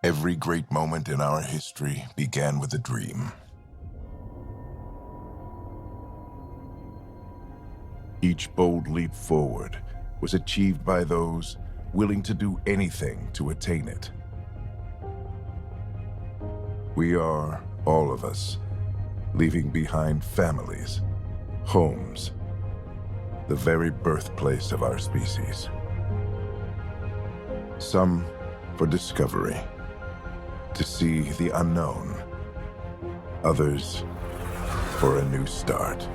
Every great moment in our history began with a dream. Each bold leap forward was achieved by those willing to do anything to attain it. We are, all of us, leaving behind families, homes, the very birthplace of our species. Some for discovery, to see the unknown. Others for a new start.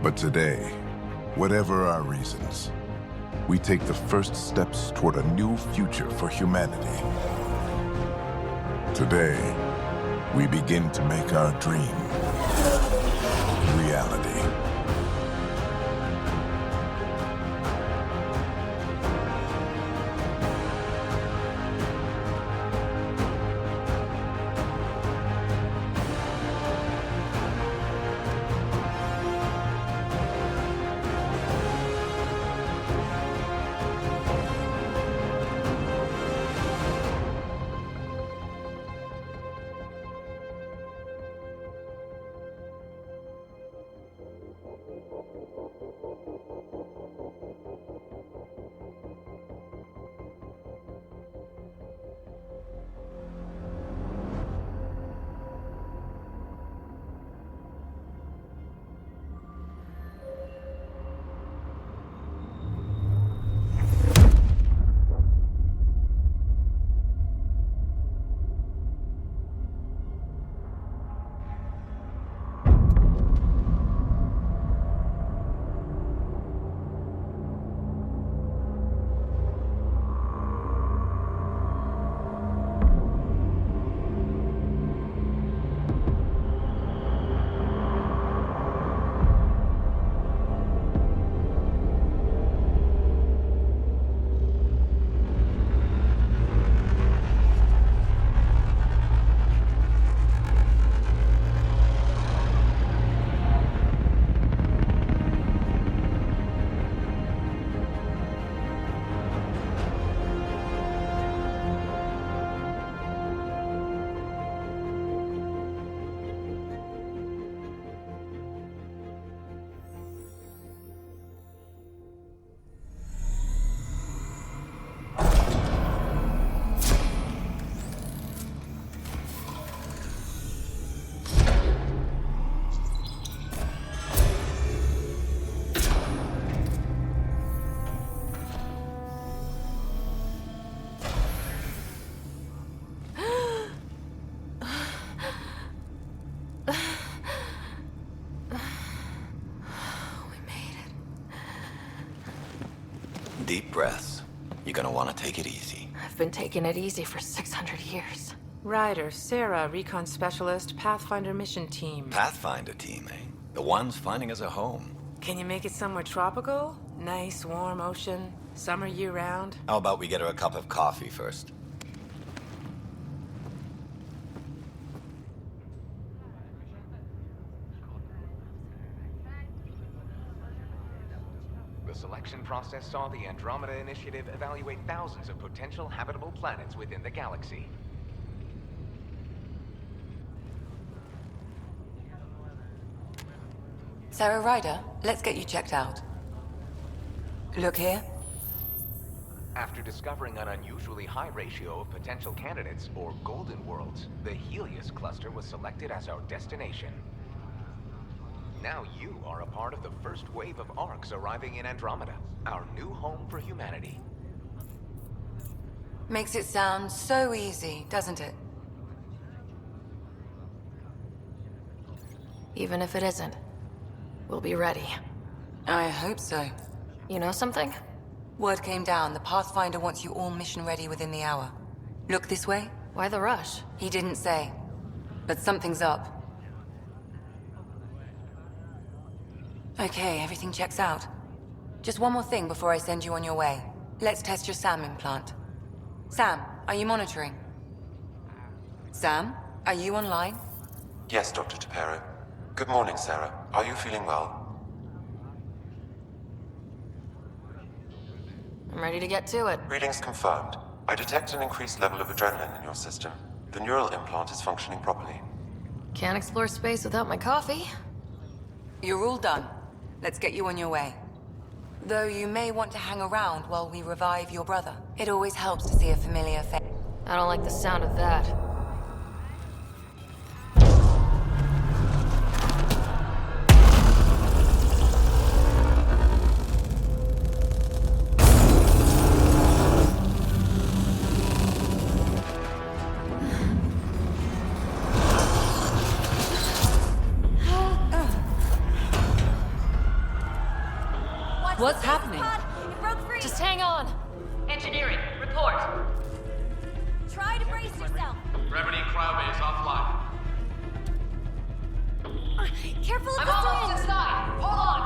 But today, whatever our reasons, we take the first steps toward a new future for humanity. Today, we begin to make our dream reality. Deep breaths. You're gonna want to take it easy. I've been taking it easy for 600 years. Ryder, Sara, Recon Specialist, Pathfinder Mission Team. Pathfinder team, eh? The ones finding us a home. Can you make it somewhere tropical? Nice, warm ocean, summer year-round? How about we get her a cup of coffee first? The selection process saw the Andromeda Initiative evaluate thousands of potential habitable planets within the galaxy. Sara Ryder, let's get you checked out. Look here. After discovering an unusually high ratio of potential candidates, or golden worlds, the Helios cluster was selected as our destination. Now you are a part of the first wave of arcs arriving in Andromeda, our new home for humanity. Makes it sound so easy, doesn't it? Even if it isn't, we'll be ready. I hope so. You know something? Word came down, the Pathfinder wants you all mission ready within the hour. Look this way? Why the rush? He didn't say, but something's up. Okay, everything checks out. Just one more thing before I send you on your way. Let's test your SAM implant. Sam, are you monitoring? Sam, are you online? Yes, Dr. Tapero. Good morning, Sarah. Are you feeling well? I'm ready to get to it. Readings confirmed. I detect an increased level of adrenaline in your system. The neural implant is functioning properly. Can't explore space without my coffee. You're all done. Let's get you on your way. Though you may want to hang around while we revive your brother. It always helps to see a familiar face. I don't like the sound of that. What's happening? It broke free. Just hang on. Engineering, report. Try to brace yourself. Gravity cryobase offline. Careful of I'm the almost sand. inside. Hold on.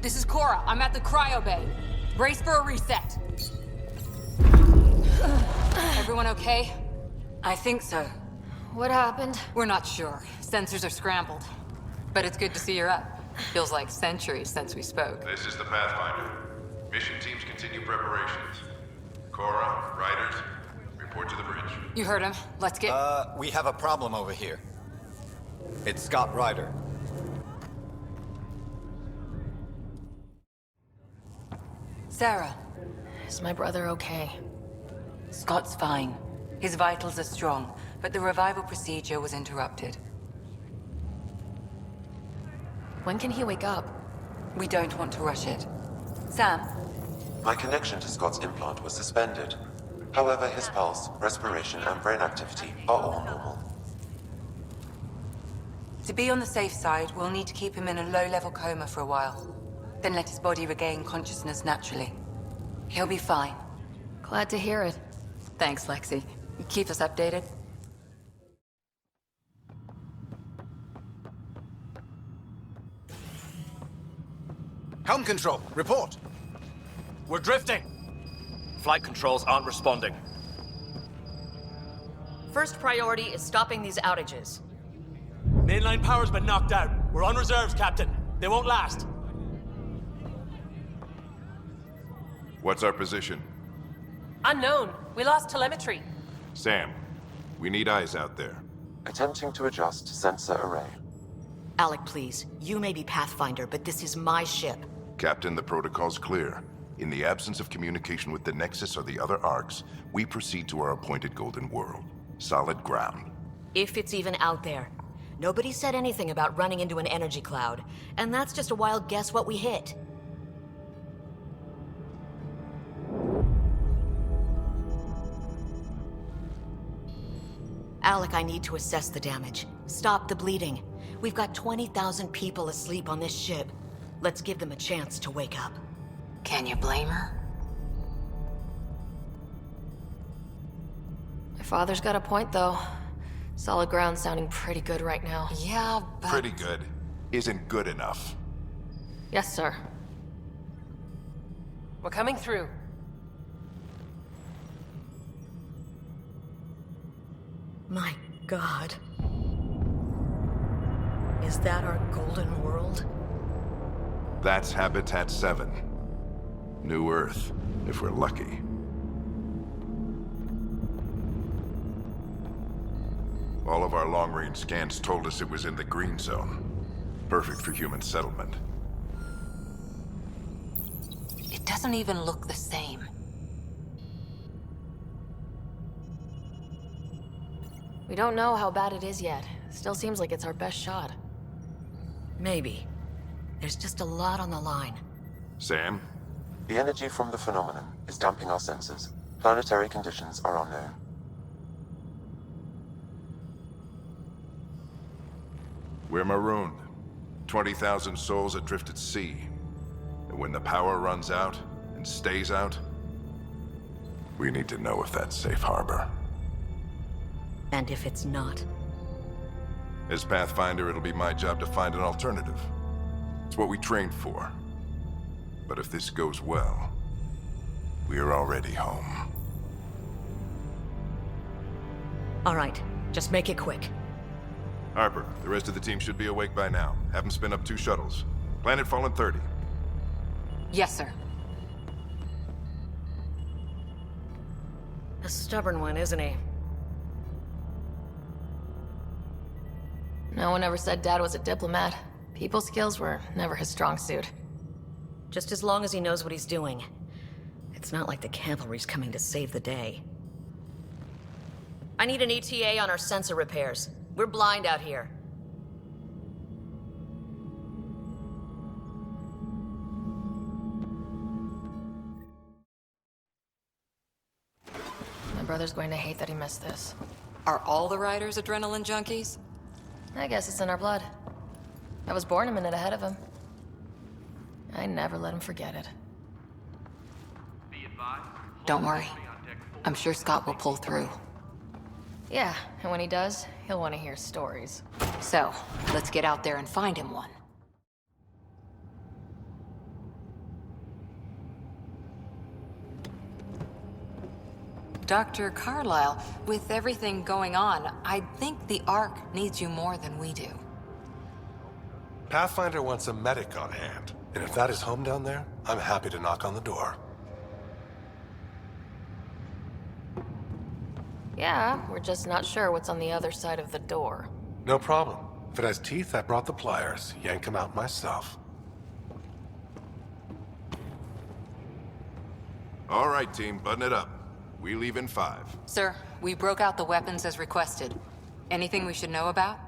This is Cora. I'm at the cryo bay. Brace for a reset. Everyone okay? I think so. What happened? We're not sure. Sensors are scrambled. But it's good to see you're up. Feels like centuries since we spoke. This is the Pathfinder. Mission teams continue preparations. Cora, Riders, report to the bridge. You heard him. Let's get... We have a problem over here. It's Scott Ryder. Sarah. Is my brother okay? Scott's fine. His vitals are strong, but the revival procedure was interrupted. When can he wake up? We don't want to rush it. Sam, My connection to Scott's implant was suspended. However, his pulse, respiration, and brain activity are all normal. to be on the safe side, we'll need to keep him in a low-level coma for a while. Then let his body regain consciousness naturally. He'll be fine. Glad to hear it. Thanks, Lexi. Keep us updated. Helm control, report. We're drifting. Flight controls aren't responding. First priority is stopping these outages. Mainline power's been knocked out. We're on reserves, Captain. They won't last. What's our position? Unknown. We lost telemetry. Sam, we need eyes out there. Attempting to adjust sensor array. Alec, please. You may be Pathfinder, but this is my ship. Captain, the protocol's clear. In the absence of communication with the Nexus or the other arcs, we proceed to our appointed Golden World. Solid ground. If it's even out there. Nobody said anything about running into an energy cloud, and that's just a wild guess what we hit. Alec, I need to assess the damage. Stop the bleeding. We've got 20,000 people asleep on this ship. Let's give them a chance to wake up. Can you blame her? My father's got a point, though. Solid ground sounding pretty good right now. Yeah, but... Pretty good. Isn't good enough. Yes, sir. We're coming through. My God. Is that our golden world? That's Habitat 7. New Earth, if we're lucky. All of our long-range scans told us it was in the green zone. Perfect for human settlement. It doesn't even look the same. We don't know how bad it is yet. Still seems like it's our best shot. Maybe. There's just a lot on the line. Sam? The energy from the phenomenon is damping our senses. Planetary conditions are unknown. We're marooned. 20,000 souls adrift at sea. And when the power runs out, and stays out, we need to know if that's safe harbor. And if it's not? As Pathfinder, it'll be my job to find an alternative. It's what we trained for. But if this goes well, we're already home. All right, just make it quick. Harper, the rest of the team should be awake by now. Have them spin up 2 shuttles. Planet Fallen 30. Yes, sir. A stubborn one, isn't he? No one ever said Dad was a diplomat. People skills were never his strong suit. Just as long as he knows what he's doing. It's not like the cavalry's coming to save the day. I need an ETA on our sensor repairs. We're blind out here. My brother's going to hate that he missed this. Are all the riders adrenaline junkies? I guess it's in our blood. I was born a minute ahead of him. I never let him forget it. Don't worry. I'm sure Scott will pull through. Yeah, and when he does, he'll want to hear stories. So, let's get out there and find him one. Dr. Carlyle, with everything going on, I think the Ark needs you more than we do. Pathfinder wants a medic on hand, and if that is home down there, I'm happy to knock on the door. Yeah, we're just not sure what's on the other side of the door. No problem. If it has teeth, I brought the pliers. Yank them out myself. All right, team, button it up. We leave in 5. Sir, we broke out the weapons as requested. Anything we should know about?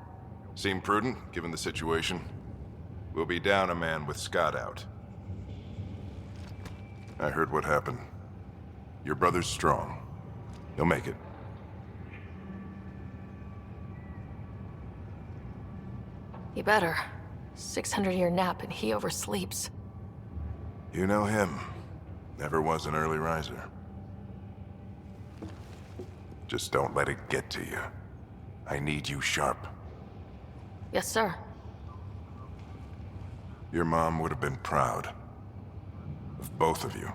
Seem prudent, given the situation. We'll be down a man with Scott out. I heard what happened. Your brother's strong. He'll make it. He better. 600-year nap and he oversleeps. You know him. Never was an early riser. Just don't let it get to you. I need you sharp. Yes, sir. Your mom would have been proud of both of you.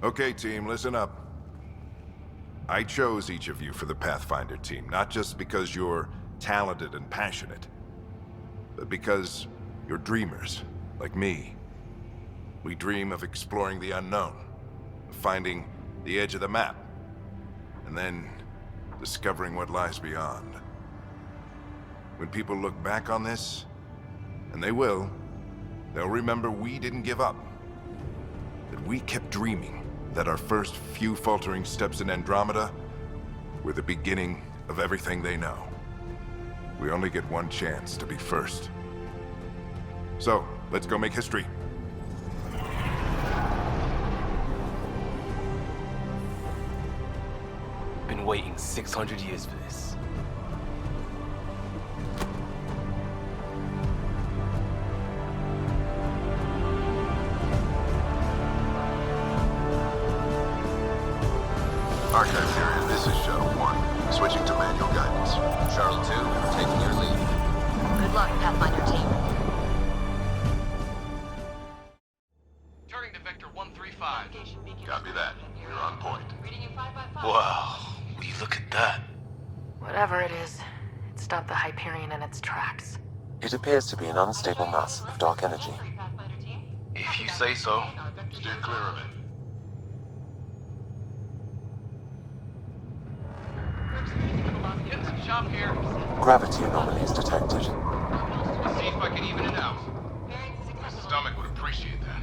Okay, team, listen up. I chose each of you for the Pathfinder team, not just because you're talented and passionate, but because you're dreamers, like me. We dream of exploring the unknown, of finding the edge of the map, and then discovering what lies beyond. When people look back on this, and they will, they'll remember we didn't give up. That we kept dreaming, that our first few faltering steps in Andromeda were the beginning of everything they know. We only get one chance to be first. So, let's go make history. Been waiting 600 years for this. Archive period, this is Shuttle 1. Switching to manual guidance. Shuttle 2, taking your lead. Good luck, Pathfinder team. Turning to Vector 135. Copy that. You're on point. Wow, will you look at that? Whatever it is, it stopped the Hyperion in its tracks. It appears to be an unstable mass of dark energy. If you say so. Steer clear of it. Getting some shop here. Gravity anomalies detected. Let's see if I can even it out. My stomach would appreciate that.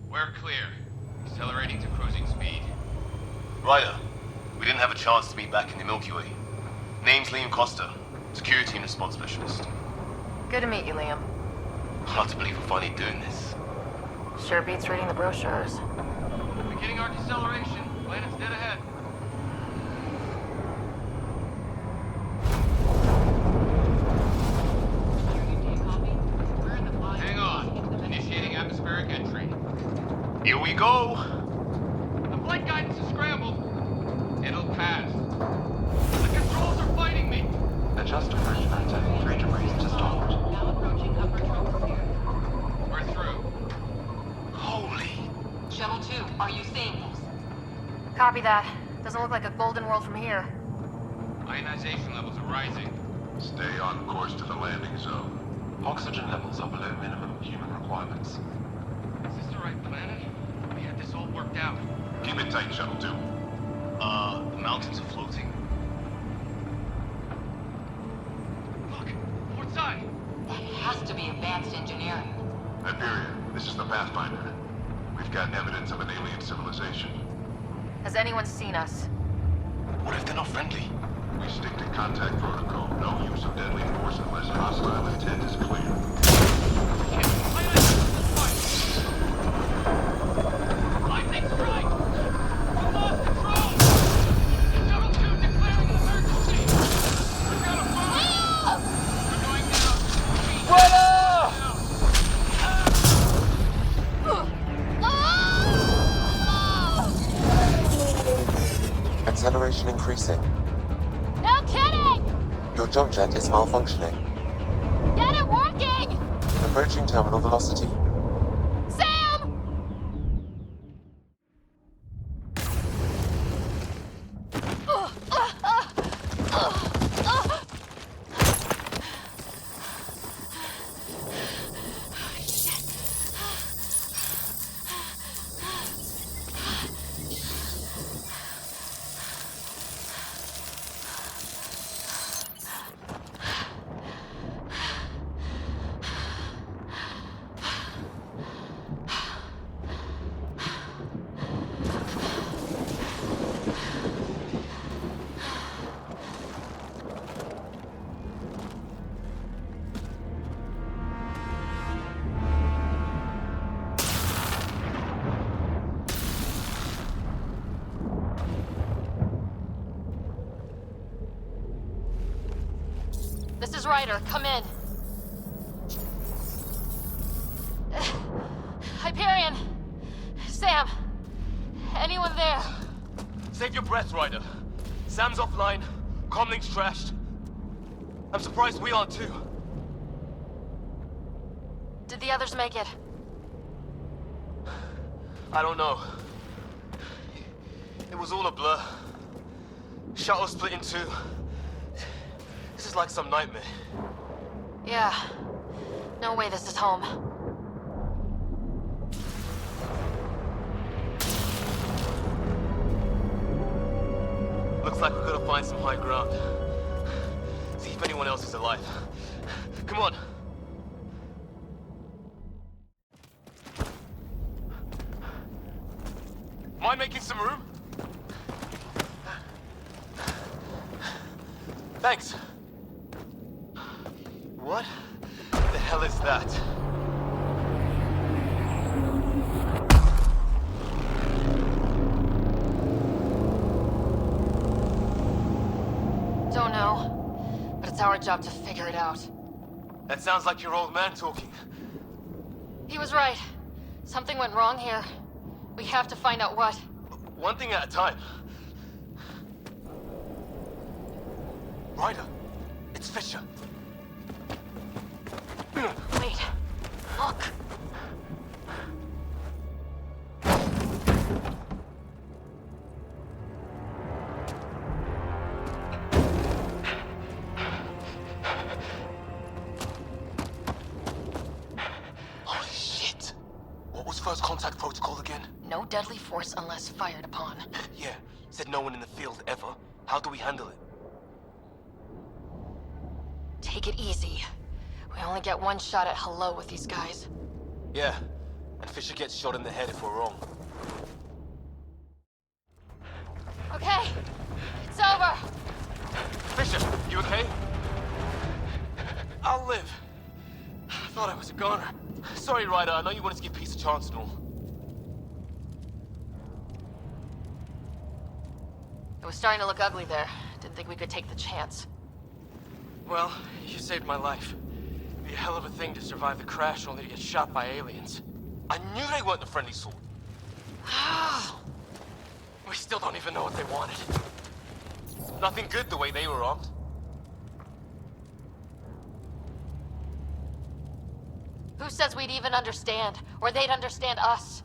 We're clear. Accelerating to cruising speed. Ryder, we didn't have a chance to meet back in the Milky Way. Name's Liam Costa, Security and Response Specialist. Good to meet you, Liam. Hard to believe we're finally doing this. Sure beats reading the brochures. Beginning our deceleration. Planet's dead ahead. Hang on. Initiating atmospheric entry. Here we go! The flight guidance is scrambled. It'll pass. The controls are fighting me. Adjust approach vector. 3 degrees to starboard. Now approaching upper troposphere. We're through. Holy... Shuttle 2, are you seeing this? that. Doesn't look like a golden world from here. Ionization levels are rising. Stay on course to the landing zone. Oxygen levels are below minimum human requirements. Is this the right planet? We had this all worked out. Keep it tight, Shuttle 2. The mountains are floating. Look, port side. That has to be advanced engineering. Hyperion, this is the Pathfinder. We've got evidence of an alien civilization. Has anyone seen us? What if they're not friendly? We stick to contact protocol. No use of deadly force unless hostile intent is clear. Lightning strike! We lost control! Shuttle 2 declaring an emergency! We've got a bomb! We're going down! Acceleration increasing. No kidding! Your jump jet is malfunctioning. Get it working! Approaching terminal velocity. Sam! This is Ryder. Come in. Hyperion! Sam! Anyone there? Save your breath, Ryder. Sam's offline. Comlink's trashed. I'm surprised we aren't too. Did the others make it? I don't know. It was all a blur. Shuttle split in two. This is like some nightmare. Yeah. No way this is home. Looks like we've got to find some high ground. See if anyone else is alive. Come on. Mind making some room? Thanks. What the hell is that? Don't know, but it's our job to figure it out. That sounds like your old man talking. He was right. Something went wrong here. We have to find out what. One thing at a time. Ryder, it's Fisher. Wait. Look. Holy shit. What was first contact protocol again? No deadly force unless fired upon. Yeah, said no one in the field ever. How do we handle it? Take it easy. We only get one shot at hello with these guys. Yeah, and Fisher gets shot in the head if we're wrong. Okay, it's over. Fisher, you okay? I'll live. I thought I was a goner. Sorry, Ryder, I know you wanted to give peace a chance and all. It was starting to look ugly there. Didn't think we could take the chance. Well, you saved my life. It'd be a hell of a thing to survive the crash only to get shot by aliens. I knew they weren't the friendly sort. We still don't even know what they wanted. Nothing good the way they were armed. Who says we'd even understand? Or they'd understand us?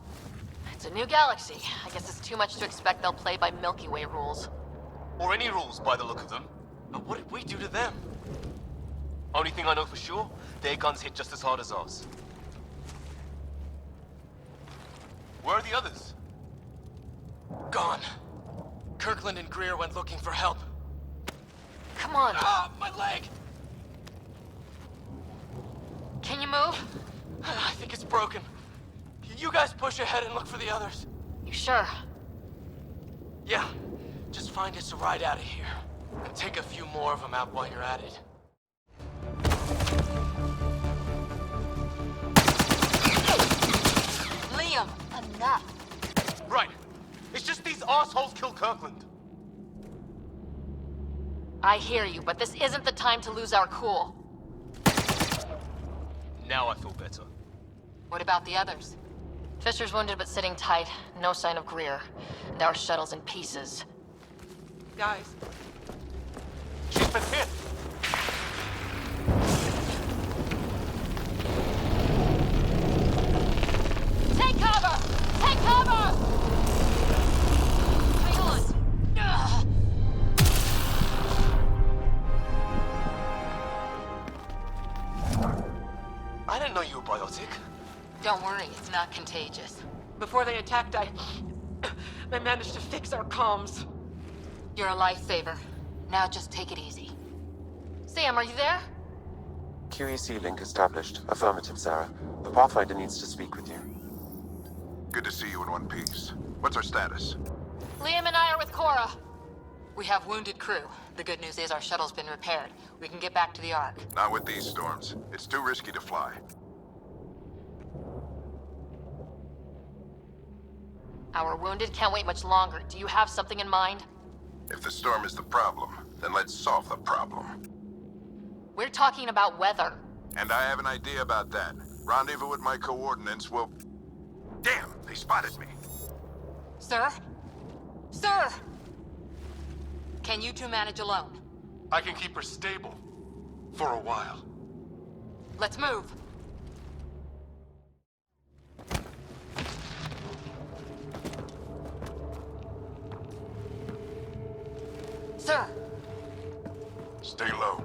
It's a new galaxy. I guess it's too much to expect they'll play by Milky Way rules. Or any rules by the look of them. But what did we do to them? Only thing I know for sure, their guns hit just as hard as ours. Where are the others? Gone. Kirkland and Greer went looking for help. Come on. Ah, my leg! Can you move? I think it's broken. You guys push ahead and look for the others. You sure? Yeah. Just find us a ride out of here. And take a few more of them out while you're at it. Liam, enough. Right. It's just these assholes killed Kirkland. I hear you, but this isn't the time to lose our cool. Now I feel better. What about the others? Fisher's wounded but sitting tight. No sign of Greer. And our shuttle's in pieces. Guys. She's been hit! Take cover! Take cover! Hang on! Ugh. I didn't know you were biotic. Don't worry, it's not contagious. Before they attacked, I managed to fix our comms. You're a lifesaver. Now just take it easy. Sam, are you there? QEC link established. Affirmative, Sarah. The Pathfinder needs to speak with you. Good to see you in one piece. What's our status? Liam and I are with Cora. We have wounded crew. The good news is our shuttle's been repaired. We can get back to the Ark. Not with these storms. It's too risky to fly. Our wounded can't wait much longer. Do you have something in mind? If the storm is the problem, then let's solve the problem. We're talking about weather. And I have an idea about that. Rendezvous with my coordinates will... Damn, they spotted me. Sir? Sir! Can you two manage alone? I can keep her stable. For a while. Let's move. Sir! Stay low.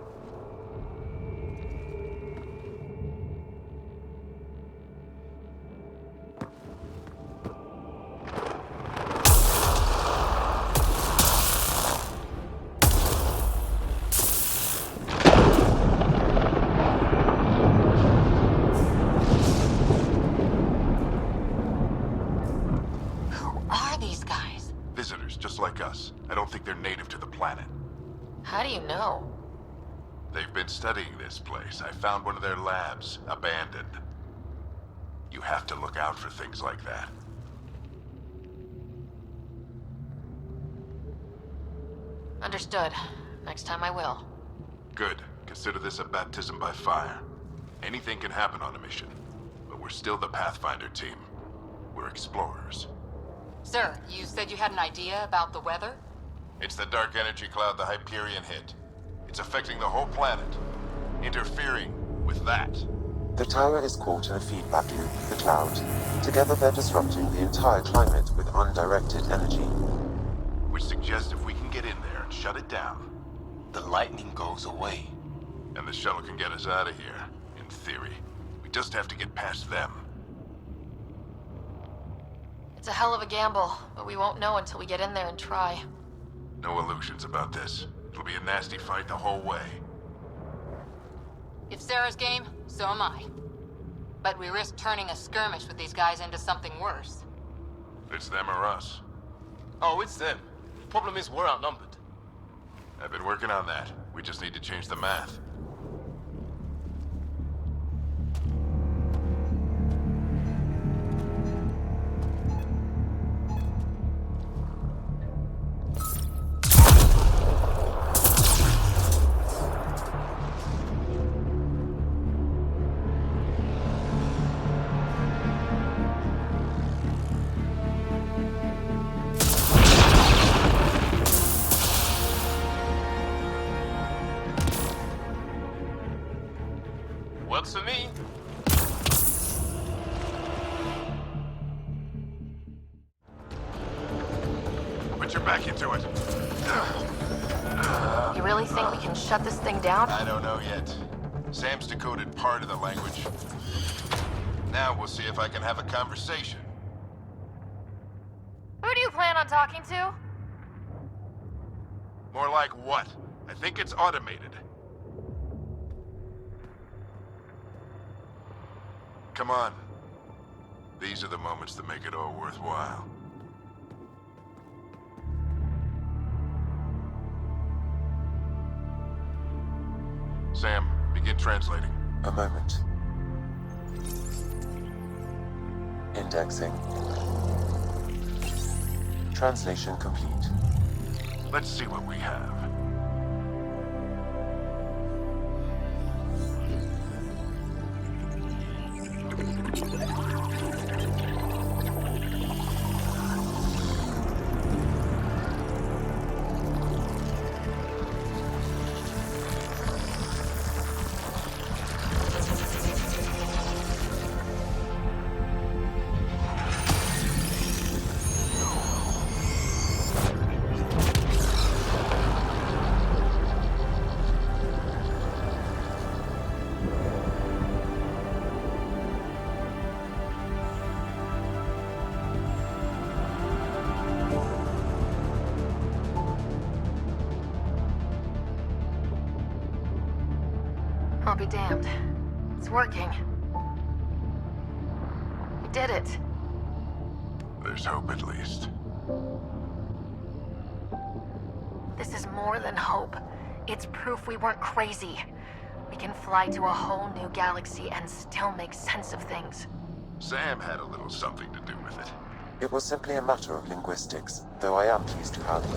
Just like us. I don't think they're native to the planet. How do you know? They've been studying this place. I found one of their labs, abandoned. You have to look out for things like that. Understood. Next time I will. Good. Consider this a baptism by fire. Anything can happen on a mission, but we're still the Pathfinder team. We're explorers. Sir, you said you had an idea about the weather? It's the dark energy cloud the Hyperion hit. It's affecting the whole planet, interfering with that. The tower is caught in a feedback loop with the cloud. Together they're disrupting the entire climate with undirected energy. Which suggests if we can get in there and shut it down, the lightning goes away. And the shuttle can get us out of here, in theory. We just have to get past them. It's a hell of a gamble, but we won't know until we get in there and try. No illusions about this. It'll be a nasty fight the whole way. If Sarah's game, so am I. But we risk turning a skirmish with these guys into something worse. It's them or us. Oh, it's them. Problem is, we're outnumbered. I've been working on that. We just need to change the math. Works for me. really think we can shut this thing down? I don't know yet. Sam's decoded part of the language. Now we'll see if I can have a conversation. Who do you plan on talking to? More like what? I think it's automated. Come on. These are the moments that make it all worthwhile. Sam, begin translating. A moment. Indexing. Translation complete. Let's see what we have. I'll be damned. It's working. We did it. There's hope at least. This is more than hope. It's proof we weren't crazy. We can fly to a whole new galaxy and still make sense of things. Sam had a little something to do with it. It was simply a matter of linguistics, though I am pleased to have it.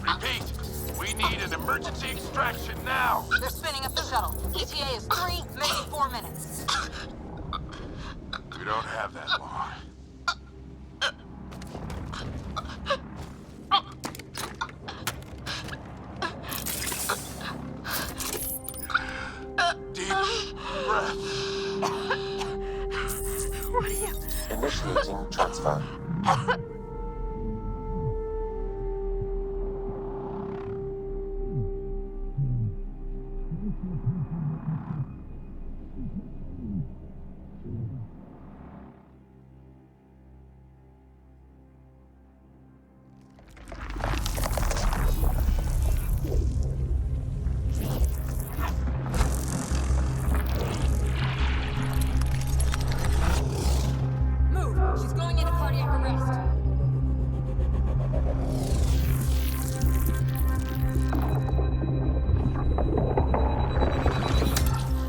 Repeat! We need an emergency extraction now! They're spinning up the shuttle. ETA is 3, maybe 4 minutes. We don't have that long. Deep breath. What are you... Initiating transfer. She's going into cardiac arrest.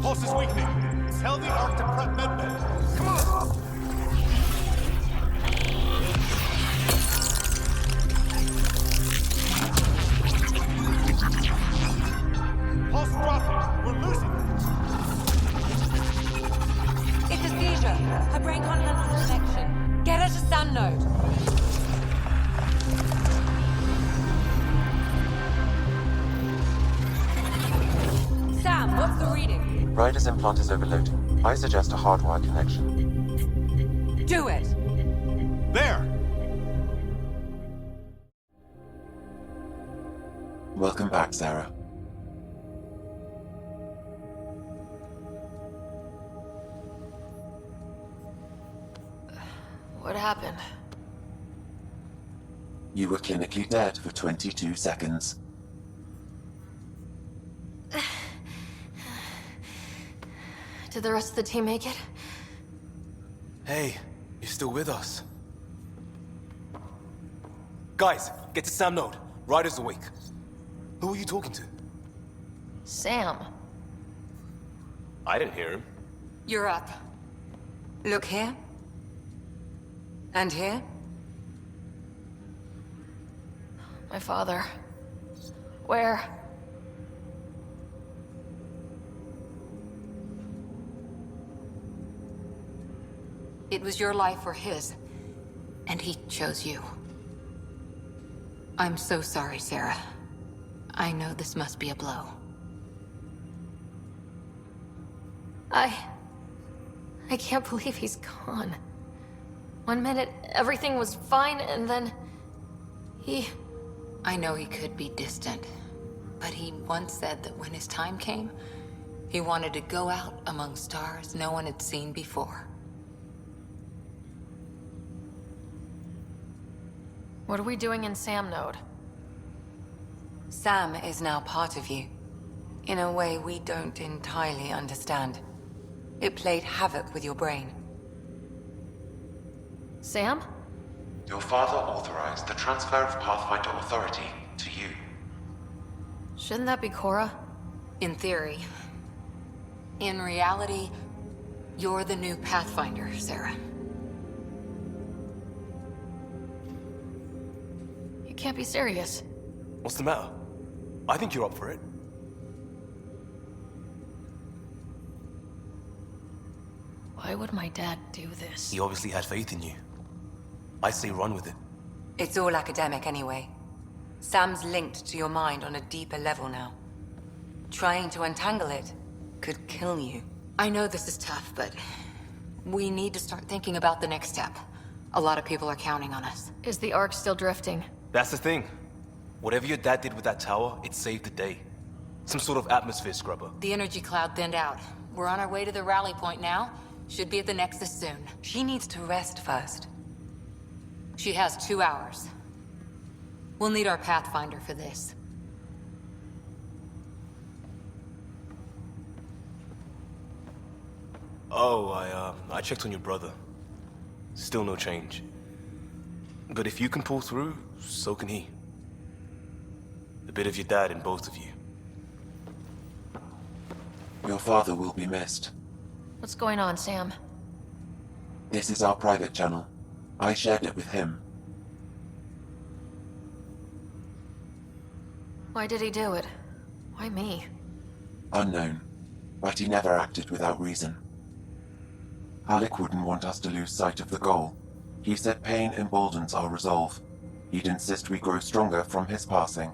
Pulse is weakening. Tell the Ark to prep medbay. Come on! Pulse dropping. We're losing it. It's a seizure. Her brain can't handle the connection. Get her to Sun Node. Sam, what's the reading? Ryder's implant is overloading. I suggest a hardwire connection. Do it! There! Welcome back, Sarah. What happened? You were clinically dead for 22 seconds. Did the rest of the team make it? Hey, you're still with us. Guys, get to Sam Node. Ryder's awake. Who are you talking to? Sam. I didn't hear him. You're up. Look here. And here? My father. Where? It was your life or his, and he chose you. I'm so sorry, Sarah. I know this must be a blow. I can't believe he's gone. 1 minute, everything was fine, and then... I know he could be distant, but he once said that when his time came, he wanted to go out among stars no one had seen before. What are we doing in Sam Node? Sam is now part of you, in a way we don't entirely understand. It played havoc with your brain. Sam? Your father authorized the transfer of Pathfinder authority to you. Shouldn't that be Cora? In theory. In reality, you're the new Pathfinder, Sarah. You can't be serious. What's the matter? I think you're up for it. Why would my dad do this? He obviously had faith in you. I say run with it. It's all academic anyway. Sam's linked to your mind on a deeper level now. Trying to untangle it could kill you. I know this is tough, but we need to start thinking about the next step. A lot of people are counting on us. Is the Ark still drifting? That's the thing. Whatever your dad did with that tower, it saved the day. Some sort of atmosphere scrubber. The energy cloud thinned out. We're on our way to the rally point now. Should be at the Nexus soon. She needs to rest first. She has 2 hours. We'll need our Pathfinder for this. Oh, I checked on your brother. Still no change. But if you can pull through, so can he. A bit of your dad in both of you. Your father will be missed. What's going on, Sam? This is our private channel. I shared it with him. Why did he do it? Why me? Unknown, but he never acted without reason. Alec wouldn't want us to lose sight of the goal. He said pain emboldens our resolve. He'd insist we grow stronger from his passing.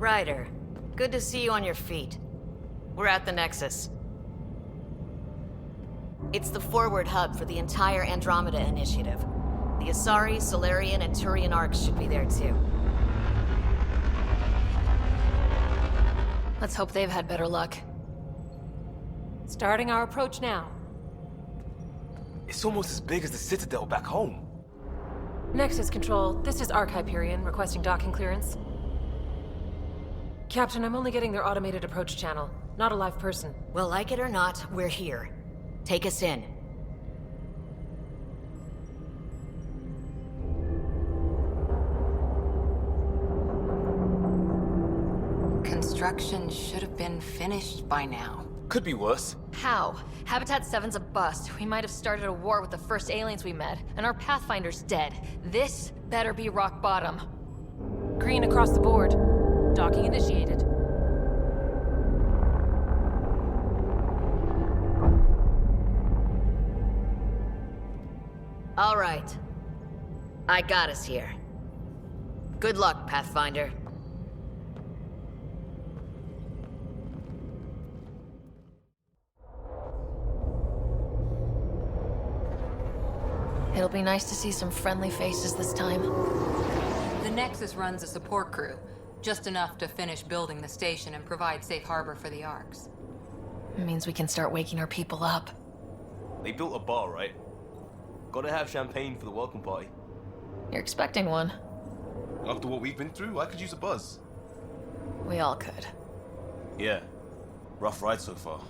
Ryder, good to see you on your feet. We're at the Nexus. It's the forward hub for the entire Andromeda initiative. The Asari, Solarian, and Turian arcs should be there too. Let's hope they've had better luck. Starting our approach now. It's almost as big as the Citadel back home. Nexus Control, this is Arc Hyperion, requesting docking clearance. Captain, I'm only getting their automated approach channel, not a live person. Well, like it or not, we're here. Take us in. Construction should have been finished by now. Could be worse. How? Habitat 7's a bust. We might have started a war with the first aliens we met, and our Pathfinder's dead. This better be rock bottom. Green across the board. Docking initiated. All right. I got us here. Good luck, Pathfinder. It'll be nice to see some friendly faces this time. The Nexus runs a support crew, just enough to finish building the station and provide safe harbor for the arcs. It means we can start waking our people up. They built a bar, right? Gotta have champagne for the welcome party. You're expecting one. After what we've been through, I could use a buzz. We all could. Yeah. Rough ride so far.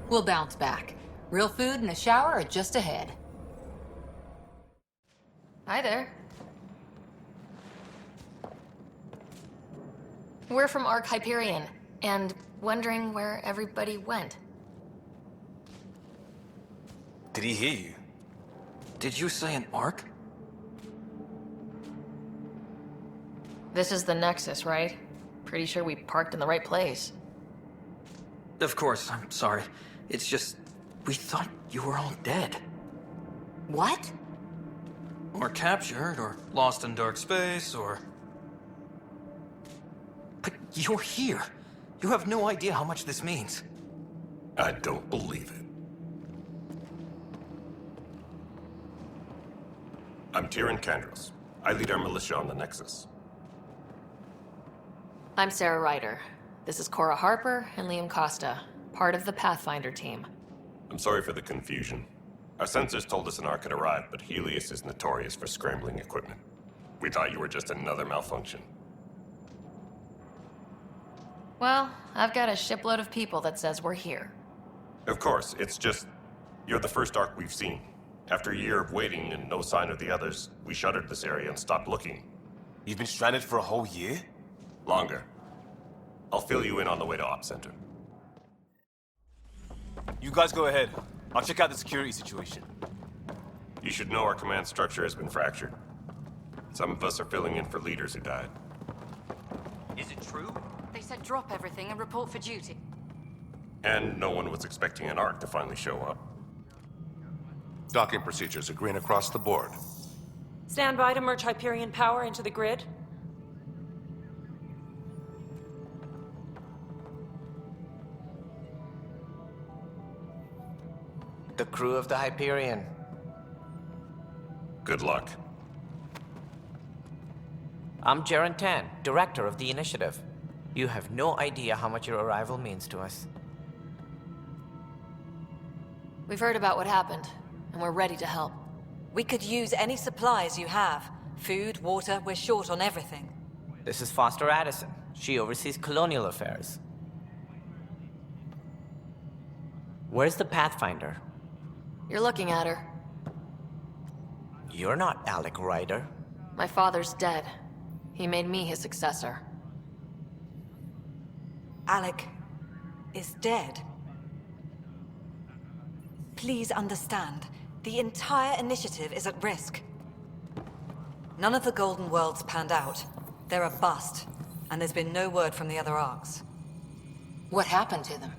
We'll bounce back. Real food and a shower are just ahead. Hi there. We're from Arc Hyperion, and wondering where everybody went. Did he hear you? Did you say an arc? This is the Nexus, right? Pretty sure we parked in the right place. Of course, I'm sorry. It's just, we thought you were all dead. What? Or captured, or lost in dark space, or... But you're here. You have no idea how much this means. I don't believe it. I'm Tyrion Kandros. I lead our militia on the Nexus. I'm Sara Ryder. This is Cora Harper and Liam Costa, part of the Pathfinder team. I'm sorry for the confusion. Our sensors told us an arc had arrived, but Helios is notorious for scrambling equipment. We thought you were just another malfunction. Well, I've got a shipload of people that says we're here. Of course, it's just... you're the first arc we've seen. After a year of waiting and no sign of the others, we shuttered this area and stopped looking. You've been stranded for a whole year? Longer. I'll fill you in on the way to Op Center. You guys go ahead. I'll check out the security situation. You should know our command structure has been fractured. Some of us are filling in for leaders who died. Is it true? They said drop everything and report for duty. And no one was expecting an arc to finally show up. Docking procedures are green across the board. Stand by to merge Hyperion power into the grid. The crew of the Hyperion. Good luck. I'm Jaren Tan, director of the initiative. You have no idea how much your arrival means to us. We've heard about what happened, and we're ready to help. We could use any supplies you have. Food, water, we're short on everything. This is Foster Addison. She oversees colonial affairs. Where's the Pathfinder? You're looking at her. You're not Alec Ryder. My father's dead. He made me his successor. Alec is dead. Please understand, the entire initiative is at risk. None of the Golden Worlds panned out. They're a bust, and there's been no word from the other arcs. What happened to them?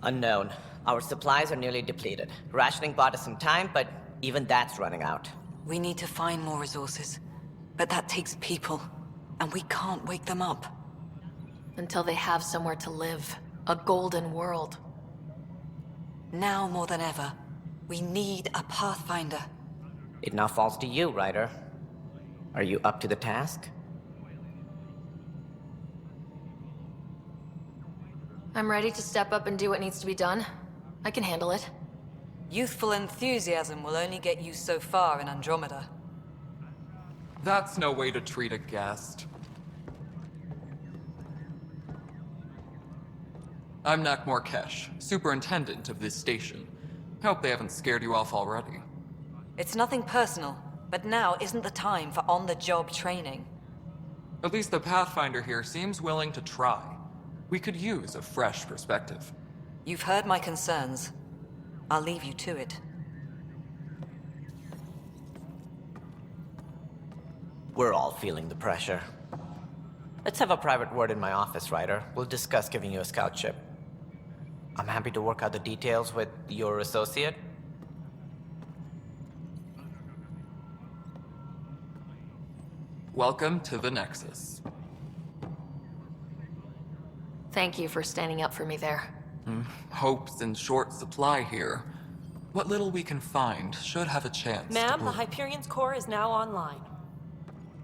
Unknown. Our supplies are nearly depleted. Rationing bought us some time, but even that's running out. We need to find more resources, but that takes people, and we can't wake them up. Until they have somewhere to live. A golden world. Now more than ever, we need a Pathfinder. It now falls to you, Ryder. Are you up to the task? I'm ready to step up and do what needs to be done. I can handle it. Youthful enthusiasm will only get you so far in Andromeda. That's no way to treat a guest. I'm Nakmor Kesh, superintendent of this station. Hope they haven't scared you off already. It's nothing personal, but now isn't the time for on-the-job training. At least the Pathfinder here seems willing to try. We could use a fresh perspective. You've heard my concerns. I'll leave you to it. We're all feeling the pressure. Let's have a private word in my office, Ryder. We'll discuss giving you a scout ship. I'm happy to work out the details with your associate. Welcome to the Nexus. Thank you for standing up for me there. Hope's in short supply here. What little we can find should have a chance. Ma'am, the Hyperion's core is now online.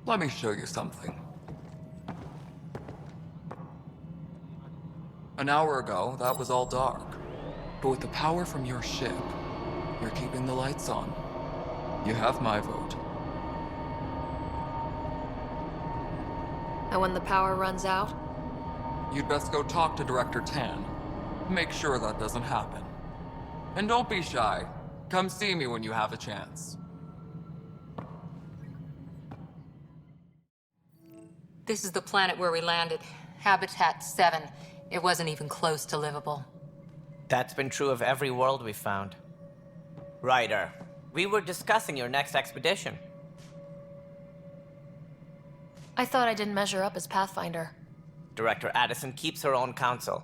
Let me show you something. An hour ago, that was all dark. But with the power from your ship, you're keeping the lights on. You have my vote. And when the power runs out? You'd best go talk to Director Tan. Make sure that doesn't happen. And don't be shy. Come see me when you have a chance. This is the planet where we landed. Habitat 7. It wasn't even close to livable. That's been true of every world we've found. Ryder, we were discussing your next expedition. I thought I didn't measure up as Pathfinder. Director Addison keeps her own counsel.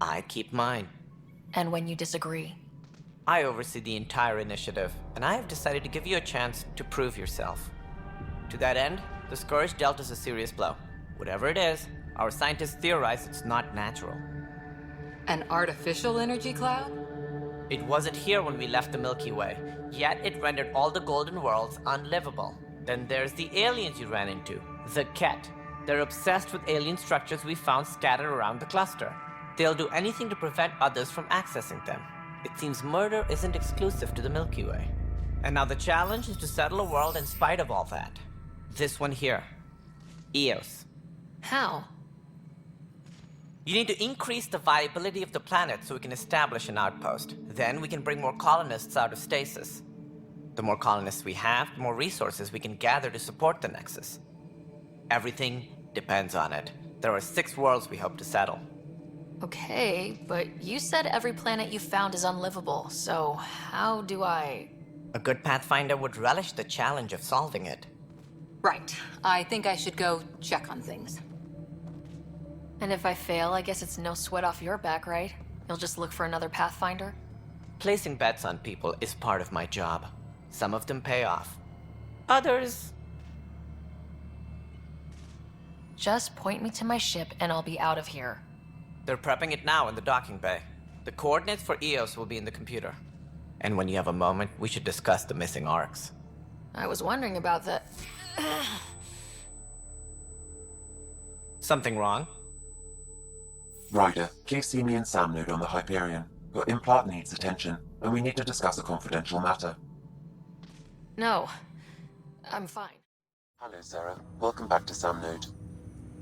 I keep mine. And when you disagree? I oversee the entire initiative, and I have decided to give you a chance to prove yourself. To that end, the Scourge dealt us a serious blow. Whatever it is, our scientists theorize it's not natural. An artificial energy cloud? It wasn't here when we left the Milky Way, yet it rendered all the golden worlds unlivable. Then there's the aliens you ran into, the Ket. They're obsessed with alien structures we found scattered around the cluster. They'll do anything to prevent others from accessing them. It seems murder isn't exclusive to the Milky Way. And now the challenge is to settle a world in spite of all that. This one here. Eos. How? You need to increase the viability of the planet so we can establish an outpost. Then we can bring more colonists out of stasis. The more colonists we have, the more resources we can gather to support the Nexus. Everything depends on it. There are 6 worlds we hope to settle. Okay, but you said every planet you found is unlivable, so how do I... A good Pathfinder would relish the challenge of solving it. Right. I think I should go check on things. And if I fail, I guess it's no sweat off your back, right? You'll just look for another Pathfinder? Placing bets on people is part of my job. Some of them pay off. Others... Just point me to my ship and I'll be out of here. They're prepping it now in the docking bay. The coordinates for Eos will be in the computer. And when you have a moment, we should discuss the missing arcs. I was wondering about that. Something wrong? Ryder, please see me and Sam Node on the Hyperion. Your implant needs attention, and we need to discuss a confidential matter. No, I'm fine. Hello, Sarah. Welcome back to Sam Node.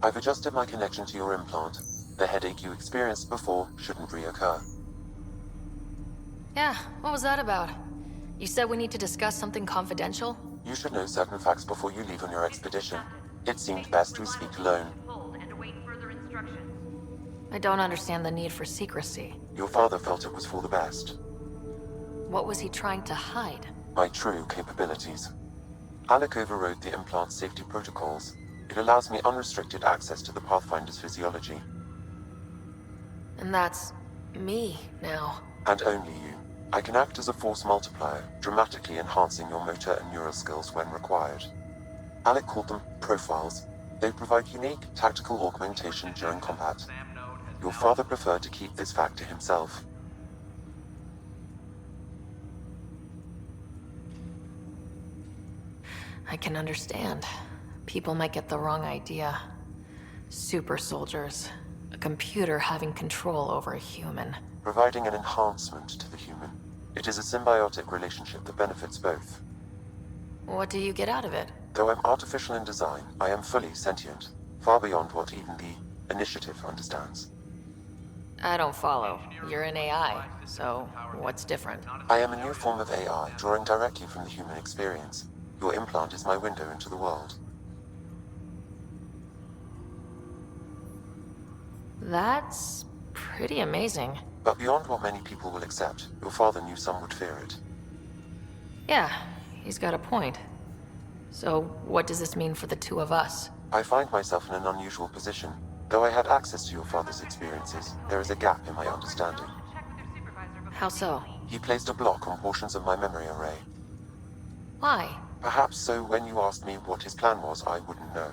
I've adjusted my connection to your implant. The headache you experienced before shouldn't reoccur. Yeah, what was that about? You said we need to discuss something confidential? You should know certain facts before you leave on your expedition. It seemed best we speak alone. I don't understand the need for secrecy. Your father felt it was for the best. What was he trying to hide? My true capabilities. Alec overrode the implant's safety protocols. It allows me unrestricted access to the Pathfinder's physiology. And that's... me, now. And only you. I can act as a force multiplier, dramatically enhancing your motor and neural skills when required. Alec called them profiles. They provide unique tactical augmentation during combat. Your father preferred to keep this fact to himself. I can understand. People might get the wrong idea. Super soldiers. A computer having control over a human. Providing an enhancement to the human. It is a symbiotic relationship that benefits both. What do you get out of it? Though I'm artificial in design, I am fully sentient, far beyond what even the Initiative understands. I don't follow. You're an AI, so what's different? I am a new form of AI, drawing directly from the human experience. Your implant is my window into the world. That's pretty amazing. But beyond what many people will accept, your father knew some would fear it. Yeah, he's got a point. So, what does this mean for the two of us? I find myself in an unusual position. Though I had access to your father's experiences, there is a gap in my understanding. How so? He placed a block on portions of my memory array. Why? Perhaps so when you asked me what his plan was, I wouldn't know.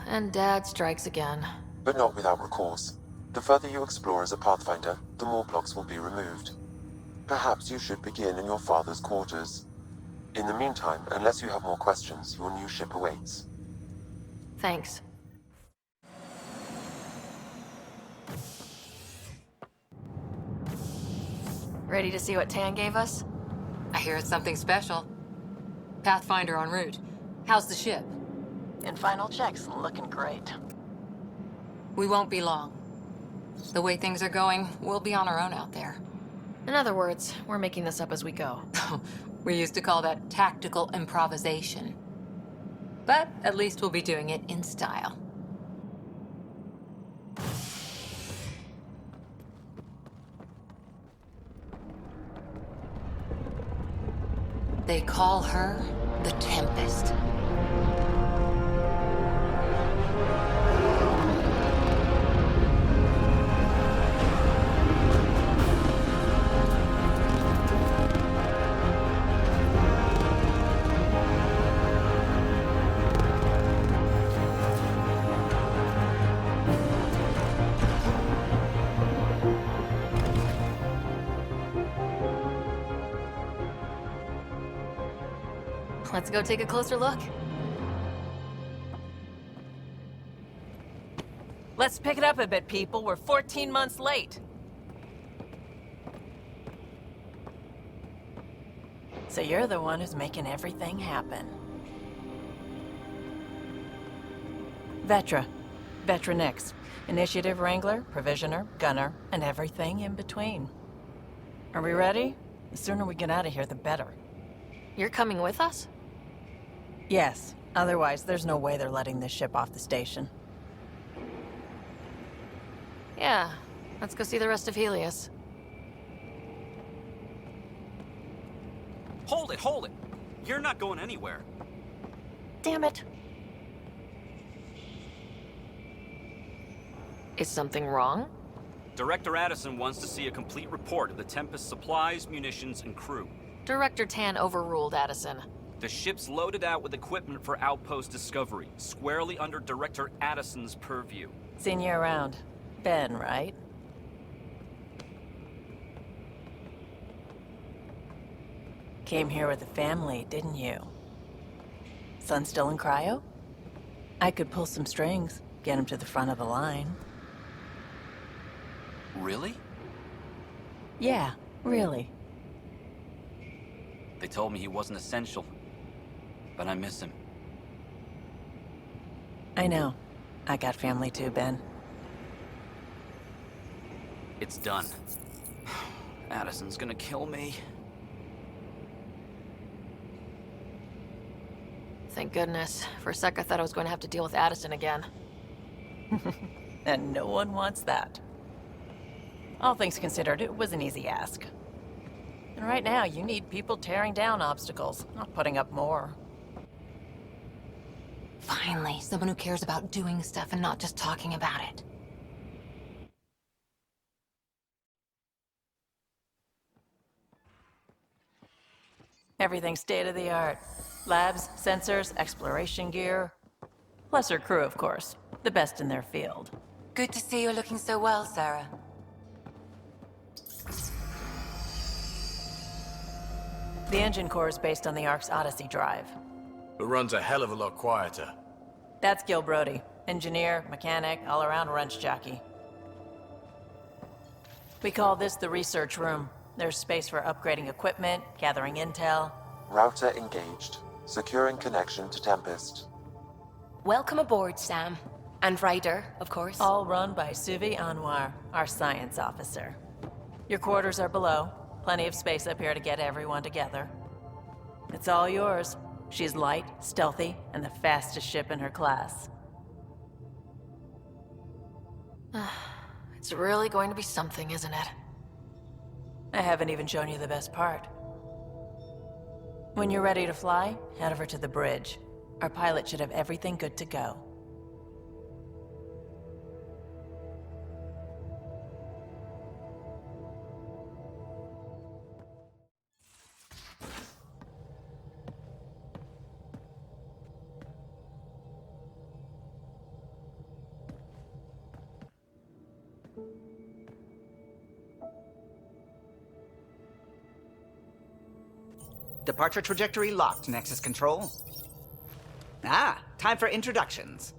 And Dad strikes again. But not without recourse. The further you explore as a Pathfinder, the more blocks will be removed. Perhaps you should begin in your father's quarters. In the meantime, unless you have more questions, your new ship awaits. Thanks. Ready to see what Tan gave us? I hear it's something special. Pathfinder en route. How's the ship? In final checks, looking great. We won't be long. The way things are going, we'll be on our own out there. In other words, we're making this up as we go. We used to call that tactical improvisation. But at least we'll be doing it in style. They call her the Tempest. Let's go take a closer look. Let's pick it up a bit, people. We're 14 months late. So you're the one who's making everything happen. Vetra. Vetra Nix. Initiative Wrangler, Provisioner, Gunner, and everything in between. Are we ready? The sooner we get out of here, the better. You're coming with us? Yes. Otherwise, there's no way they're letting this ship off the station. Yeah. Let's go see the rest of Helios. Hold it, hold it! You're not going anywhere. Damn it. Is something wrong? Director Addison wants to see a complete report of the Tempest's supplies, munitions, and crew. Director Tan overruled Addison. The ship's loaded out with equipment for outpost discovery, squarely under Director Addison's purview. Seen you around. Ben, right? Came here with a family, didn't you? Son still in cryo? I could pull some strings, get him to the front of the line. Really? Yeah, really. They told me he wasn't essential, but I miss him. I know. I got family too, Ben. It's done. Addison's gonna kill me. Thank goodness. For a sec, I thought I was going to have to deal with Addison again. And no one wants that. All things considered, it was an easy ask. And right now, you need people tearing down obstacles, not putting up more. Finally, someone who cares about doing stuff and not just talking about it. Everything's state-of-the-art. Labs, sensors, exploration gear. Plus her crew, of course. The best in their field. Good to see you're looking so well, Sarah. The engine core is based on the Ark's Odyssey drive. It runs a hell of a lot quieter. That's Gil Brody. Engineer, mechanic, all-around wrench jockey. We call this the research room. There's space for upgrading equipment, gathering intel. Router engaged. Securing connection to Tempest. Welcome aboard, Sam. And Ryder, of course. All run by Suvi Anwar, our science officer. Your quarters are below. Plenty of space up here to get everyone together. It's all yours. She's light, stealthy, and the fastest ship in her class. It's really going to be something, isn't it? I haven't even shown you the best part. When you're ready to fly, head over to the bridge. Our pilot should have everything good to go. Departure trajectory locked, Nexus Control. Ah, time for introductions.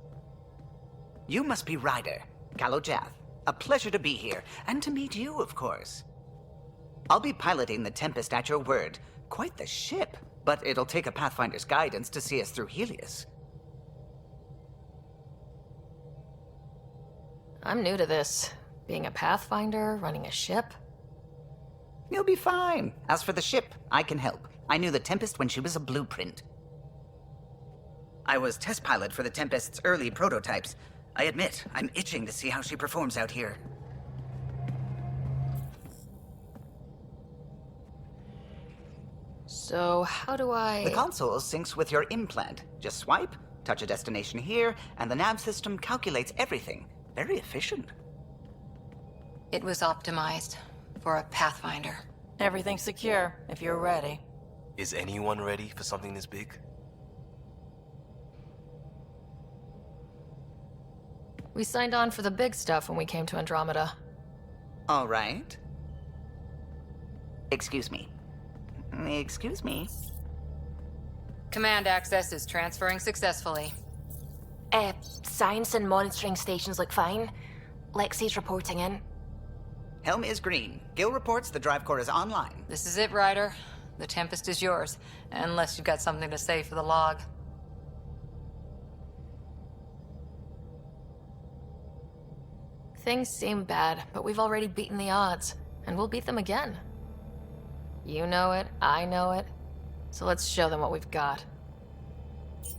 You must be Ryder, Kalojath. A pleasure to be here, and to meet you, of course. I'll be piloting the Tempest at your word. Quite the ship, but it'll take a Pathfinder's guidance to see us through Helios. I'm new to this. Being a Pathfinder, running a ship. You'll be fine. As for the ship, I can help. I knew the Tempest when she was a blueprint. I was test pilot for the Tempest's early prototypes. I admit, I'm itching to see how she performs out here. So, how do I... The console syncs with your implant. Just swipe, touch a destination here, and the nav system calculates everything. Very efficient. It was optimized for a Pathfinder. Everything's secure, if you're ready. Is anyone ready for something this big? We signed on for the big stuff when we came to Andromeda. All right. Excuse me. Excuse me. Command access is transferring successfully. Science and monitoring stations look fine. Lexi's reporting in. Helm is green. Gil reports the drive core is online. This is it, Ryder. The Tempest is yours, unless you've got something to say for the log. Things seem bad, but we've already beaten the odds, and we'll beat them again. You know it, I know it, so let's show them what we've got.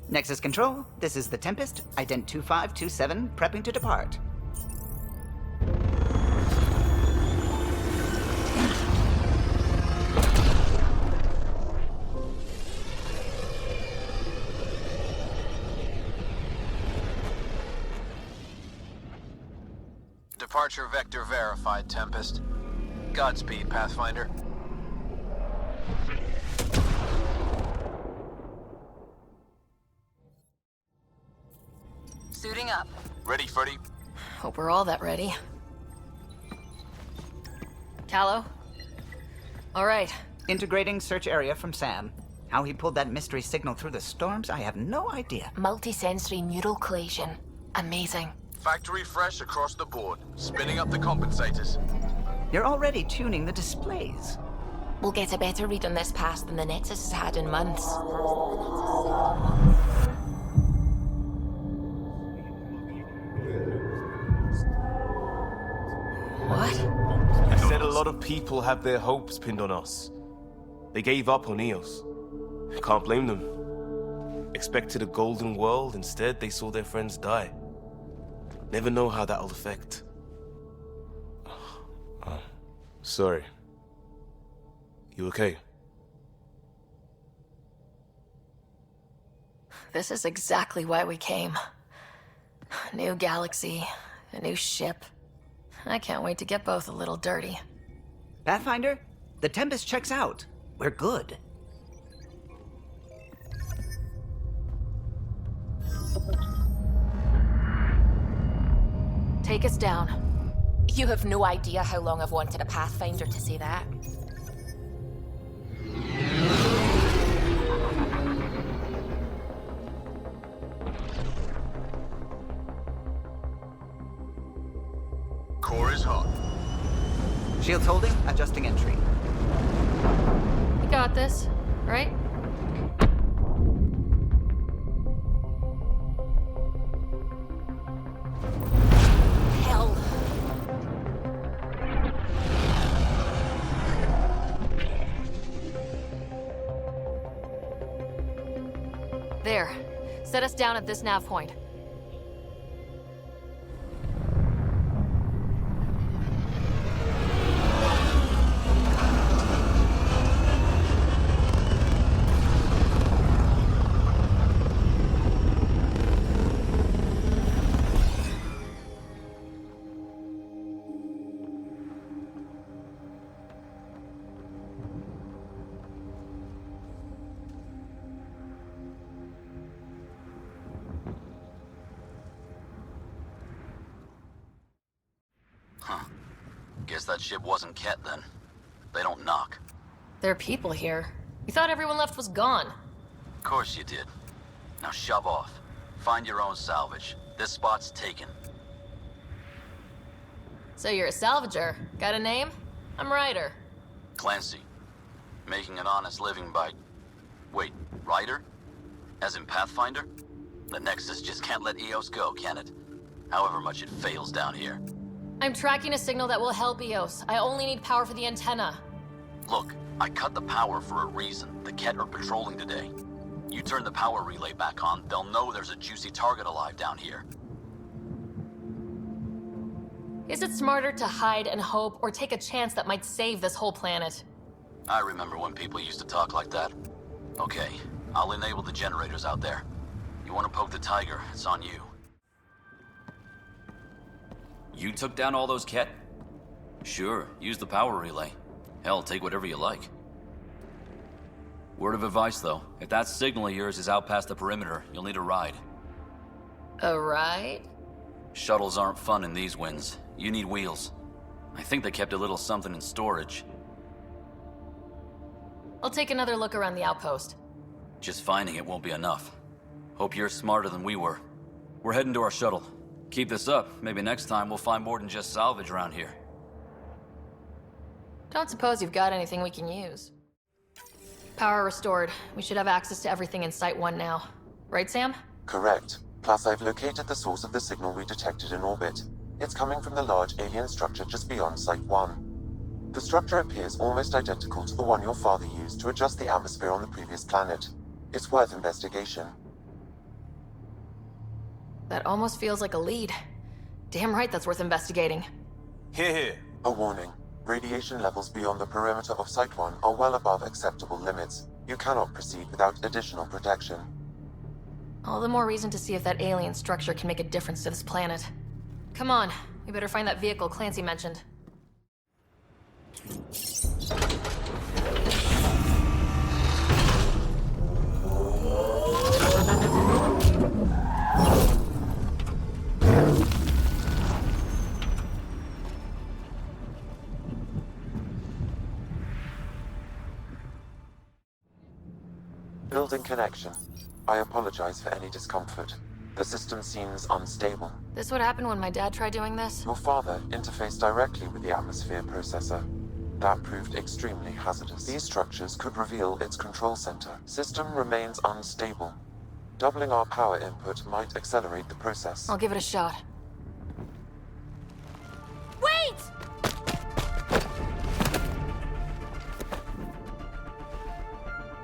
Nexus Control, this is the Tempest, ident 2527, prepping to depart. Departure vector verified, Tempest. Godspeed, Pathfinder. Suiting up. Ready, Freddy? Hope we're all that ready. Callow? All right. Integrating search area from Sam. How he pulled that mystery signal through the storms, I have no idea. Multisensory neural collation. Amazing. Factory fresh across the board. Spinning up the compensators. You're already tuning the displays. We'll get a better read on this pass than the Nexus has had in months. What? I said a lot of people have their hopes pinned on us. They gave up on Eos. Can't blame them. Expected a golden world, instead they saw their friends die. Never know how that'll affect. Sorry. You okay? This is exactly why we came. New galaxy, a new ship. I can't wait to get both a little dirty. Pathfinder, the Tempest checks out. We're good. Take us down. You have no idea how long I've wanted a Pathfinder to say that. Core is hot. Shields holding, adjusting entry. We got this, right? Hell. There. Set us down at this nav point. Guess that ship wasn't Ket then. They don't knock. There are people here. We thought everyone left was gone. Of course you did. Now shove off. Find your own salvage. This spot's taken. So you're a salvager. Got a name? I'm Ryder. Clancy. Making an honest living by... Wait, Ryder? As in Pathfinder? The Nexus just can't let Eos go, can it? However much it fails down here. I'm tracking a signal that will help Eos. I only need power for the antenna. Look, I cut the power for a reason. The Ket are patrolling today. You turn the power relay back on, they'll know there's a juicy target alive down here. Is it smarter to hide and hope, or take a chance that might save this whole planet? I remember when people used to talk like that. Okay, I'll enable the generators out there. You want to poke the tiger, it's on you. You took down all those Ket? Sure, use the power relay. Hell, take whatever you like. Word of advice, though. If that signal of yours is out past the perimeter, you'll need a ride. A ride? Shuttles aren't fun in these winds. You need wheels. I think they kept a little something in storage. I'll take another look around the outpost. Just finding it won't be enough. Hope you're smarter than we were. We're heading to our shuttle. Keep this up. Maybe next time we'll find more than just salvage around here. Don't suppose you've got anything we can use. Power restored. We should have access to everything in Site 1 now. Right, Sam? Correct. Plus, I've located the source of the signal we detected in orbit. It's coming from the large alien structure just beyond Site 1. The structure appears almost identical to the one your father used to adjust the atmosphere on the previous planet. It's worth investigation. That almost feels like a lead. Damn right that's worth investigating. Here. A warning. Radiation levels beyond the perimeter of Site 1 are well above acceptable limits. You cannot proceed without additional protection. All the more reason to see if that alien structure can make a difference to this planet. Come on, we better find that vehicle Clancy mentioned. Building connection. I apologize for any discomfort. The system seems unstable. This would happen when my dad tried doing this? Your father interfaced directly with the atmosphere processor. That proved extremely hazardous. These structures could reveal its control center. System remains unstable. Doubling our power input might accelerate the process. I'll give it a shot. Wait!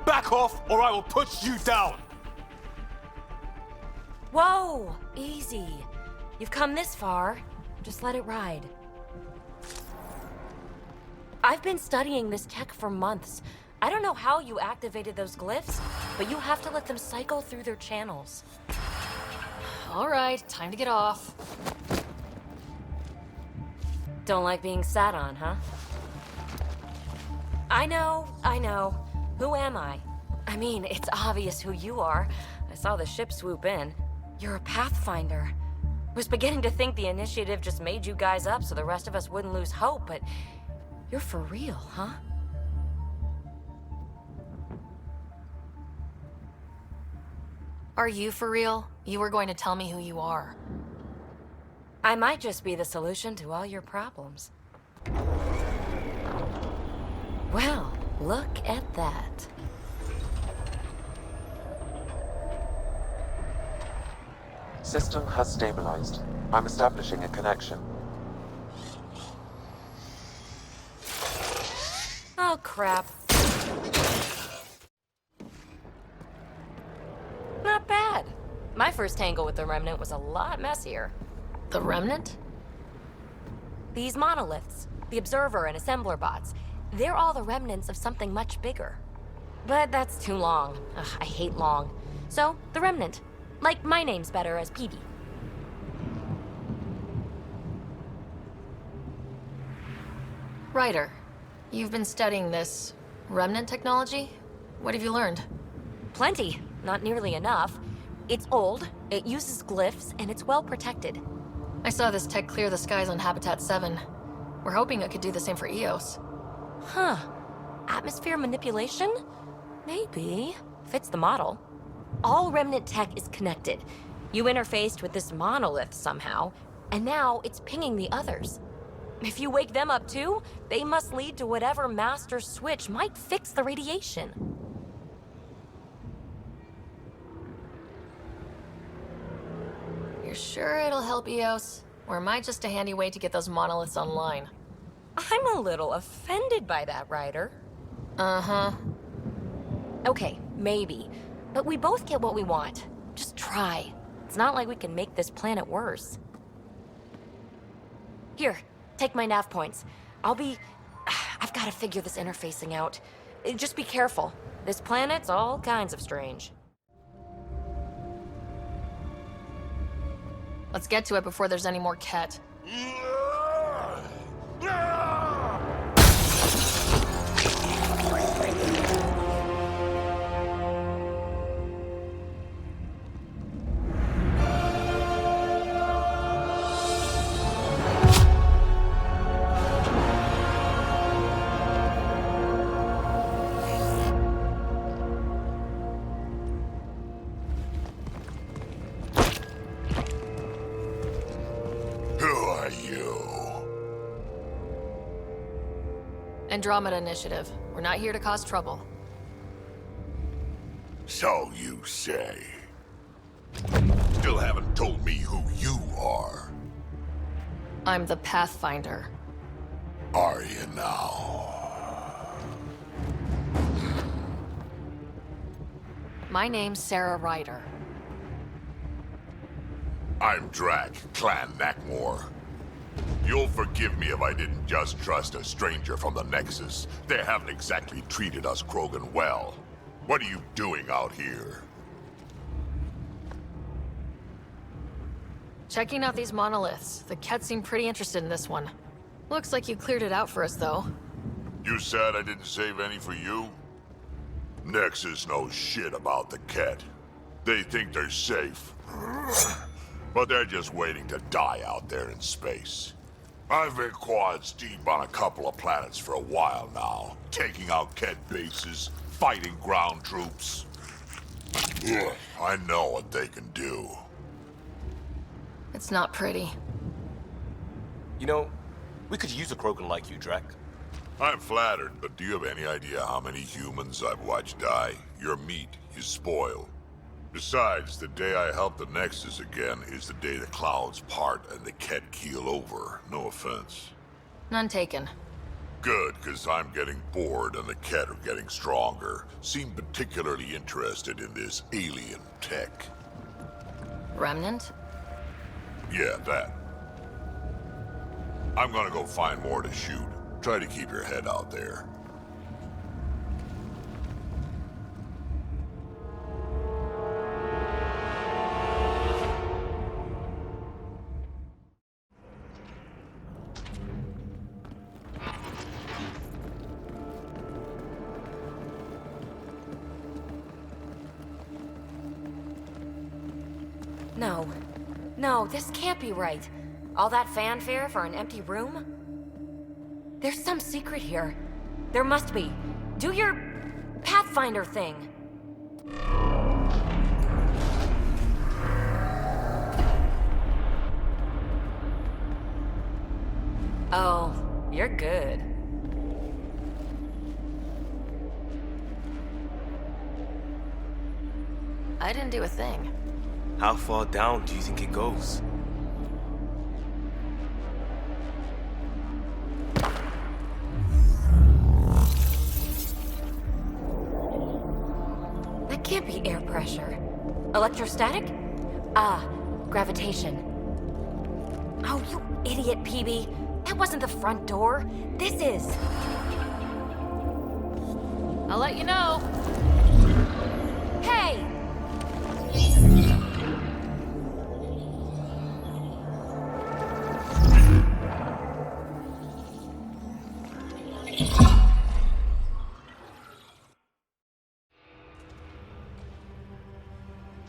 Back off, or I will put you down! Whoa! Easy. You've come this far. Just let it ride. I've been studying this tech for months. I don't know how you activated those glyphs, but you have to let them cycle through their channels. All right, time to get off. Don't like being sat on, huh? I know. Who am I? I mean, it's obvious who you are. I saw the ship swoop in. You're a Pathfinder. Was beginning to think the initiative just made you guys up so the rest of us wouldn't lose hope, but you're for real, huh? Are you for real? You were going to tell me who you are. I might just be the solution to all your problems. Well, look at that. System has stabilized. I'm establishing a connection. Oh, crap. Not bad. My first tangle with the Remnant was a lot messier. The Remnant? These monoliths, the Observer and Assembler bots, they're all the remnants of something much bigger. But that's too long. Ugh, I hate long. So, the Remnant. Like, my name's better as Peavy. Ryder, you've been studying this Remnant technology? What have you learned? Plenty. Not nearly enough. It's old, it uses glyphs, and it's well protected. I saw this tech clear the skies on Habitat 7. We're hoping it could do the same for Eos. Huh. Atmosphere manipulation? Maybe. Fits the model. All Remnant tech is connected. You interfaced with this monolith somehow, and now it's pinging the others. If you wake them up too, they must lead to whatever master switch might fix the radiation. You're sure it'll help Eos? Or am I just a handy way to get those monoliths online? I'm a little offended by that, Ryder. Uh-huh. Okay, maybe. But we both get what we want. Just try. It's not like we can make this planet worse. Here, take my nav points. I've got to figure this interfacing out. Just be careful. This planet's all kinds of strange. Let's get to it before there's any more Ket. Andromeda Initiative. We're not here to cause trouble. So you say. Still haven't told me who you are. I'm the Pathfinder. Are you now? My name's Sara Ryder. I'm Drac, Clan Nakmor. You'll forgive me if I didn't just trust a stranger from the Nexus. They haven't exactly treated us Krogan well. What are you doing out here? Checking out these monoliths. The Ket seem pretty interested in this one. Looks like you cleared it out for us, though. You said I didn't save any for you? Nexus knows shit about the Ket. They think they're safe. But they're just waiting to die out there in space. I've been quads deep on a couple of planets for a while now, taking out Ket bases, fighting ground troops. Ugh, I know what they can do. It's not pretty. You know, we could use a Krogan like you, Drac. I'm flattered, but do you have any idea how many humans I've watched die? Your meat is spoiled. Besides, the day I help the Nexus again is the day the clouds part and the Ket keel over. No offense. None taken. Good, because I'm getting bored and the Ket are getting stronger. Seem particularly interested in this alien tech. Remnant? Yeah, that. I'm gonna go find more to shoot. Try to keep your head out there. No. No, this can't be right. All that fanfare for an empty room? There's some secret here. There must be. Do your Pathfinder thing. Oh, you're good. I didn't do a thing. How far down do you think it goes? That can't be air pressure. Electrostatic? Ah, gravitation. Oh, you idiot, PB. That wasn't the front door. This is. I'll let you know. Hey!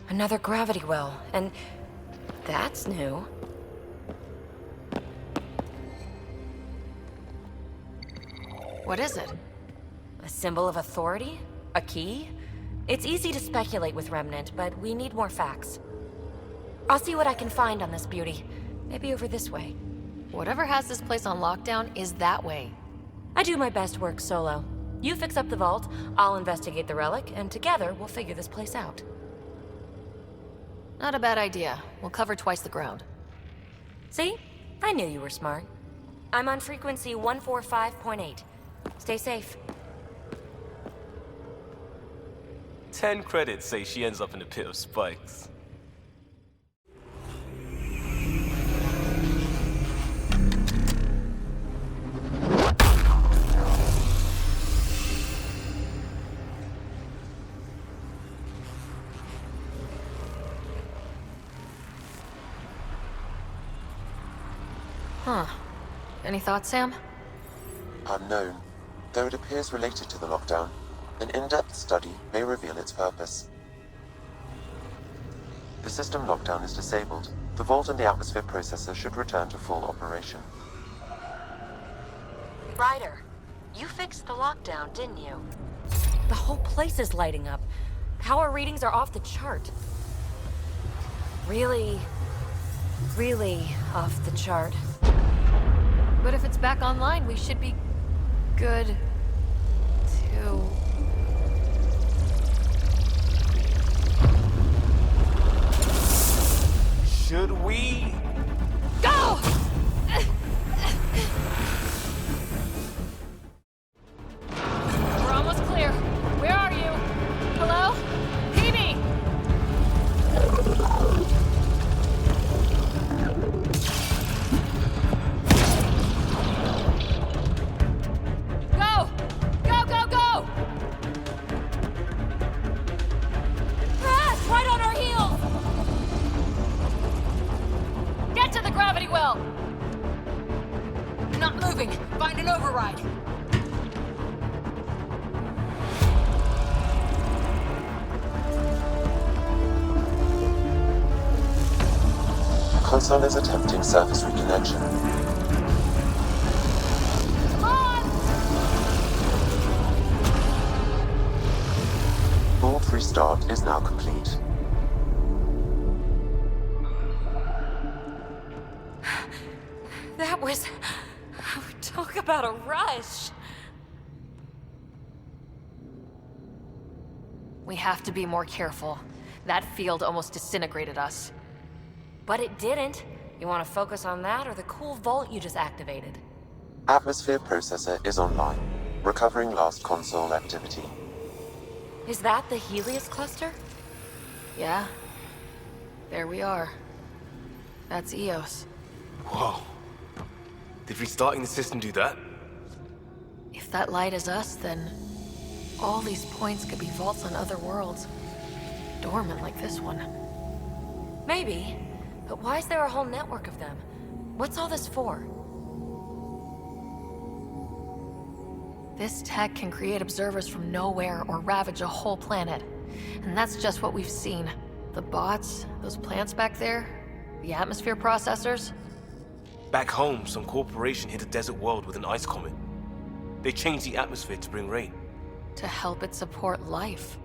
Another gravity well, and that's new. What is it? A symbol of authority? A key? It's easy to speculate with Remnant, but we need more facts. I'll see what I can find on this beauty. Maybe over this way. Whatever has this place on lockdown is that way. I do my best work solo. You fix up the vault, I'll investigate the relic, and together we'll figure this place out. Not a bad idea. We'll cover twice the ground. See? I knew you were smart. I'm on frequency 145.8. Stay safe. 10 credits say she ends up in a pit of spikes. Huh. Any thoughts, Sam? Unknown. Though it appears related to the lockdown, an in-depth study may reveal its purpose. The system lockdown is disabled. The vault and the atmosphere processor should return to full operation. Ryder, you fixed the lockdown, didn't you? The whole place is lighting up. Power readings are off the chart. Really off the chart. But if it's back online, we should be good to... Should we? Go! We're almost clear. Where are you? Hello? PB! Go! Go, go, go! Crash! Right on our heels! Get to the gravity well! Not moving. Find an override. Console is attempting surface reconnection. Vault restart is now complete. That was... Talk about a rush. We have to be more careful. That field almost disintegrated us. But it didn't. You want to focus on that or the cool vault you just activated? Atmosphere processor is online, recovering last console activity. Is that the Helios cluster? Yeah. There we are. That's Eos. Whoa. Did restarting the system do that? If that light is us, then all these points could be vaults on other worlds. Dormant like this one. Maybe. But why is there a whole network of them? What's all this for? This tech can create observers from nowhere or ravage a whole planet. And that's just what we've seen. The bots, those plants back there, The atmosphere processors? Back home, some corporation hit a desert world with an ice comet. They changed the atmosphere to bring rain. To help it support life.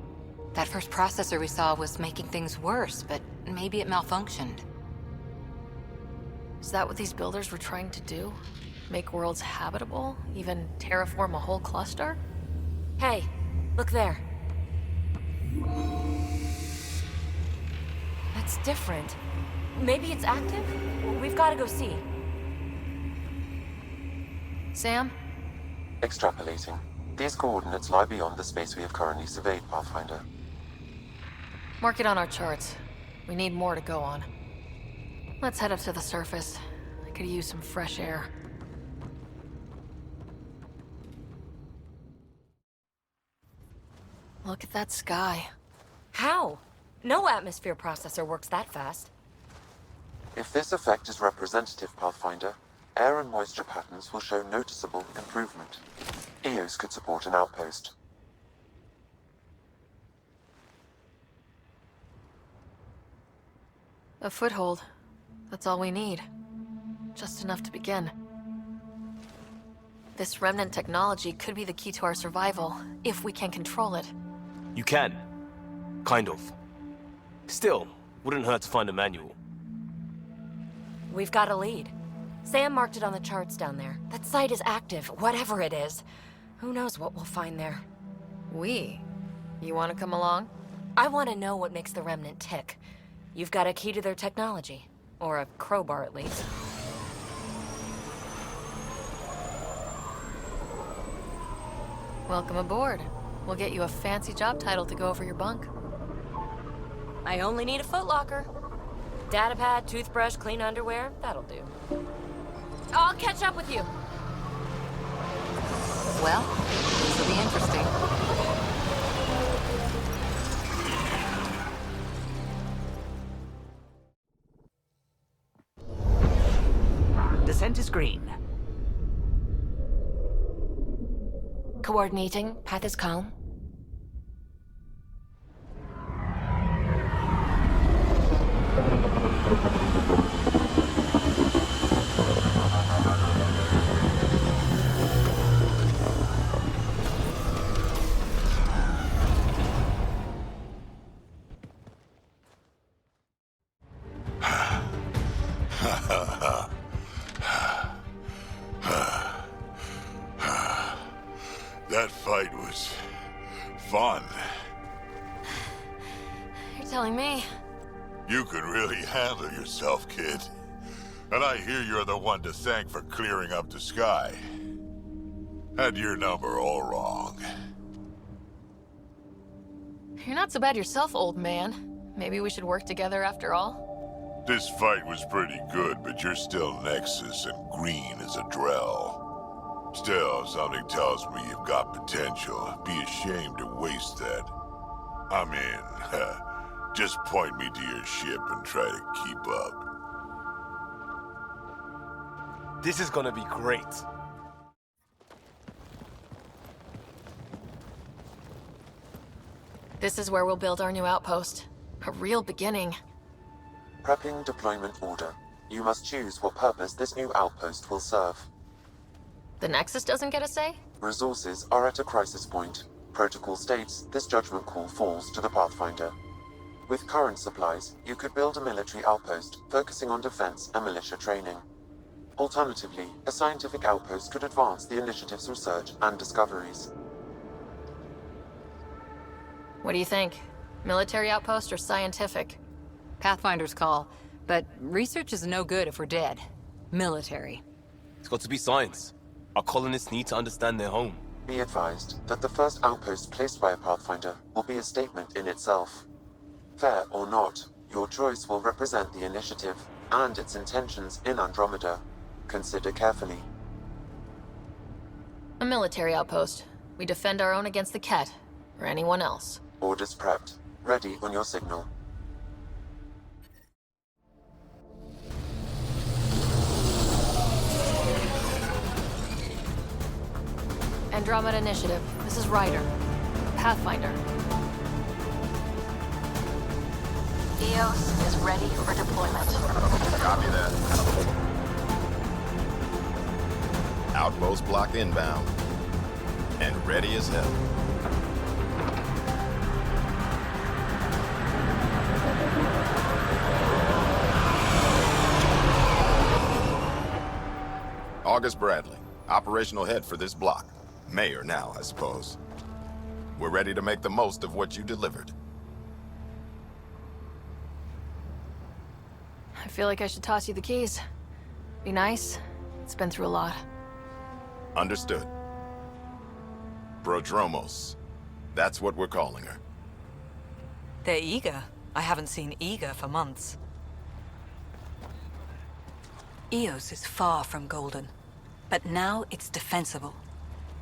That first processor we saw was making things worse, but maybe it malfunctioned. Is that what these builders were trying to do? Make worlds habitable? Even terraform a whole cluster? Hey, look there. That's different. Maybe it's active? We've got to go see. Sam? Extrapolating. These coordinates lie beyond the space we have currently surveyed, Pathfinder. Mark it on our charts. We need more to go on. Let's head up to the surface. I could use some fresh air. Look at that sky. How? No atmosphere processor works that fast. If this effect is representative, Pathfinder, air and moisture patterns will show noticeable improvement. Eos could support an outpost. A foothold. That's all we need. Just enough to begin. This remnant technology could be the key to our survival, if we can control it. You can. Kind of. Still, wouldn't hurt to find a manual. We've got a lead. Sam marked it on the charts down there. That site is active, whatever it is. Who knows what we'll find there. We? You want to come along? I want to know what makes the remnant tick. You've got a key to their technology. Or a crowbar, at least. Welcome aboard. We'll get you a fancy job title to go over your bunk. I only need a footlocker. Datapad, toothbrush, clean underwear, that'll do. I'll catch up with you. Well, this will be interesting. Descent is green. Coordinating. Path is calm. That fight was fun. You're telling me. You could really handle yourself, kid. And I hear you're the one to thank for clearing up the sky. Had your number all wrong. You're not so bad yourself, old man. Maybe we should work together after all? This fight was pretty good, but you're still Nexus and green as a Drell. Still, something tells me you've got potential. Be ashamed to waste that. I'm in. Just point me to your ship and try to keep up. This is gonna be great. This is where we'll build our new outpost. A real beginning. Prepping deployment order. You must choose what purpose this new outpost will serve. The Nexus doesn't get a say? Resources are at a crisis point. Protocol states this judgment call falls to the Pathfinder. With current supplies, you could build a military outpost focusing on defense and militia training. Alternatively, a scientific outpost could advance the initiative's research and discoveries. What do you think? Military outpost or scientific? Pathfinder's call, but research is no good if we're dead. Military. It's got to be science. Our colonists need to understand their home. Be advised that the first outpost placed by a Pathfinder will be a statement in itself. Fair or not, your choice will represent the initiative and its intentions in Andromeda. Consider carefully. A military outpost. We defend our own against the Ket, or anyone else. Orders prepped. Ready on your signal. Andromeda Initiative. This is Ryder. Pathfinder. EOS is ready for deployment. Copy that. Outpost block inbound. And ready as hell. August Bradley, operational head for this block. Mayor now, I suppose. We're ready to make the most of what you delivered. I feel like I should toss you the keys. Be nice. It's been through a lot. Understood. Prodromos. That's what we're calling her. They're eager. I haven't seen eager for months. EOS is far from golden, but now it's defensible.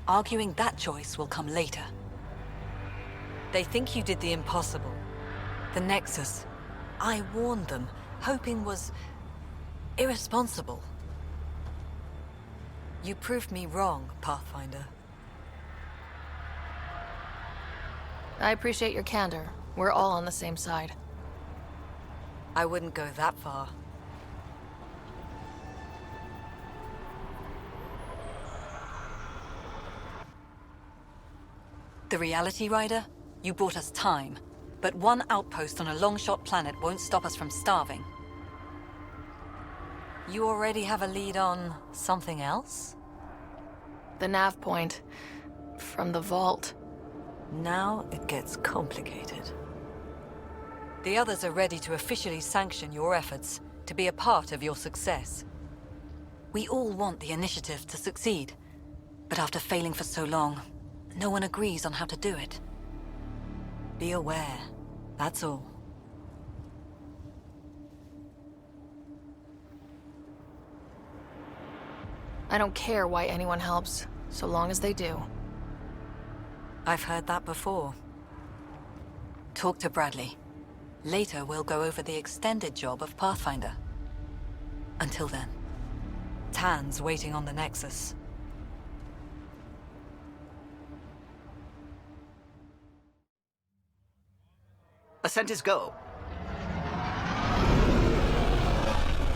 Arguing that choice will come later. They think you did the impossible. The Nexus. I warned them, hoping was irresponsible. You proved me wrong, Pathfinder. I appreciate your candor. We're all on the same side. I wouldn't go that far. The Reality Rider? You brought us time. But one outpost on a long-shot planet won't stop us from starving. You already have a lead on something else? The nav point. From the vault. Now it gets complicated. The others are ready to officially sanction your efforts, to be a part of your success. We all want the initiative to succeed. But after failing for so long, no one agrees on how to do it. Be aware, that's all. I don't care why anyone helps, so long as they do. I've heard that before. Talk to Bradley. Later, we'll go over the extended job of Pathfinder. Until then, Tan's waiting on the Nexus. Ascent is go.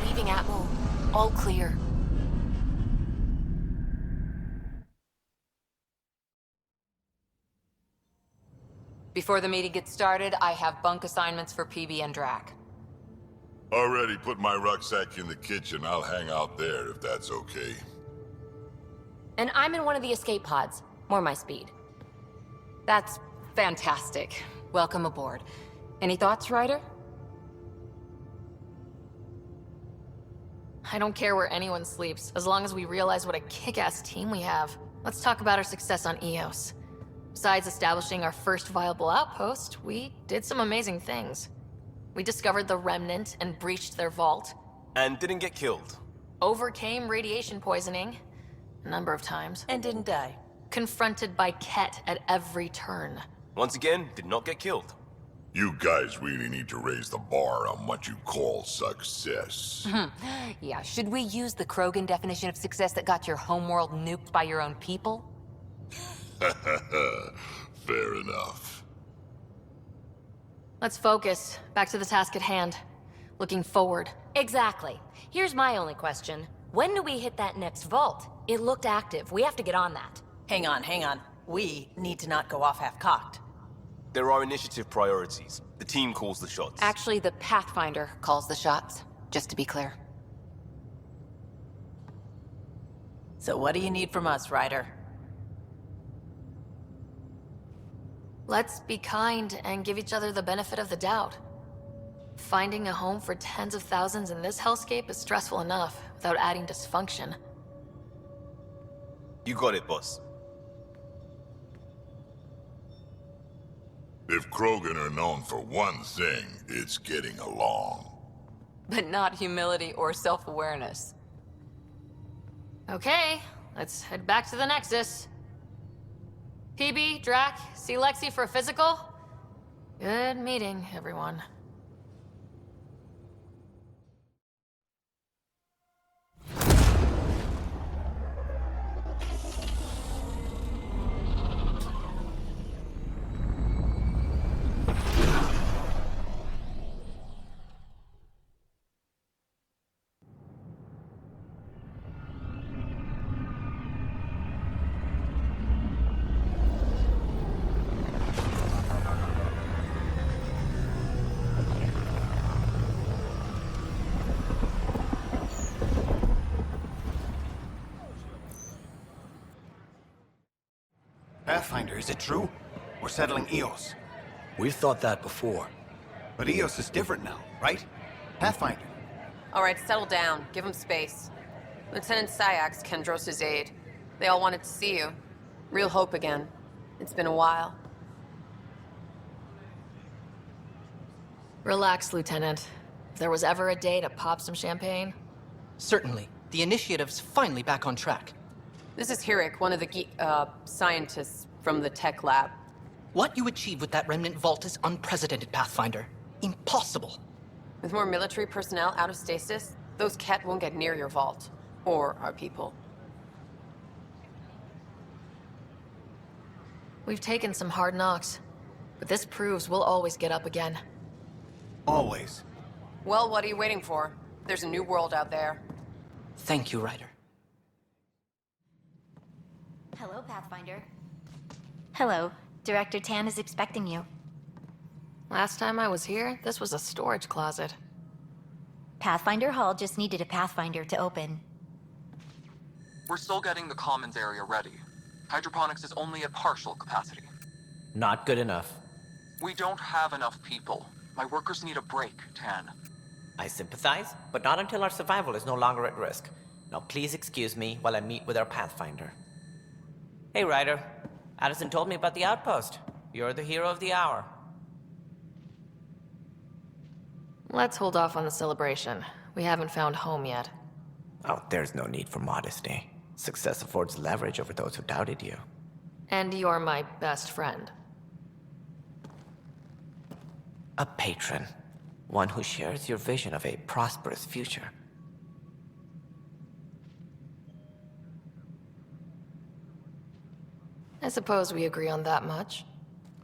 Leaving Atmo. All clear. Before the meeting gets started, I have bunk assignments for PB and Drac. Already put my rucksack in the kitchen. I'll hang out there if that's okay. And I'm in one of the escape pods. More my speed. That's fantastic. Welcome aboard. Any thoughts, Ryder? I don't care where anyone sleeps, as long as we realize what a kick-ass team we have. Let's talk about our success on EOS. Besides establishing our first viable outpost, we did some amazing things. We discovered the Remnant and breached their vault. And didn't get killed. Overcame radiation poisoning a number of times. And didn't die. Confronted by Ket at every turn. Once again, did not get killed. You guys really need to raise the bar on what you call success. Yeah, should we use the Krogan definition of success that got your homeworld nuked by your own people? Fair enough. Let's focus. Back to the task at hand. Looking forward. Exactly. Here's my only question. When do we hit that next vault? It looked active. We have to get on that. Hang on. We need to not go off half-cocked. There are initiative priorities. The team calls the shots. Actually, the Pathfinder calls the shots, just to be clear. So what do you need from us, Ryder? Let's be kind and give each other the benefit of the doubt. Finding a home for tens of thousands in this hellscape is stressful enough, without adding dysfunction. You got it, boss. If Krogan are known for one thing, it's getting along. But not humility or self-awareness. Okay, let's head back to the Nexus. PB, Drac, see Lexi for a physical? Good meeting, everyone. Pathfinder, is it true? We're settling Eos. We've thought that before. But Eos is different now, right? Pathfinder. All right, settle down. Give him space. Lieutenant Syax, Kendros' aide. They all wanted to see you. Real hope again. It's been a while. Relax, Lieutenant. If there was ever a day to pop some champagne... Certainly. The initiative's finally back on track. This is Hirik, one of the scientists from the tech lab. What you achieved with that remnant vault is unprecedented, Pathfinder. Impossible. With more military personnel out of stasis, those Ket won't get near your vault. Or our people. We've taken some hard knocks, but this proves we'll always get up again. Always. Well, what are you waiting for? There's a new world out there. Thank you, Ryder. Hello, Pathfinder. Hello. Director Tan is expecting you. Last time I was here, this was a storage closet. Pathfinder Hall just needed a Pathfinder to open. We're still getting the commons area ready. Hydroponics is only at partial capacity. Not good enough. We don't have enough people. My workers need a break, Tan. I sympathize, but not until our survival is no longer at risk. Now please excuse me while I meet with our Pathfinder. Hey, Ryder. Addison told me about the outpost. You're the hero of the hour. Let's hold off on the celebration. We haven't found home yet. Oh, there's no need for modesty. Success affords leverage over those who doubted you. And you're my best friend. A patron. One who shares your vision of a prosperous future. I suppose we agree on that much.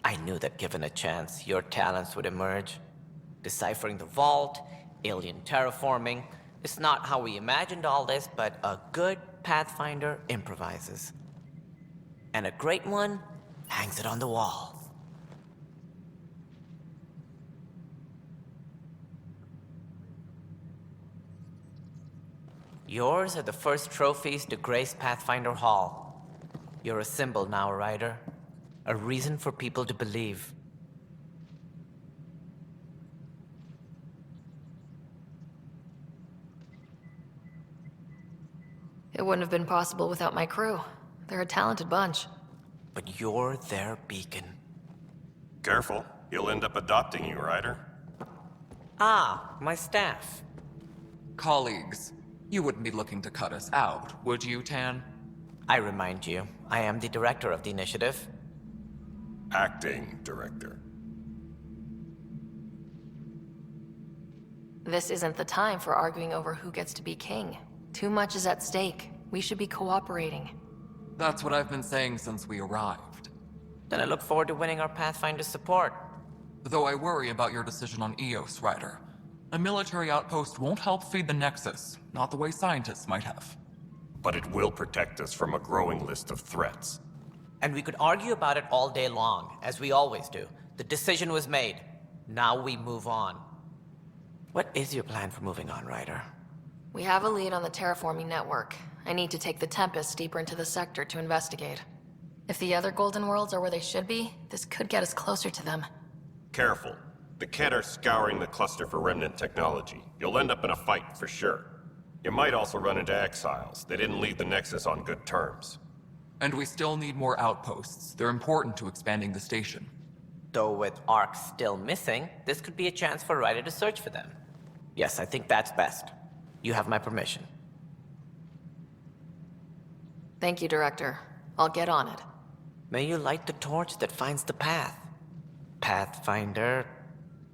I knew that given a chance, your talents would emerge. Deciphering the vault, alien terraforming. It's not how we imagined all this, but a good Pathfinder improvises. And a great one hangs it on the wall. Yours are the first trophies to grace Pathfinder Hall. You're a symbol now, Ryder. A reason for people to believe. It wouldn't have been possible without my crew. They're a talented bunch. But you're their beacon. Careful. He'll end up adopting you, Ryder. Ah, my staff. Colleagues, you wouldn't be looking to cut us out, would you, Tan? I remind you, I am the director of the initiative. Acting director. This isn't the time for arguing over who gets to be king. Too much is at stake. We should be cooperating. That's what I've been saying since we arrived. Then I look forward to winning our Pathfinder's support. Though I worry about your decision on Eos, Ryder. A military outpost won't help feed the Nexus, not the way scientists might have. But it will protect us from a growing list of threats. And we could argue about it all day long, as we always do. The decision was made. Now we move on. What is your plan for moving on, Ryder? We have a lead on the terraforming network. I need to take the Tempest deeper into the sector to investigate. If the other Golden Worlds are where they should be, this could get us closer to them. Careful. The Ket are scouring the cluster for remnant technology. You'll end up in a fight, for sure. You might also run into exiles. They didn't leave the Nexus on good terms. And we still need more outposts. They're important to expanding the station. Though with Ark still missing, this could be a chance for Ryder to search for them. Yes, I think that's best. You have my permission. Thank you, Director. I'll get on it. May you light the torch that finds the path. Pathfinder.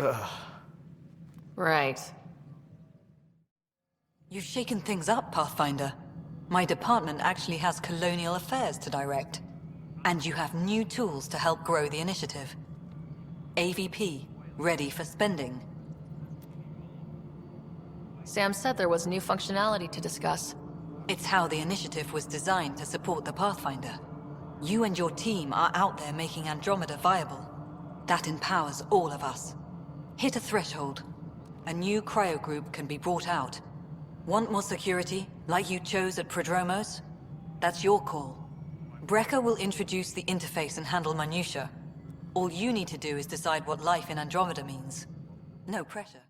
Ugh. Right. You've shaken things up, Pathfinder. My department actually has colonial affairs to direct. And you have new tools to help grow the initiative. AVP, ready for spending. Sam said there was new functionality to discuss. It's how the initiative was designed to support the Pathfinder. You and your team are out there making Andromeda viable. That empowers all of us. Hit a threshold. A new cryo group can be brought out. Want more security, like you chose at Prodromos? That's your call. Brecker will introduce the interface and handle minutiae. All you need to do is decide what life in Andromeda means. No pressure.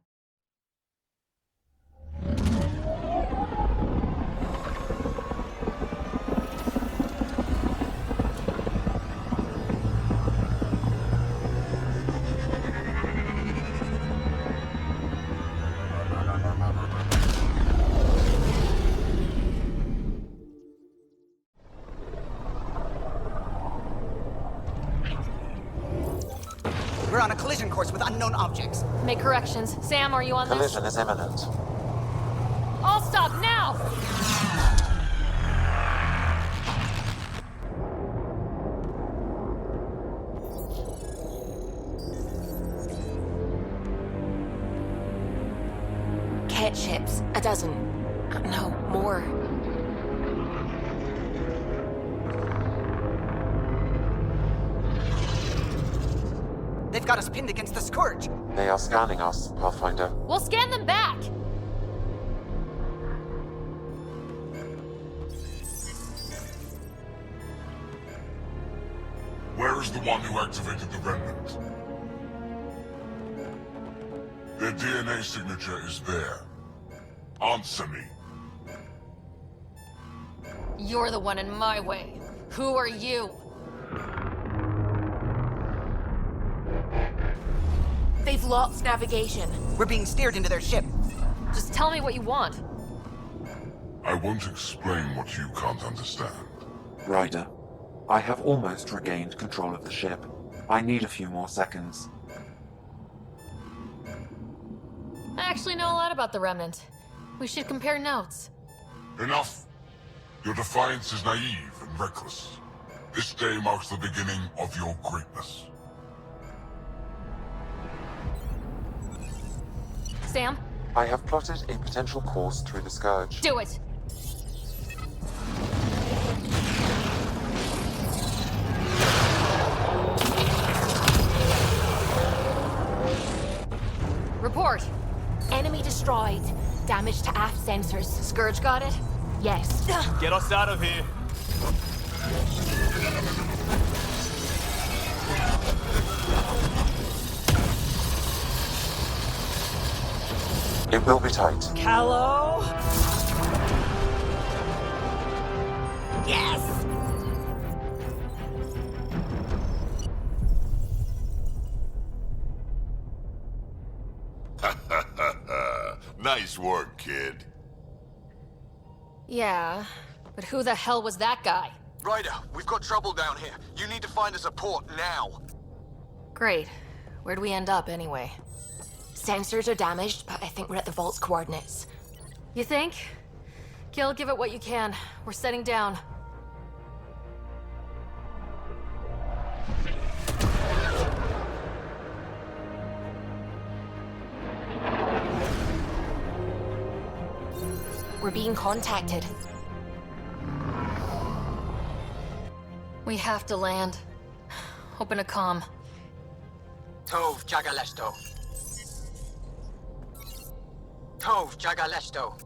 We're on a collision course with unknown objects. Make corrections. Sam, are you on this? Collision is imminent. I'll stop now! Cat ships. A dozen. No, more. They've got us pinned against the Scourge. They are scanning us, Pathfinder. We'll scan them back! Where is the one who activated the remnant? Their DNA signature is there. Answer me. You're the one in my way. Who are you? They've lost navigation. We're being steered into their ship. Just tell me what you want. I won't explain what you can't understand. Ryder, I have almost regained control of the ship. I need a few more seconds. I actually know a lot about the Remnant. We should compare notes. Enough! Your defiance is naive and reckless. This day marks the beginning of your greatness. Sam? I have plotted a potential course through the Scourge. Do it! Report! Enemy destroyed. Damage to aft sensors. Scourge got it? Yes. Get us out of here. It will be tight. Callow? Yes! Nice work, kid. Yeah, but who the hell was that guy? Ryder, we've got trouble down here. You need to find us a port now. Great. Where'd we end up, anyway? Sensors are damaged, but I think we're at the vault's coordinates. You think? Gil, give it what you can. We're setting down. We're being contacted. We have to land. Open a comm. Tov Jagalesto. Tov Jagalesto.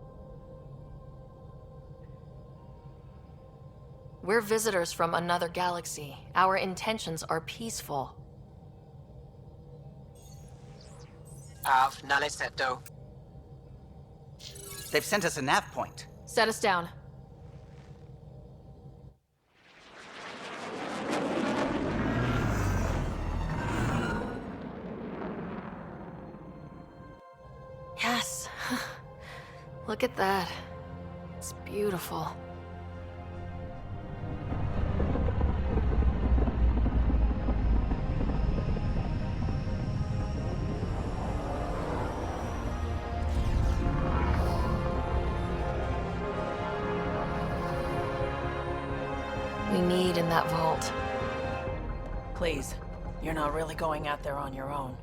We're visitors from another galaxy. Our intentions are peaceful. Av Naleseto. They've sent us a nav point. Set us down. Yes. Look at that. It's beautiful. We need in that vault. Please, you're not really going out there on your own.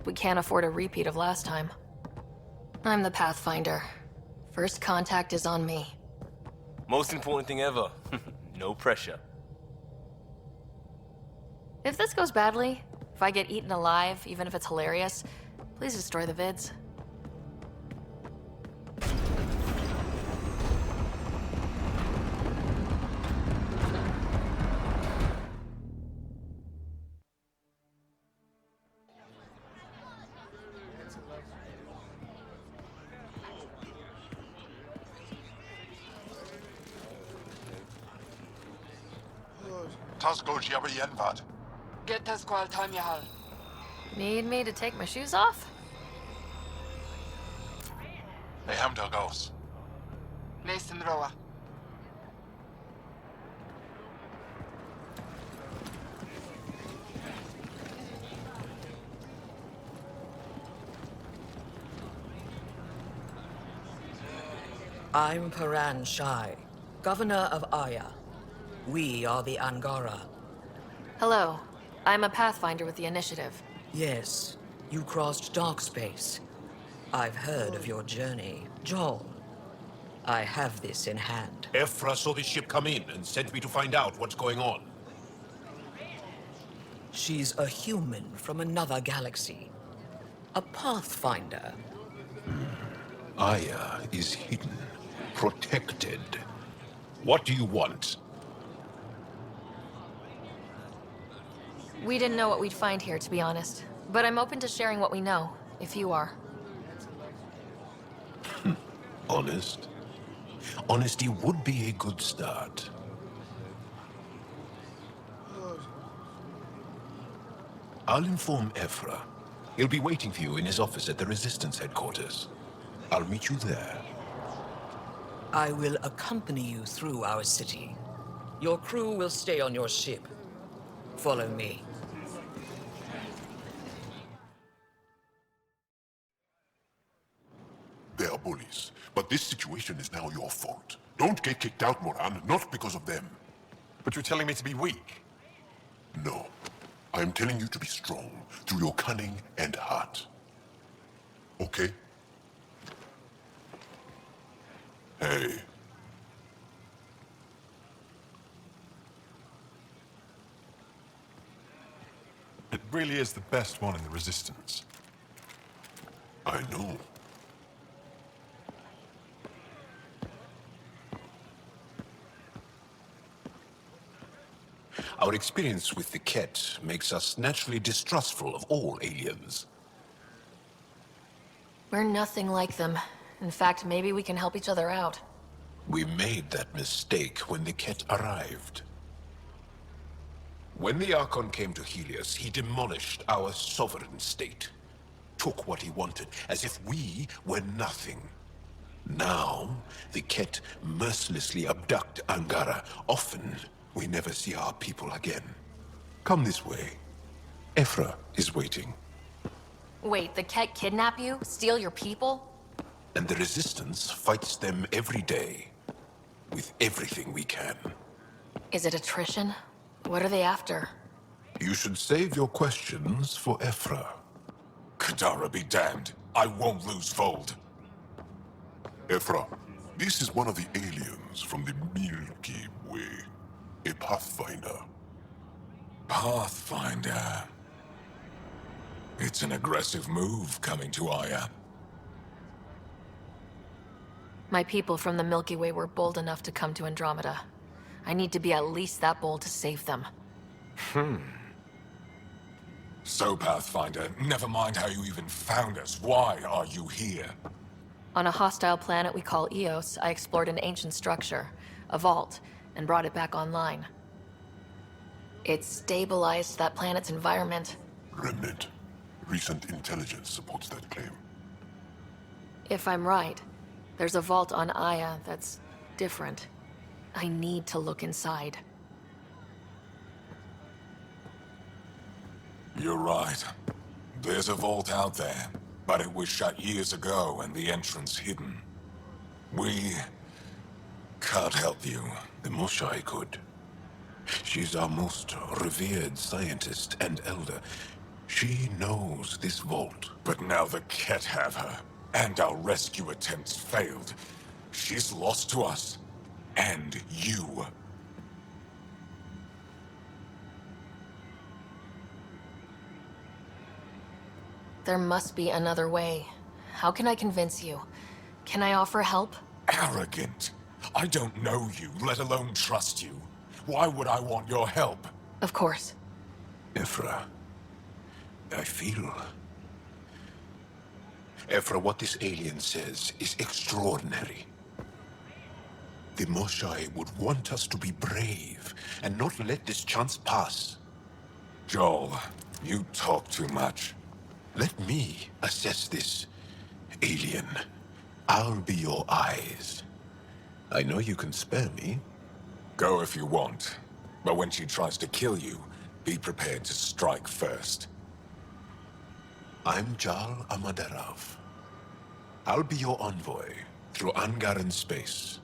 We can't afford a repeat of last time. I'm the Pathfinder. First contact is on me. Most important thing ever. No pressure. If this goes badly, if I get eaten alive, even if it's hilarious, please destroy the vids. Need me to take my shoes off? I'm Paran Shai, Governor of Aya. We are the Angara. Hello. I'm a Pathfinder with the Initiative. Yes, you crossed dark space. I've heard of your journey, Joel. I have this in hand. Ephra saw the ship come in and sent me to find out what's going on. She's a human from another galaxy. A Pathfinder. Aya is hidden, protected. What do you want? We didn't know what we'd find here, to be honest. But I'm open to sharing what we know, if you are. Honest? Honesty would be a good start. I'll inform Ephra. He'll be waiting for you in his office at the Resistance headquarters. I'll meet you there. I will accompany you through our city. Your crew will stay on your ship. Follow me. They are bullies, but this situation is now your fault. Don't get kicked out, Moran, not because of them. But you're telling me to be weak? No. I am telling you to be strong, through your cunning and heart. Okay? Hey. It really is the best one in the Resistance. I know. Our experience with the Ket makes us naturally distrustful of all aliens. We're nothing like them. In fact, maybe we can help each other out. We made that mistake when the Ket arrived. When the Archon came to Helios, he demolished our sovereign state. Took what he wanted, as if we were nothing. Now, the Ket mercilessly abduct Angara. Often, we never see our people again. Come this way. Ephra is waiting. Wait, the Ket kidnap you? Steal your people? And the Resistance fights them every day. With everything we can. Is it attrition? What are they after? You should save your questions for Ephra. Kadara be damned. I won't lose Fold. Ephra, this is one of the aliens from the Milky Way. A Pathfinder. Pathfinder. It's an aggressive move coming to Aya. My people from the Milky Way were bold enough to come to Andromeda. I need to be at least that bold to save them. So, Pathfinder, never mind how you even found us. Why are you here? On a hostile planet we call Eos, I explored an ancient structure, a vault, and brought it back online. It stabilized that planet's environment. Remnant. Recent intelligence supports that claim. If I'm right, there's a vault on Aya that's different. I need to look inside. You're right. There's a vault out there, but it was shut years ago and the entrance hidden. We can't help you. The Moshai could. She's our most revered scientist and elder. She knows this vault. But now the Ket have her, and our rescue attempts failed. She's lost to us, and you. There must be another way. How can I convince you? Can I offer help? Arrogant. I don't know you, let alone trust you. Why would I want your help? Of course. Ephra, I feel... Ephra, what this alien says is extraordinary. the Moshai would want us to be brave and not let this chance pass. Joel, you talk too much. Let me assess this, alien. I'll be your eyes. I know you can spare me. Go if you want, but when she tries to kill you, be prepared to strike first. I'm Jal Amaderov. I'll be your envoy through Angaran space.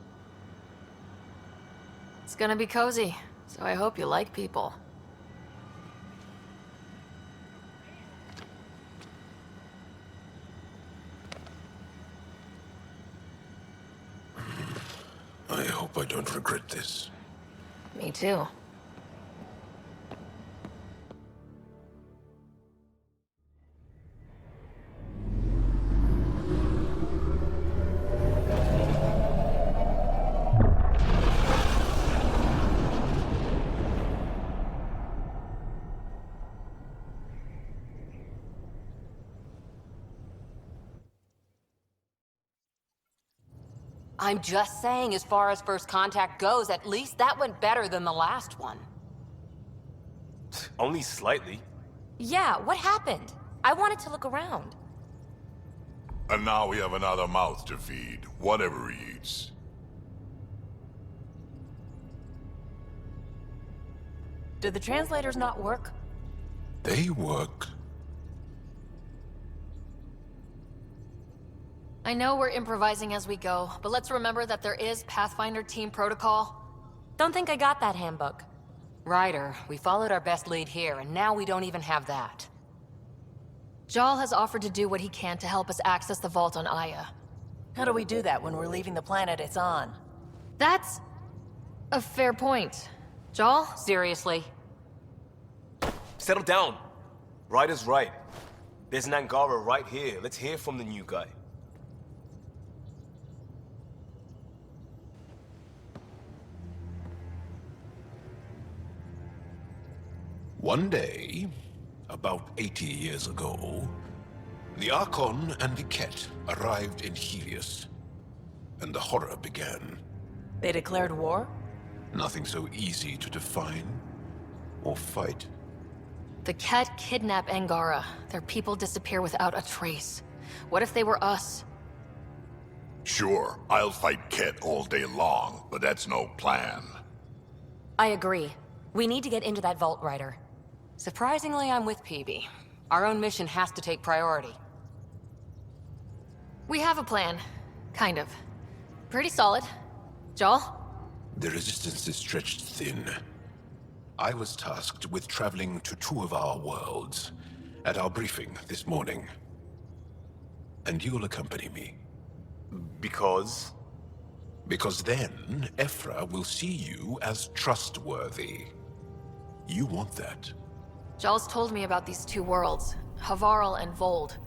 It's gonna be cozy, so I hope you like people. I hope I don't regret this. Me too. I'm just saying, as far as first contact goes, at least that went better than the last one. Only slightly. Yeah, what happened? I wanted to look around. And now we have another mouth to feed, whatever he eats. Did the translators not work? They work. I know we're improvising as we go, but let's remember that there is Pathfinder team protocol. Don't think I got that handbook. Ryder, we followed our best lead here, and now we don't even have that. Jal has offered to do what he can to help us access the vault on Aya. How do we do that when we're leaving the planet it's on? That's a fair point. Jal? Seriously? Settle down. Ryder's right. There's an Angara right here. Let's hear from the new guy. One day, about 80 years ago, the Archon and the Ket arrived in Helios, and the horror began. They declared war? Nothing so easy to define or fight. The Ket kidnap Angara. Their people disappear without a trace. What if they were us? Sure, I'll fight Ket all day long, but that's no plan. I agree. We need to get into that vault, Ryder. Surprisingly, I'm with PB. Our own mission has to take priority. We have a plan. Kind of. Pretty solid. Jal? The resistance is stretched thin. I was tasked with traveling to two of our worlds at our briefing this morning. And you'll accompany me. Because? Because then, Ephra will see you as trustworthy. You want that. Jal's told me about these two worlds, Havarl and Vold.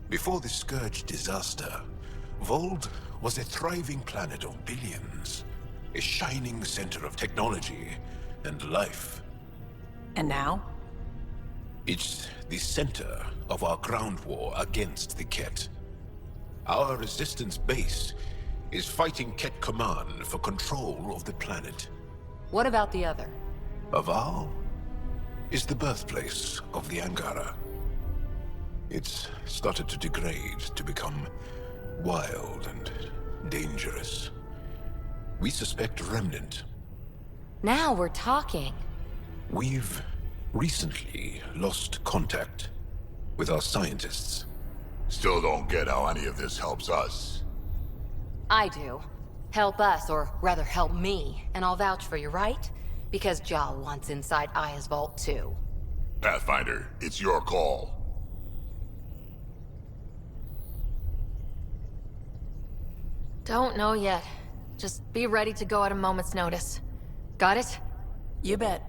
Before the Scourge disaster, Vold was a thriving planet of billions. A shining center of technology and life. And now? It's the center of our ground war against the Ket. Our resistance base is fighting Ket Command for control of the planet. What about the other? Havarl is the birthplace of the Angara. It's started to degrade, to become wild and dangerous. We suspect Remnant. Now we're talking. We've recently lost contact with our scientists. Still don't get how any of this helps us. I do. Help us, or rather help me, and I'll vouch for you, right? Because Jal wants inside Aya's vault too. Pathfinder, it's your call. Don't know yet. Just be ready to go at a moment's notice. Got it? You bet.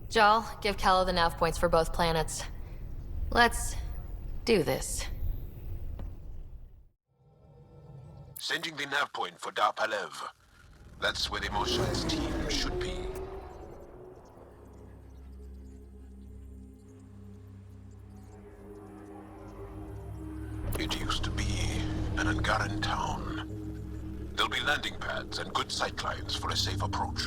Jal, give Callow the nav points for both planets. Let's do this. Sending the nav point for Darpalev. That's where the Moshai's team should be. It used to be an Angaran town. There'll be landing pads and good sight lines for a safe approach.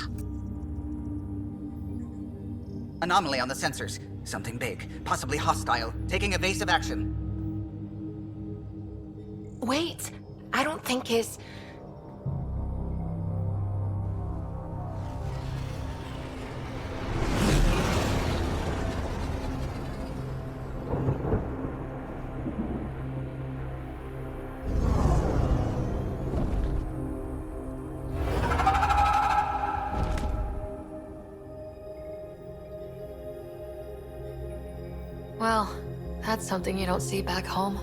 Anomaly on the sensors. Something big, possibly hostile, taking evasive action. Wait, I don't think his... Well, that's something you don't see back home.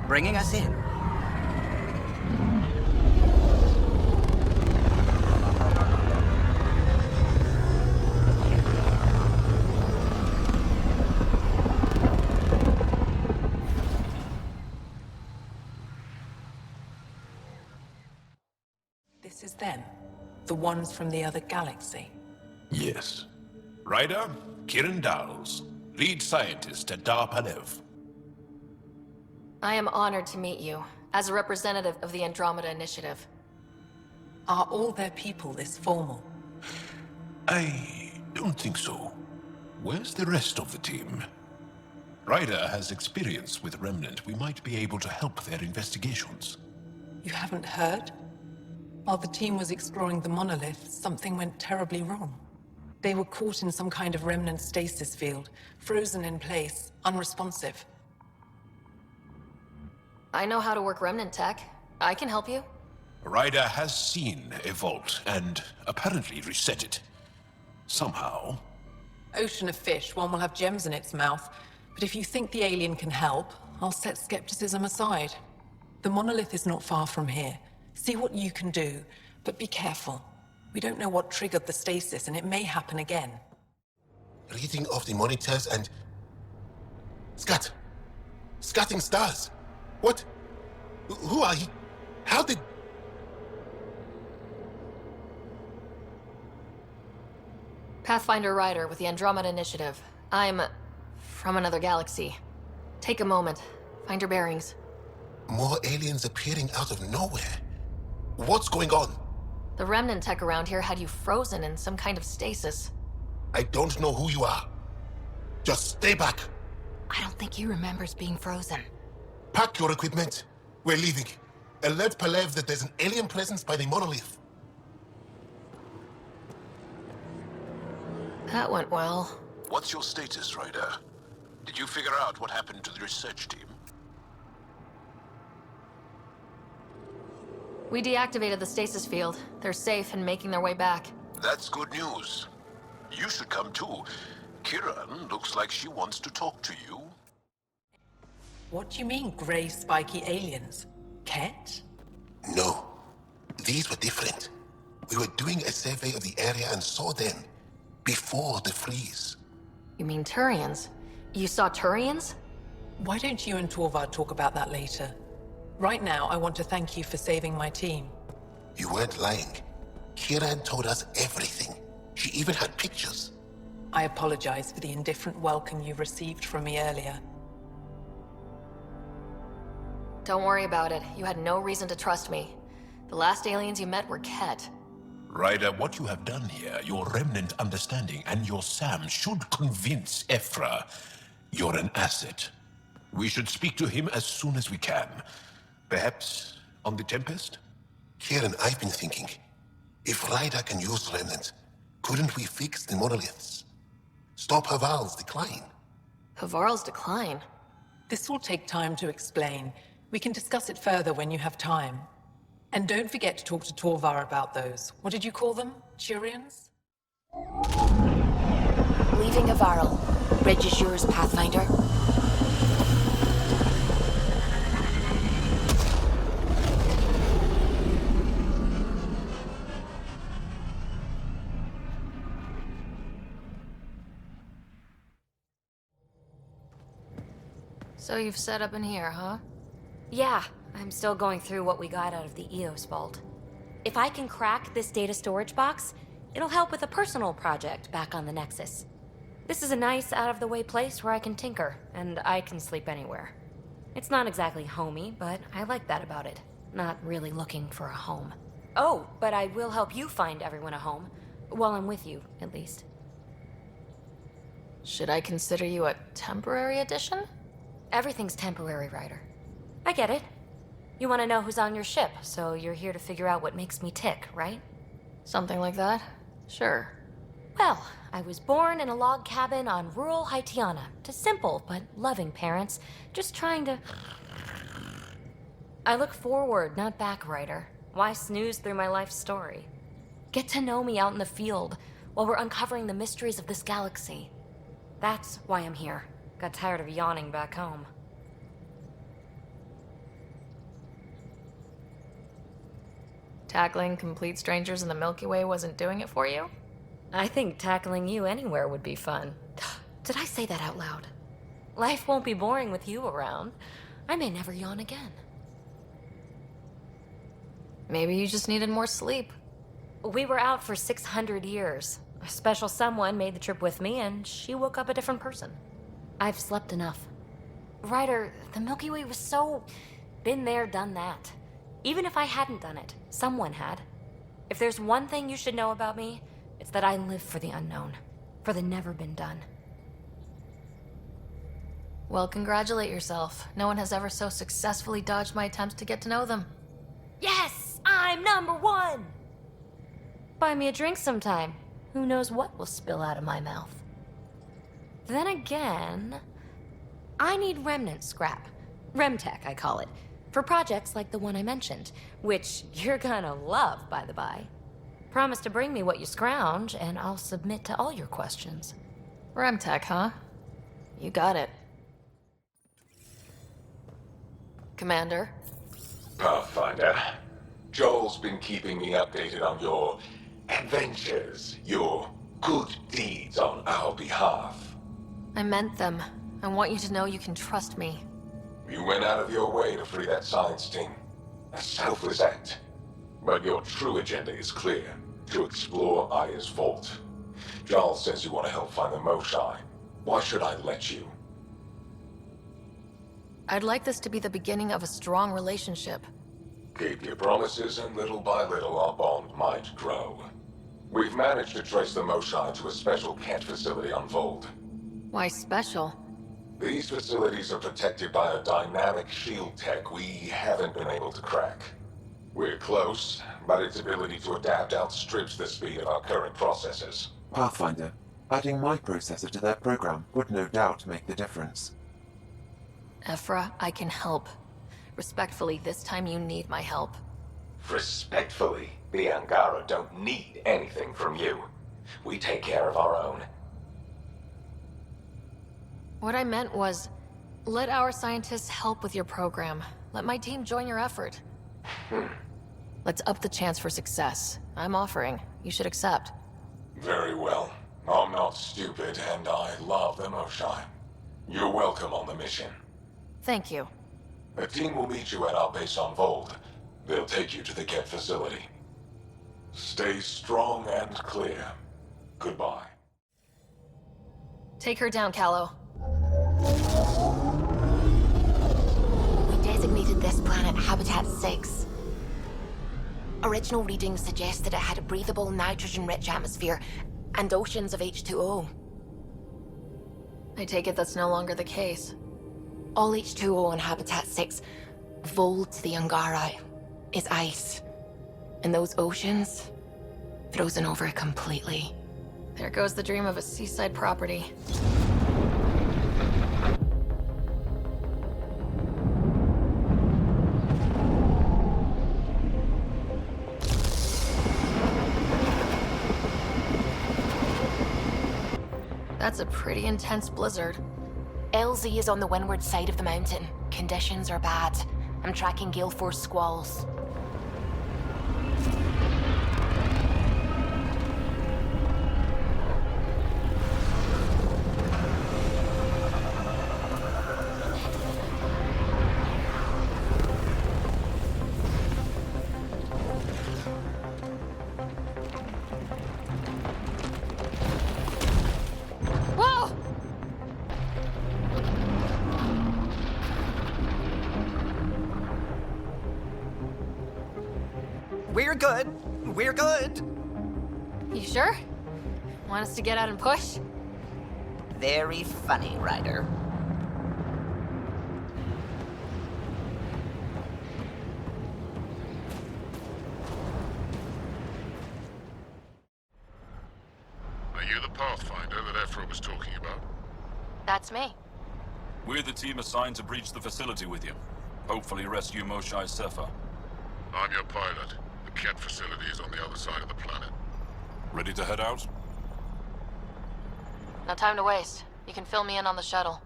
Bringing us in. This is them. The ones from the other galaxy. Yes. Ryder, Kiran Dowles, lead scientist at DARPANEV. I am honored to meet you, as a representative of the Andromeda Initiative. Are all their people this formal? I don't think so. Where's the rest of the team? Ryder has experience with Remnant. We might be able to help their investigations. You haven't heard? While the team was exploring the monolith, something went terribly wrong. They were caught in some kind of remnant stasis field, frozen in place, unresponsive. I know how to work remnant tech. I can help you. Ryder has seen a vault and apparently reset it. Somehow. Ocean of fish, one will have gems in its mouth. But if you think the alien can help, I'll set skepticism aside. The monolith is not far from here. See what you can do, but be careful. We don't know what triggered the stasis, and it may happen again. Reading of the monitors and... Scat! Scatting stars! What? Who are you? How did... Pathfinder Ryder with the Andromeda Initiative. I'm... from another galaxy. Take a moment. Find your bearings. More aliens appearing out of nowhere. What's going on? The remnant tech around here had you frozen in some kind of stasis. I don't know who you are. Just stay back. I don't think he remembers being frozen. Pack your equipment. We're leaving. Alert Palev that there's an alien presence by the monolith. That went well. What's your status, Ryder? Did you figure out what happened to the research team? We deactivated the stasis field. They're safe and making their way back. That's good news. You should come too. Kiran looks like she wants to talk to you. What do you mean, grey spiky aliens? Ket? No. These were different. We were doing a survey of the area and saw them. Before the freeze. You mean Turians? You saw Turians? Why don't you and Torvar talk about that later? Right now, I want to thank you for saving my team. You weren't lying. Kiran told us everything. She even had pictures. I apologize for the indifferent welcome you received from me earlier. Don't worry about it. You had no reason to trust me. The last aliens you met were Ket. Ryder, what you have done here, your remnant understanding and your SAM should convince Ephra you're an asset. We should speak to him as soon as we can. Perhaps on the Tempest? Kiran, I've been thinking. If Ryder can use remnant, couldn't we fix the monoliths? Stop Haval's decline? Havarl's decline? This will take time to explain. We can discuss it further when you have time. And don't forget to talk to Torvar about those. What did you call them? Turians? Leaving Havarl. Bridge is yours, Pathfinder. So you've set up in here, huh? Yeah, I'm still going through what we got out of the Eos vault. If I can crack this data storage box, it'll help with a personal project back on the Nexus. This is a nice, out-of-the-way place where I can tinker, and I can sleep anywhere. It's not exactly homey, but I like that about it. Not really looking for a home. Oh, but I will help you find everyone a home. While I'm with you, at least. Should I consider you a temporary addition? Everything's temporary, Ryder. I get it. You want to know who's on your ship, so you're here to figure out what makes me tick, right? Something like that? Sure. Well, I was born in a log cabin on rural Haitiana to simple but loving parents, just trying to... I look forward, not back, Ryder. Why snooze through my life story? Get to know me out in the field while we're uncovering the mysteries of this galaxy. That's why I'm here. Got tired of yawning back home. Tackling complete strangers in the Milky Way wasn't doing it for you? I think tackling you anywhere would be fun. Did I say that out loud? Life won't be boring with you around. I may never yawn again. Maybe you just needed more sleep. We were out for 600 years. A special someone made the trip with me, and she woke up a different person. I've slept enough. Ryder, the Milky Way was so... been there, done that. Even if I hadn't done it, someone had. If there's one thing you should know about me, it's that I live for the unknown. For the never been done. Well, congratulate yourself. No one has ever so successfully dodged my attempts to get to know them. Yes! I'm #1! Buy me a drink sometime. Who knows what will spill out of my mouth. Then again... I need remnant scrap. Remtech, I call it. For projects like the one I mentioned. Which you're gonna love, by the by. Promise to bring me what you scrounge, and I'll submit to all your questions. Remtech, huh? You got it. Commander? Pathfinder, Joel's been keeping me updated on your adventures, your good deeds on our behalf. I meant them. I want you to know you can trust me. You went out of your way to free that science team. A selfless act. But your true agenda is clear. To explore Aya's vault. Joel says you want to help find the Moshai. Why should I let you? I'd like this to be the beginning of a strong relationship. Keep your promises, and little by little our bond might grow. We've managed to trace the Moshai to a special cat facility on Vold. Why special? These facilities are protected by a dynamic shield tech we haven't been able to crack. We're close, but its ability to adapt outstrips the speed of our current processors. Pathfinder, adding my processor to their program would no doubt make the difference. Ephra, I can help. Respectfully, this time you need my help. Respectfully, the Angara don't need anything from you. We take care of our own. What I meant was, let our scientists help with your program. Let my team join your effort. Let's up the chance for success. I'm offering. You should accept. Very well. I'm not stupid, and I love the Moshai. You're welcome on the mission. Thank you. A team will meet you at our base on Vold. They'll take you to the Ket facility. Stay strong and clear. Goodbye. Take her down, Callow. We designated this planet Habitat 6. Original readings suggested it had a breathable, nitrogen-rich atmosphere and oceans of H2O. I take it that's no longer the case. All H2O on Habitat 6, Vold to the Angara, is ice. And those oceans, frozen over completely. There goes the dream of a seaside property. That's a pretty intense blizzard. LZ is on the windward side of the mountain. Conditions are bad. I'm tracking gale force squalls. We're good. We're good. You sure? Want us to get out and push? Very funny, Ryder. Are you the Pathfinder that Ephra was talking about? That's me. We're the team assigned to breach the facility with you. Hopefully rescue Moshae Sefer. I'm your pilot. The Ket facility is on the other side of the planet. Ready to head out? No time to waste. You can fill me in on the shuttle.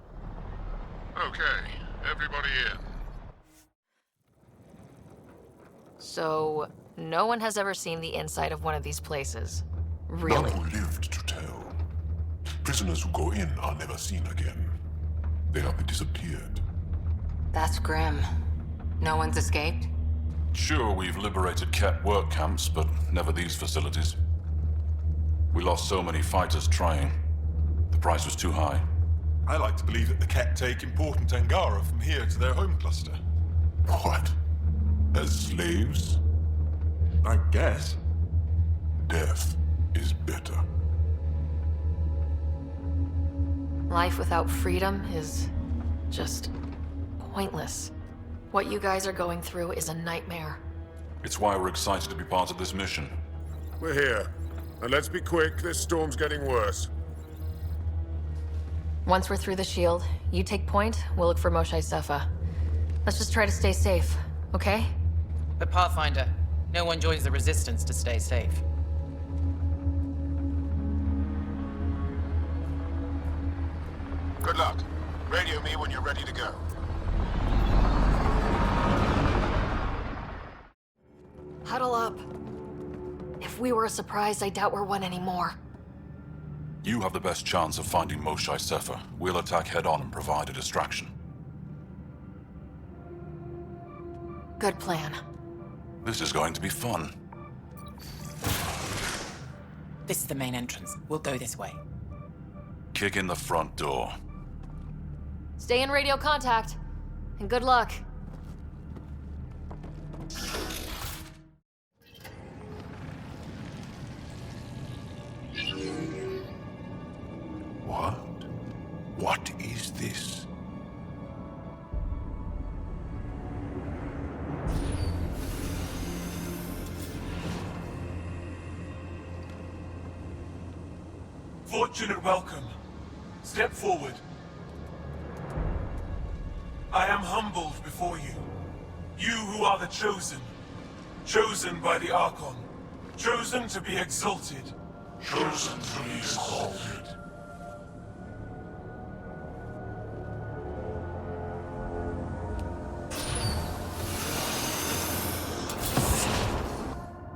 Okay, everybody in. So, no one has ever seen the inside of one of these places. Really? None who lived to tell. Prisoners who go in are never seen again. They have disappeared. That's grim. No one's escaped? Sure, we've liberated Ket work camps, but never these facilities. We lost so many fighters trying. The price was too high. I like to believe that the Ket take important Angara from here to their home cluster. What? As slaves? I guess. Death is better. Life without freedom is just pointless. What you guys are going through is a nightmare. It's why we're excited to be part of this mission. We're here. And let's be quick, this storm's getting worse. Once we're through the shield, you take point, we'll look for Moshae Sefer. Let's just try to stay safe, okay? But Pathfinder, no one joins the Resistance to stay safe. Good luck. Radio me when you're ready to go. Huddle up. If we were a surprise, I doubt we're one anymore. You have the best chance of finding Moshae Sefer. We'll attack head-on and provide a distraction. Good plan. This is going to be fun. This is the main entrance. We'll go this way. Kick in the front door. Stay in radio contact, and good luck. What? What is this? Fortunate welcome. Step forward. I am humbled before you. You who are the chosen. Chosen by the Archon. Chosen to be exalted. Chosen to be exalted.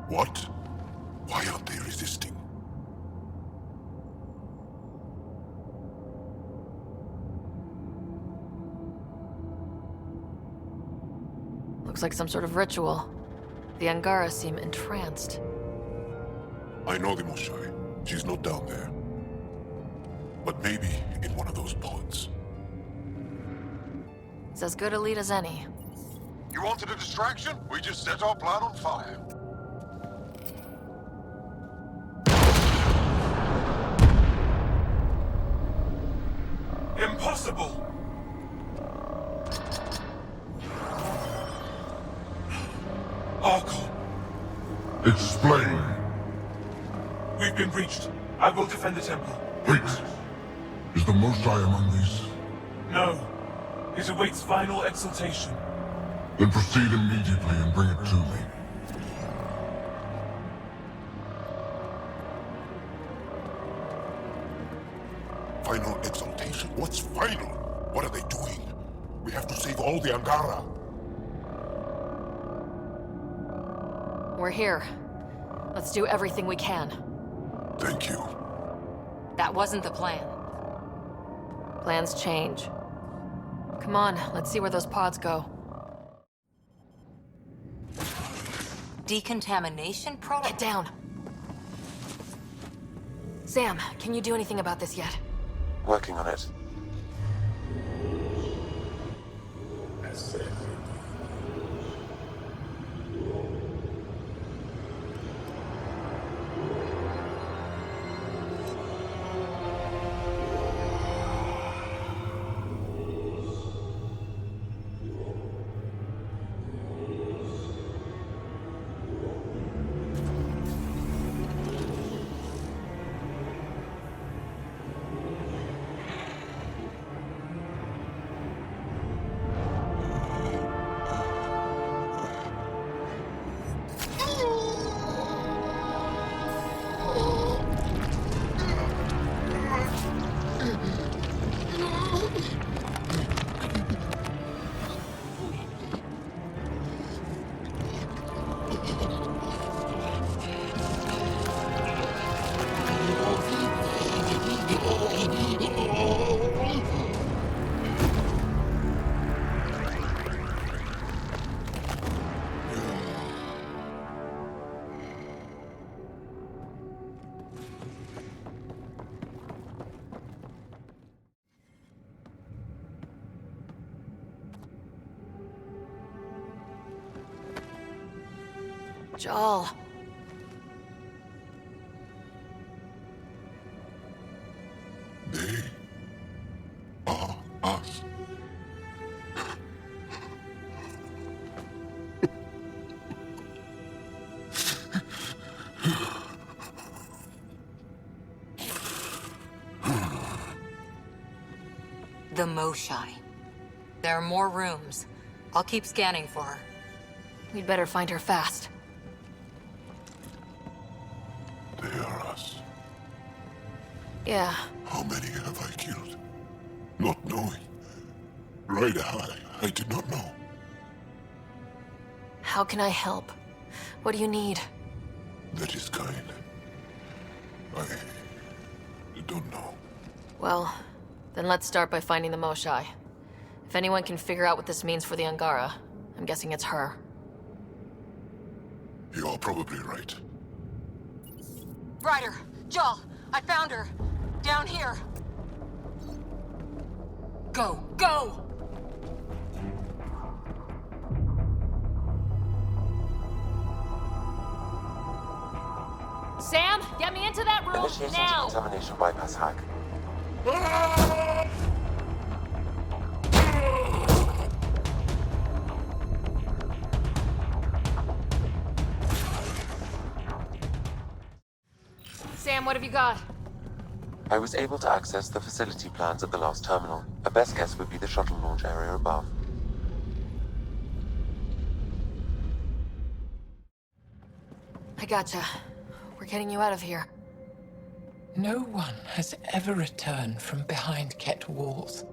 What? Why aren't they resisting? Looks like some sort of ritual. The Angara seem entranced. I know the Moshae. She's not down there. But maybe in one of those pods. It's as good a lead as any. You wanted a distraction? We just set our plan on fire. Impossible! Archon. Explain. We've been breached. I will defend the temple. Wait. Is the Moshae among these? No. It awaits final exaltation. Then proceed immediately and bring it to me. Final exaltation? What's final? What are they doing? We have to save all the Angara. We're here. Let's do everything we can. Thank you. That wasn't the plan. Plans change. Come on, let's see where those pods go. Decontamination product? Get down. Sam, can you do anything about this yet? Working on it. Joel. They are us. The Moshai. There are more rooms. I'll keep scanning for her. We'd better find her fast. They are us. Yeah. How many have I killed? Not knowing. Ryder, I did not know. How can I help? What do you need? That is kind. I don't know. Well, then let's start by finding the Moshai. If anyone can figure out what this means for the Angara, I'm guessing it's her. You're probably right. Ryder! Joel! I found her! Down here! Go! Go! Sam, get me into that room Initiating now! decontamination bypass hack. Sam, what have you got? I was able to access the facility plans at the last terminal. A best guess would be the shuttle launch area above. I gotcha. We're getting you out of here. No one has ever returned from behind Ket walls.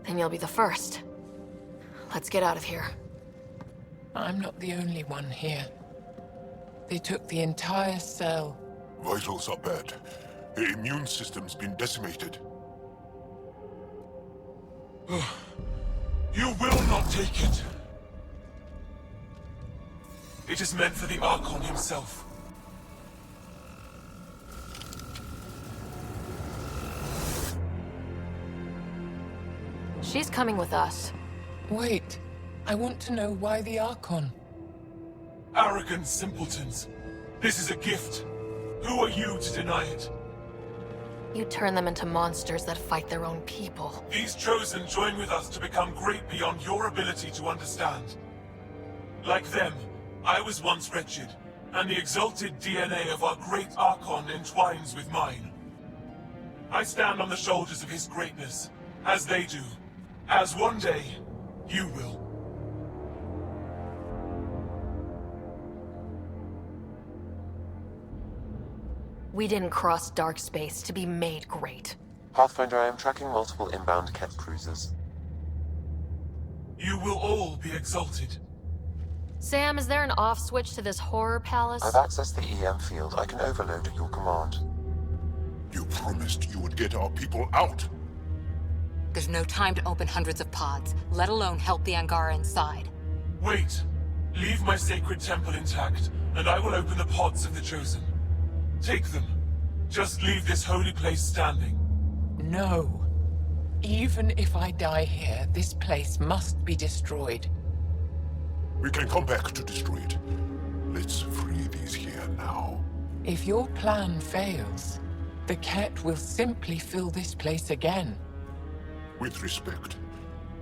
Then you'll be the first. Let's get out of here. I'm not the only one here. They took the entire cell. Vitals are bad. The immune system's been decimated. You will not take it. It is meant for the Archon himself. She's coming with us. Wait, I want to know why the Archon. Arrogant simpletons. This is a gift. Who are you to deny it? You turn them into monsters that fight their own people. These Chosen join with us to become great beyond your ability to understand. Like them, I was once wretched, and the exalted DNA of our great Archon entwines with mine. I stand on the shoulders of his greatness, as they do, as one day, you will. We didn't cross dark space to be made great. Pathfinder, I am tracking multiple inbound Ket cruisers. You will all be exalted. Sam, is there an off switch to this horror palace? I've accessed the EM field. I can overload at your command. You promised you would get our people out. There's no time to open hundreds of pods, let alone help the Angara inside. Wait. Leave my sacred temple intact, and I will open the pods of the Chosen. Take them. Just leave this holy place standing. No. Even if I die here, this place must be destroyed. We can come back to destroy it. Let's free these here now. If your plan fails, the Ket will simply fill this place again. With respect,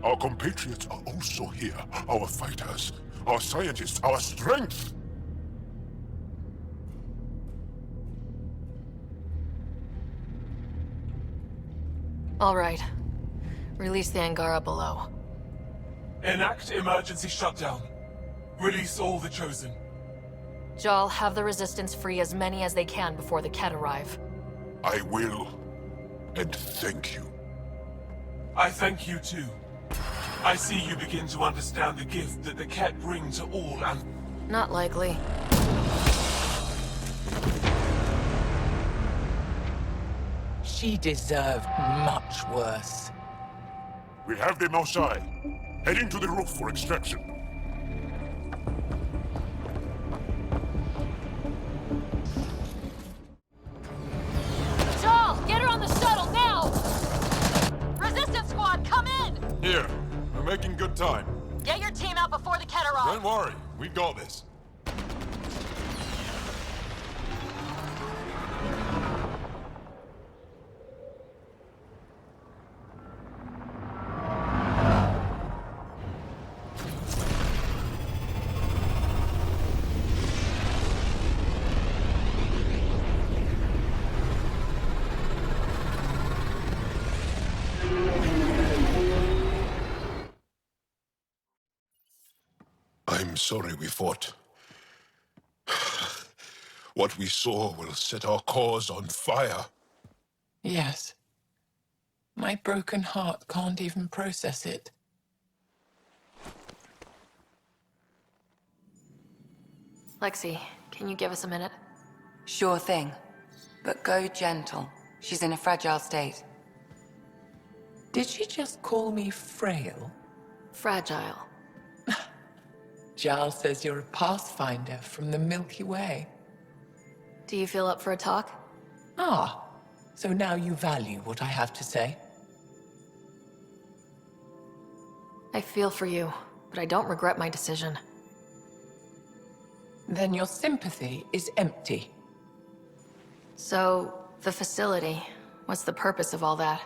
our compatriots are also here. Our fighters, our scientists, our strength. All right. Release the Angara below. Enact emergency shutdown. Release all the Chosen. Joel, have the Resistance free as many as they can before the Ket arrive. I will. And thank you. I thank you too. I see you begin to understand the gift that the Ket bring to all and... Not likely. She deserved much worse. We have the Moshai. Heading to the roof for extraction. Joel, get her on the shuttle now! Resistance squad, come in! Here. We're making good time. Get your team out before the Ket arrive! Don't worry, we got this. I'm sorry we fought. What we saw will set our cause on fire. Yes. My broken heart can't even process it. Lexi, can you give us a minute? Sure thing. But go gentle. She's in a fragile state. Did she just call me frail? Fragile. Giles says you're a pathfinder from the Milky Way. Do you feel up for a talk? Ah, so now you value what I have to say? I feel for you, but I don't regret my decision. Then your sympathy is empty. So, the facility, what's the purpose of all that?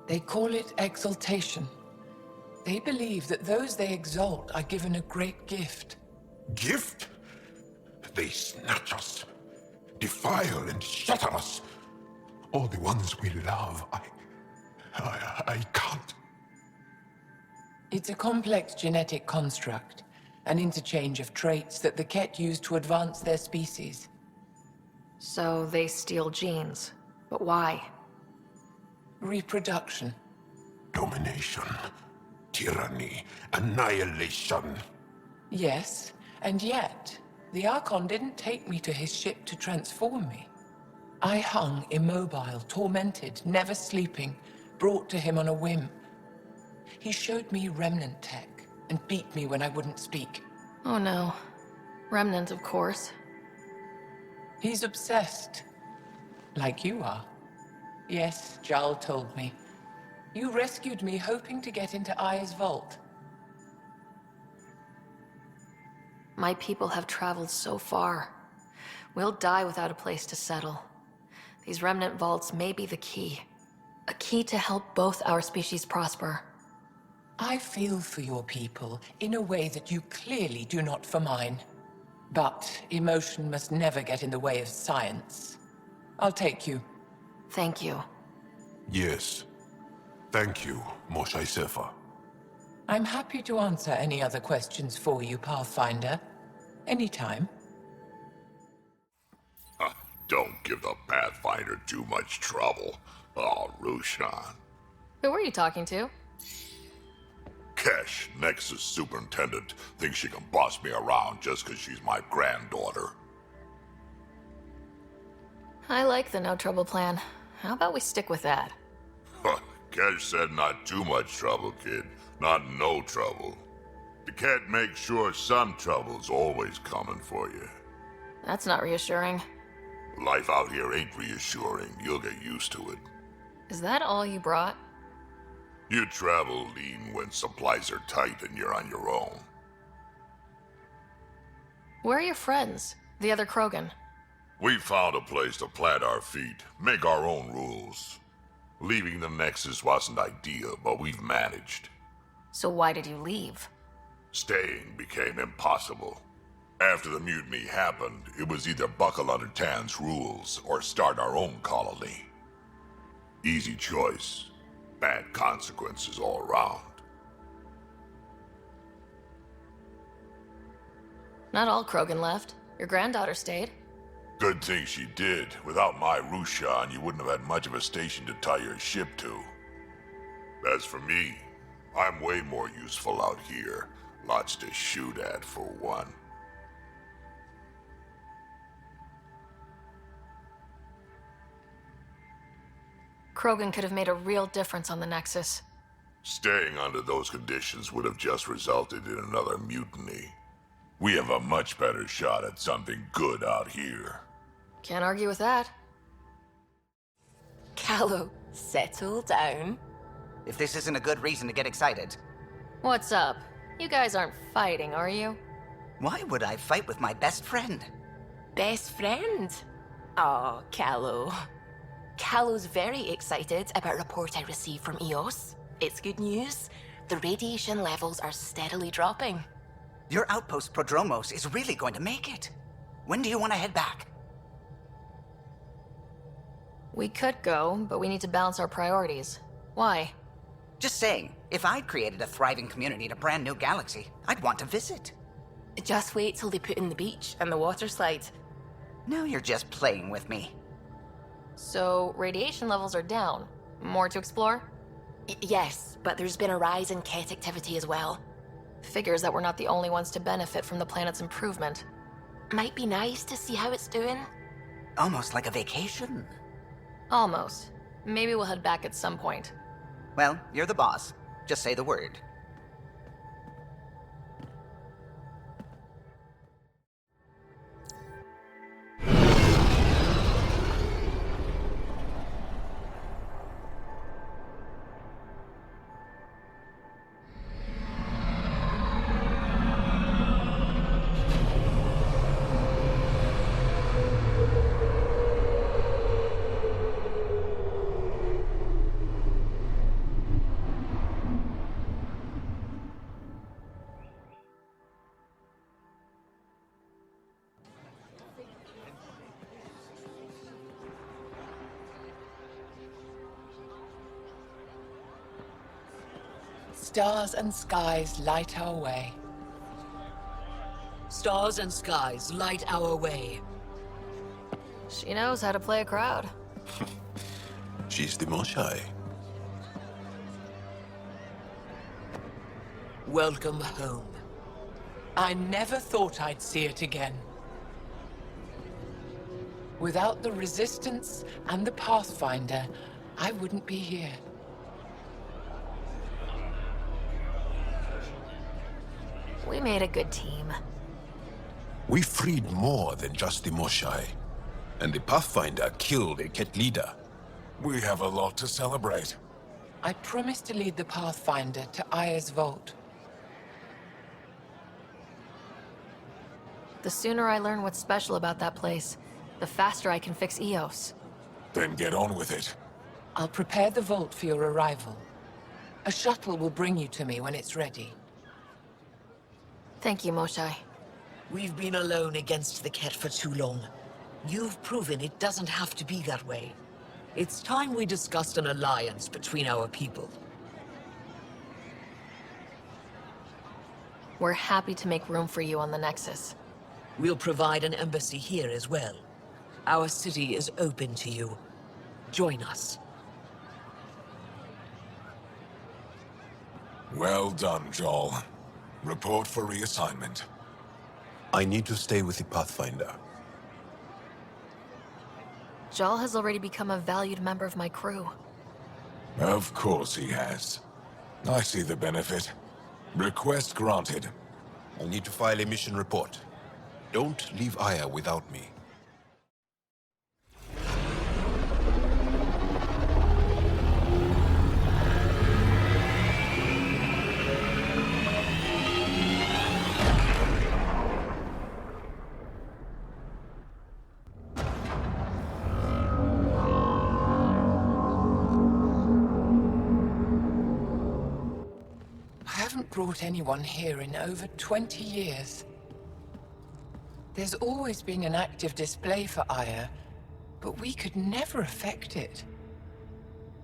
They call it exaltation. They believe that those they exalt are given a great gift. Gift? They snatch us, defile and shatter us. All the ones we love. I can't. It's a complex genetic construct, an interchange of traits that the Ket use to advance their species. So they steal genes, but why? Reproduction. Domination. Tyranny. Annihilation. Yes, and yet, the Archon didn't take me to his ship to transform me. I hung immobile, tormented, never sleeping, brought to him on a whim. He showed me remnant tech and beat me when I wouldn't speak. Oh no. Remnant, of course. He's obsessed. Like you are. Yes, Jal told me. You rescued me hoping to get into Aya's vault. My people have traveled so far. We'll die without a place to settle. These remnant vaults may be the key. A key to help both our species prosper. I feel for your people in a way that you clearly do not for mine. But emotion must never get in the way of science. I'll take you. Thank you. Yes. Thank you, Moshe Sefer. I'm happy to answer any other questions for you, Pathfinder. Anytime. Don't give the Pathfinder too much trouble. Oh, Rushan. Who were you talking to? Kesh, Nexus Superintendent, thinks she can boss me around just because she's my granddaughter. I like the no trouble plan. How about we stick with that? Kesh said not too much trouble, kid. Not no trouble. The cat makes sure some trouble's always coming for you. That's not reassuring. Life out here ain't reassuring. You'll get used to it. Is that all you brought? You travel lean when supplies are tight and you're on your own. Where are your friends? The other Krogan? We found a place to plant our feet, make our own rules. Leaving the Nexus wasn't ideal, but we've managed. So why did you leave? Staying became impossible. After the mutiny happened, it was either buckle under Tan's rules or start our own colony. Easy choice. Bad consequences all around. Not all Krogan left. Your granddaughter stayed. Good thing she did. Without my Rushan, you wouldn't have had much of a station to tie your ship to. As for me, I'm way more useful out here. Lots to shoot at, for one. Krogan could have made a real difference on the Nexus. Staying under those conditions would have just resulted in another mutiny. We have a much better shot at something good out here. Can't argue with that. Callow, settle down. If this isn't a good reason to get excited. What's up? You guys aren't fighting, are you? Why would I fight with my best friend? Best friend? Oh, Callo. Callo's very excited about a report I received from EOS. It's good news. The radiation levels are steadily dropping. Your outpost Prodromos is really going to make it. When do you want to head back? We could go, but we need to balance our priorities. Why? Just saying, if I'd created a thriving community in a brand new galaxy, I'd want to visit. Just wait till they put in the beach and the water slide. Now you're just playing with me. So, radiation levels are down. More to explore? Yes, but there's been a rise in Ket activity as well. Figures that we're not the only ones to benefit from the planet's improvement. Might be nice to see how it's doing. Almost like a vacation. Almost. Maybe we'll head back at some point. Well, you're the boss. Just say the word. Stars and skies light our way. Stars and skies light our way. She knows how to play a crowd. She's the most shy. Welcome home. I never thought I'd see it again. Without the Resistance and the Pathfinder, I wouldn't be here. We made a good team. We freed more than just the Moshai. And the Pathfinder killed a Ket leader. We have a lot to celebrate. I promised to lead the Pathfinder to Aya's vault. The sooner I learn what's special about that place, the faster I can fix EOS. Then get on with it. I'll prepare the vault for your arrival. A shuttle will bring you to me when it's ready. Thank you, Moshai. We've been alone against the Ket for too long. You've proven it doesn't have to be that way. It's time we discussed an alliance between our people. We're happy to make room for you on the Nexus. We'll provide an embassy here as well. Our city is open to you. Join us. Well done, Joel. Report for reassignment. I need to stay with the Pathfinder. Jal has already become a valued member of my crew. Of course he has. I see the benefit. Request granted. I'll need to file a mission report. Don't leave Aya without me. I haven't brought anyone here in over 20 years. There's always been an active display for Aya, but we could never affect it.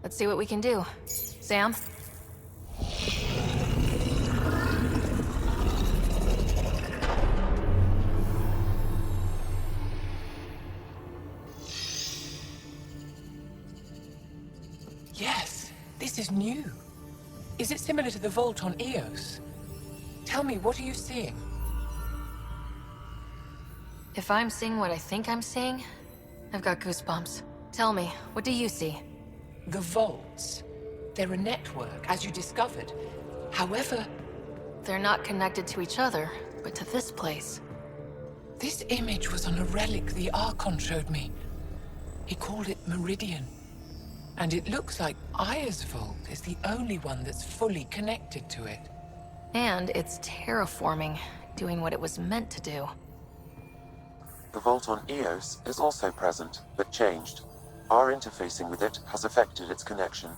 Let's see what we can do. Sam? Yes, this is new. Is it similar to the vault on Eos? Tell me, what are you seeing? If I'm seeing what I think I'm seeing, I've got goosebumps. Tell me, what do you see? The vaults. They're a network, as you discovered. However... They're not connected to each other, but to this place. This image was on a relic the Archon showed me. He called it Meridian. And it looks like Aya's vault is the only one that's fully connected to it. And it's terraforming, doing what it was meant to do. The vault on Eos is also present, but changed. Our interfacing with it has affected its connection.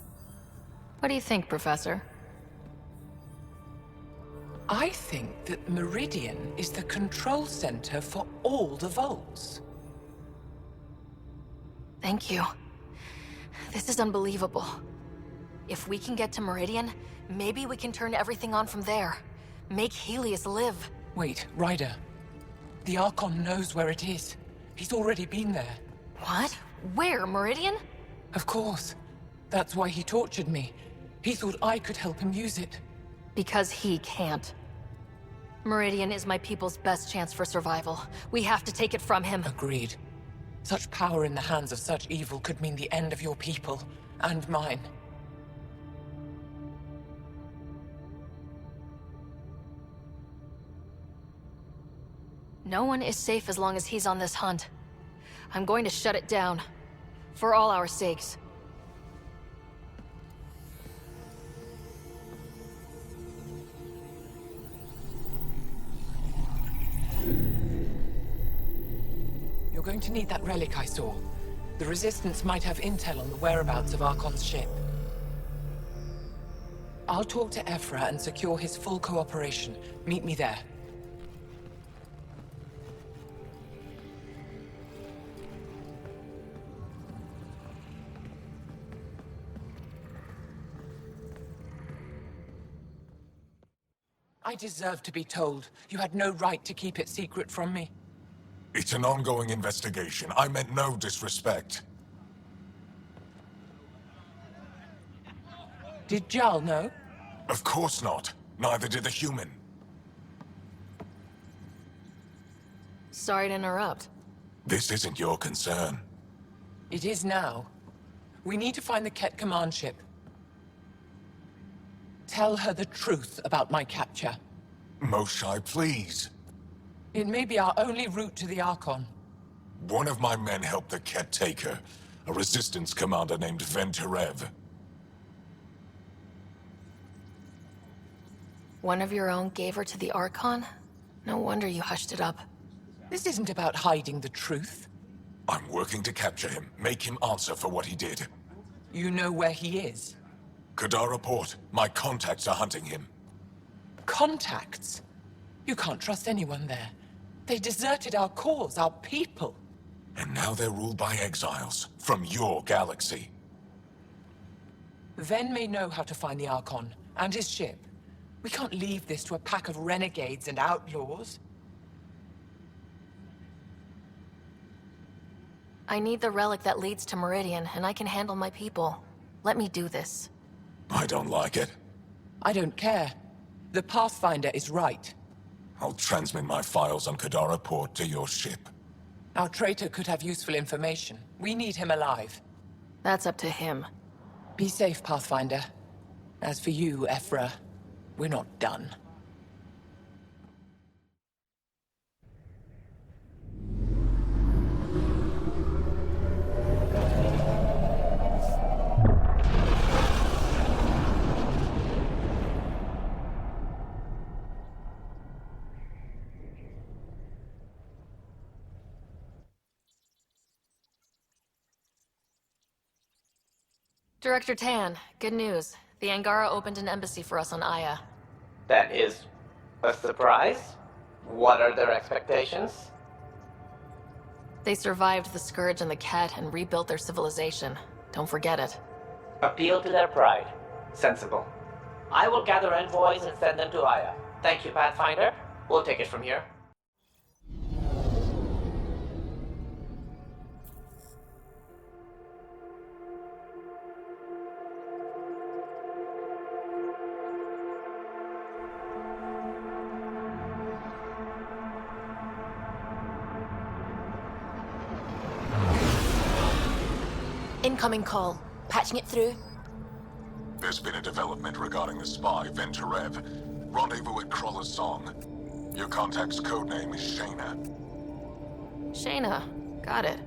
What do you think, Professor? I think that Meridian is the control center for all the vaults. Thank you. This is unbelievable. If we can get to Meridian, maybe we can turn everything on from there. Make Helios live. Wait, Ryder. The Archon knows where it is. He's already been there. What? Where? Meridian? Of course. That's why he tortured me. He thought I could help him use it. Because he can't. Meridian is my people's best chance for survival. We have to take it from him. Agreed. Such power in the hands of such evil could mean the end of your people, and mine. No one is safe as long as he's on this hunt. I'm going to shut it down. For all our sakes. You're going to need that relic I saw. The Resistance might have intel on the whereabouts of Archon's ship. I'll talk to Ephra and secure his full cooperation. Meet me there. I deserve to be told. You had no right to keep it secret from me. It's an ongoing investigation. I meant no disrespect. Did Jal know? Of course not. Neither did the human. Sorry to interrupt. This isn't your concern. It is now. We need to find the Ket command ship. Tell her the truth about my capture. Moshai, please. It may be our only route to the Archon. One of my men helped the Ket take her. A Resistance commander named Venterev. One of your own gave her to the Archon? No wonder you hushed it up. This isn't about hiding the truth. I'm working to capture him, make him answer for what he did. You know where he is? Kadara Port. My contacts are hunting him. Contacts? You can't trust anyone there. They deserted our cause, our people. And now they're ruled by exiles from your galaxy. Ven may know how to find the Archon and his ship. We can't leave this to a pack of renegades and outlaws. I need the relic that leads to Meridian, and I can handle my people. Let me do this. I don't like it. I don't care. The Pathfinder is right. I'll transmit my files on Kadara Port to your ship. Our traitor could have useful information. We need him alive. That's up to him. Be safe, Pathfinder. As for you, Ephra, we're not done. Director Tan, good news. The Angara opened an embassy for us on Aya. That is a surprise? What are their expectations? They survived the Scourge and the Ket and rebuilt their civilization. Don't forget it. Appeal to their pride. Sensible. I will gather envoys and send them to Aya. Thank you, Pathfinder. We'll take it from here. Incoming call. Patching it through. There's been a development regarding the spy, Venterev. Rendezvous at Kroller's Song. Your contact's codename is Shayna. Shayna. Got it.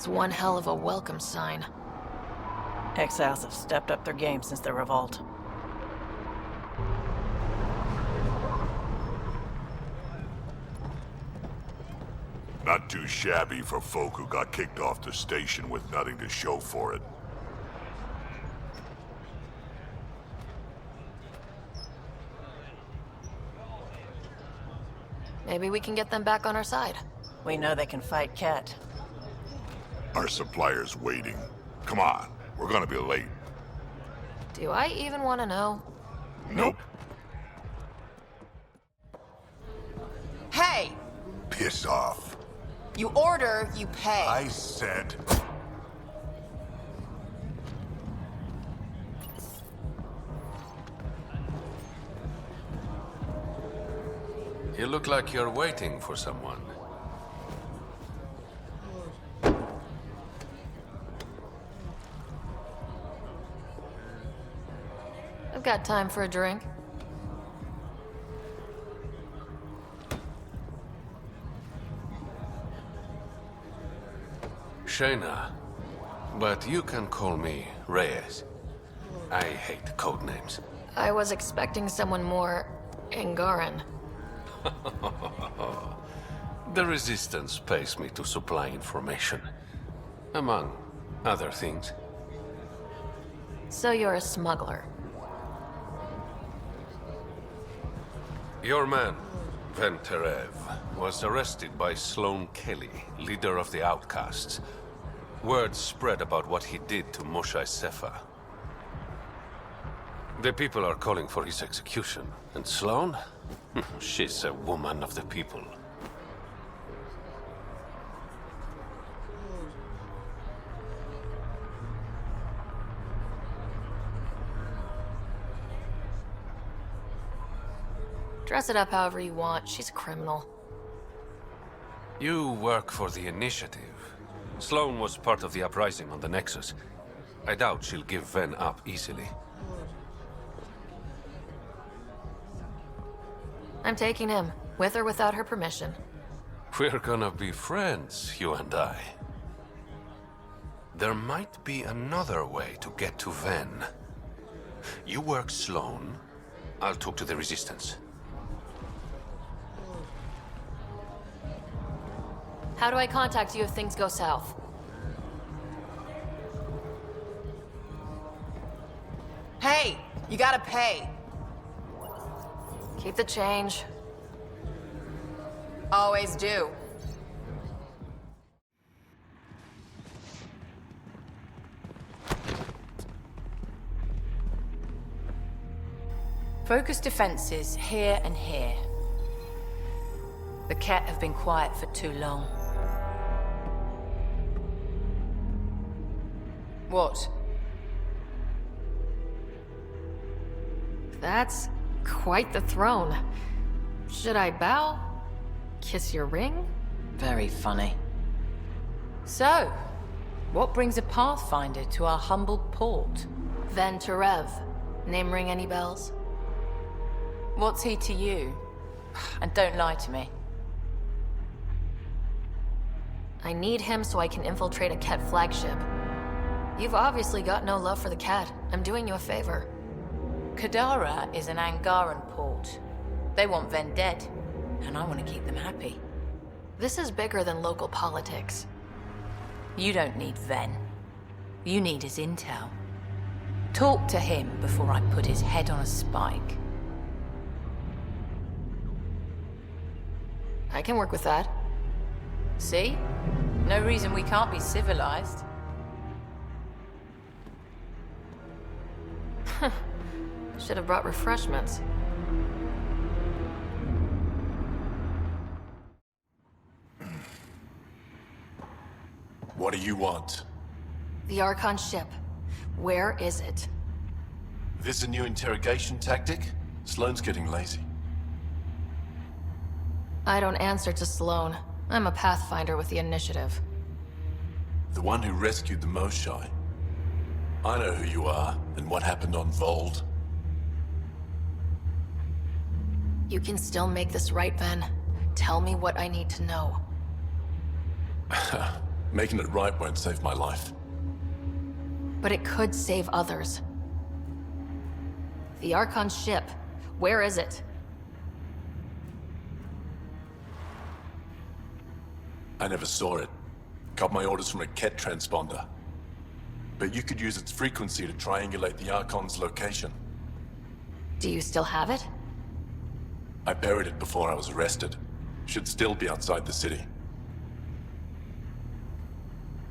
It's one hell of a welcome sign. Exiles have stepped up their game since the revolt. Not too shabby for folk who got kicked off the station with nothing to show for it. Maybe we can get them back on our side. We know they can fight Ket. Our supplier's waiting. Come on, we're gonna be late. Do I even want to know? Nope. Hey! Piss off. You order, you pay. I said... You look like you're waiting for someone. I've got time for a drink. Shayna, but you can call me Reyes. I hate code names. I was expecting someone more Angaran. The Resistance pays me to supply information, among other things. So you're a smuggler. Your man, Venterev, was arrested by Sloane Kelly, leader of the Outcasts. Word spread about what he did to Moshe Sefa. The people are calling for his execution. And Sloane? She's a woman of the people. Dress it up however you want. She's a criminal. You work for the Initiative. Sloane was part of the uprising on the Nexus. I doubt she'll give Ven up easily. I'm taking him, with or without her permission. We're gonna be friends, you and I. There might be another way to get to Ven. You work Sloane, I'll talk to the Resistance. How do I contact you if things go south? Hey, you gotta pay. Keep the change. Always do. Focus defenses here and here. The Ket have been quiet for too long. What? That's quite the throne. Should I bow? Kiss your ring? Very funny. So, what brings a Pathfinder to our humble port? Venterev. Name ring any bells? What's he to you? And don't lie to me. I need him so I can infiltrate a Ket flagship. You've obviously got no love for the Ket. I'm doing you a favor. Kadara is an Angaran port. They want Ven dead, and I want to keep them happy. This is bigger than local politics. You don't need Ven. You need his intel. Talk to him before I put his head on a spike. I can work with that. See? No reason we can't be civilized. Should have brought refreshments. What do you want? The Archon ship. Where is it? This a new interrogation tactic? Sloane's getting lazy. I don't answer to Sloane. I'm a Pathfinder with the Initiative. The one who rescued the Moshe. I know who you are, and what happened on Vold. You can still make this right, Ven. Tell me what I need to know. Making it right won't save my life. But it could save others. The Archon's ship. Where is it? I never saw it. Got my orders from a Ket transponder. But you could use its frequency to triangulate the Archon's location. Do you still have it? I buried it before I was arrested. Should still be outside the city.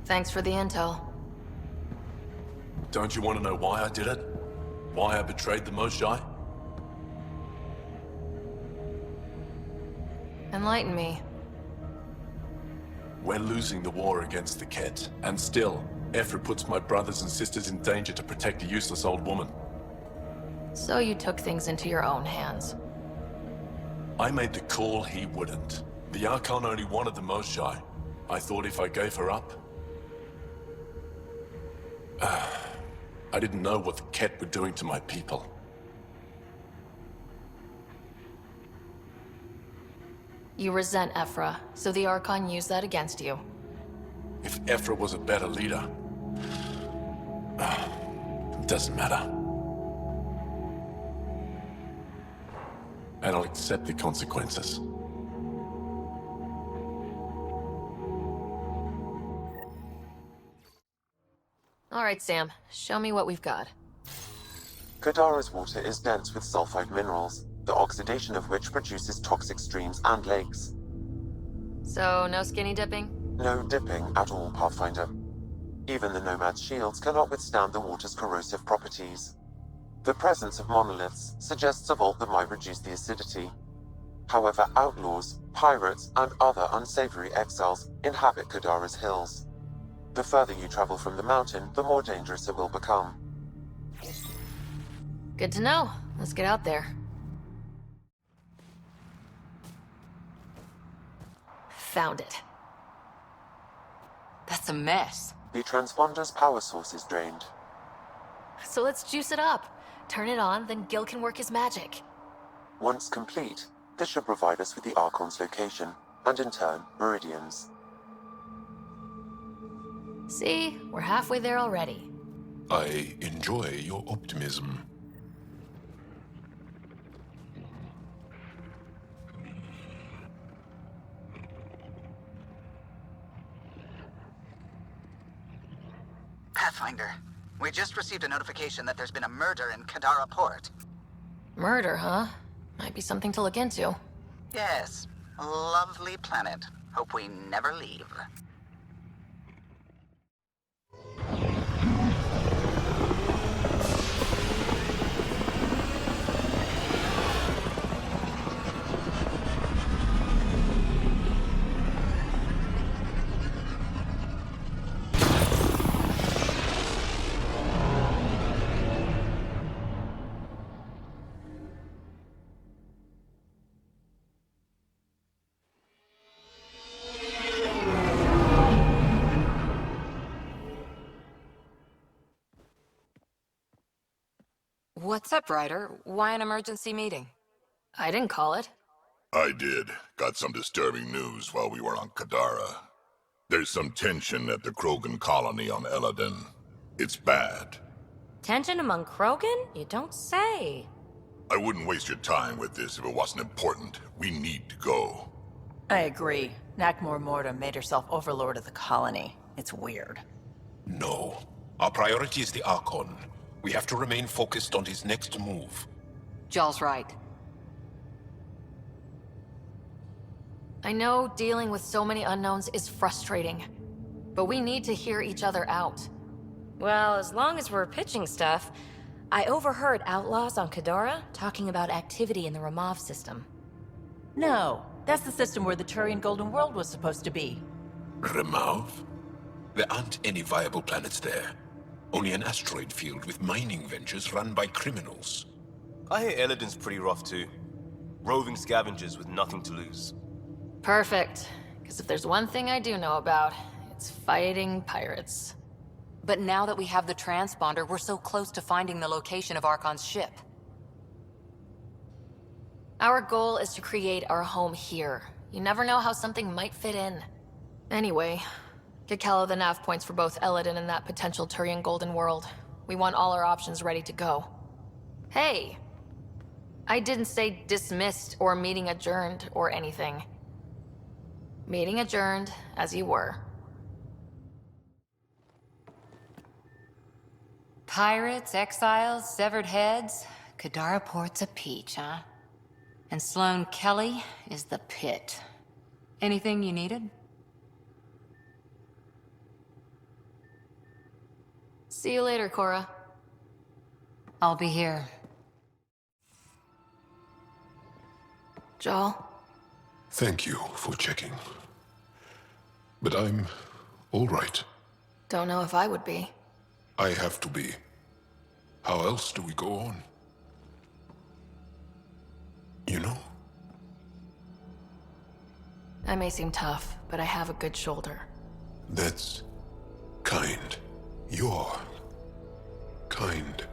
Thanks for the intel. Don't you want to know why I did it? Why I betrayed the Moshae? Enlighten me. We're losing the war against the Ket, and still, Ephra puts my brothers and sisters in danger to protect a useless old woman. So you took things into your own hands. I made the call he wouldn't. The Archon only wanted the Moshae. I thought if I gave her up... I didn't know what the Ket were doing to my people. You resent Ephra, so the Archon used that against you. If Ephra was a better leader... it doesn't matter. And I'll accept the consequences. All right, Sam. Show me what we've got. Kadara's water is dense with sulfide minerals, the oxidation of which produces toxic streams and lakes. So, no skinny dipping? No dipping at all, Pathfinder. Even the Nomad's shields cannot withstand the water's corrosive properties. The presence of monoliths suggests a vault that might reduce the acidity. However, outlaws, pirates, and other unsavory exiles inhabit Kadara's hills. The further you travel from the mountain, the more dangerous it will become. Good to know. Let's get out there. Found it. That's a mess. The transponder's power source is drained. So let's juice it up. Turn it on, then Gil can work his magic. Once complete, this should provide us with the Archon's location, and in turn, meridians. See? We're halfway there already. I enjoy your optimism. Pathfinder, we just received a notification that there's been a murder in Kadara Port. Murder, huh? Might be something to look into. Yes, lovely planet. Hope we never leave. What's up, Ryder? Why an emergency meeting? I didn't call it. I did. Got some disturbing news while we were on Kadara. There's some tension at the Krogan colony on Eladin. It's bad. Tension among Krogan? You don't say. I wouldn't waste your time with this if it wasn't important. We need to go. I agree. Nakmor Morta made herself overlord of the colony. It's weird. No. Our priority is the Archon. We have to remain focused on his next move. Jaal's right. I know dealing with so many unknowns is frustrating, but we need to hear each other out. Well, as long as we're pitching stuff, I overheard outlaws on Kadara talking about activity in the Ramov system. No, that's the system where the Turian Golden World was supposed to be. Ramov? There aren't any viable planets there. Only an asteroid field with mining ventures run by criminals. I hear Eladin's pretty rough too. Roving scavengers with nothing to lose. Perfect. Because if there's one thing I do know about, it's fighting pirates. But now that we have the transponder, we're so close to finding the location of Archon's ship. Our goal is to create our home here. You never know how something might fit in. Anyway, Get Callow the nav points for both Eladin and that potential Turian Golden World. We want all our options ready to go. Hey! I didn't say dismissed or meeting adjourned or anything. Meeting adjourned, as you were. Pirates, exiles, severed heads. Kadara Port's a peach, huh? And Sloane Kelly is the pit. Anything you needed? See you later, Cora. I'll be here. Joel? Thank you for checking. But I'm all right. Don't know if I would be. I have to be. How else do we go on? You know? I may seem tough, but I have a good shoulder. That's kind. You're kind.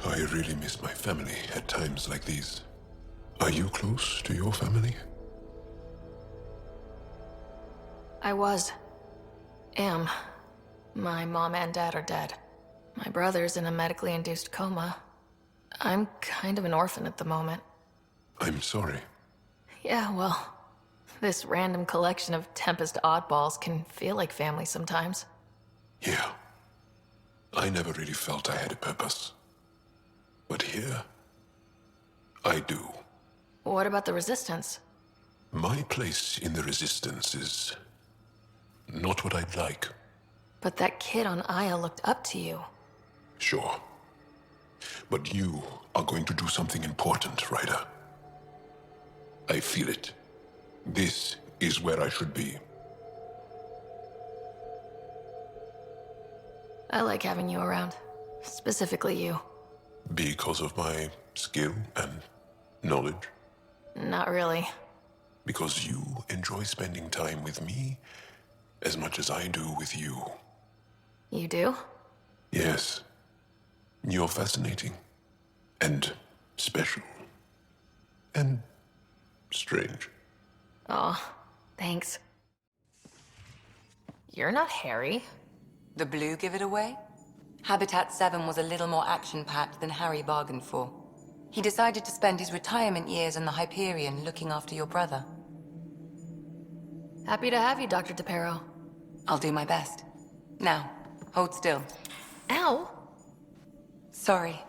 I really miss my family at times like these. Are you close to your family? I was. Am. My mom and dad are dead. My brother's in a medically induced coma. I'm kind of an orphan at the moment. I'm sorry. Yeah, well, this random collection of Tempest oddballs can feel like family sometimes. Yeah. I never really felt I had a purpose. But here, I do. What about the Resistance? My place in the Resistance is not what I'd like. But that kid on Aya looked up to you. Sure. But you are going to do something important, Ryder. I feel it. This is where I should be. I like having you around. Specifically you. Because of my skill and knowledge? Not really. Because you enjoy spending time with me as much as I do with you. You do? Yes. You're fascinating. And special. And strange. Aw, thanks. You're not Harry. The blue give it away? Habitat 7 was a little more action-packed than Harry bargained for. He decided to spend his retirement years in the Hyperion looking after your brother. Happy to have you, Dr. DePero. I'll do my best. Now, hold still. Ow! Sorry.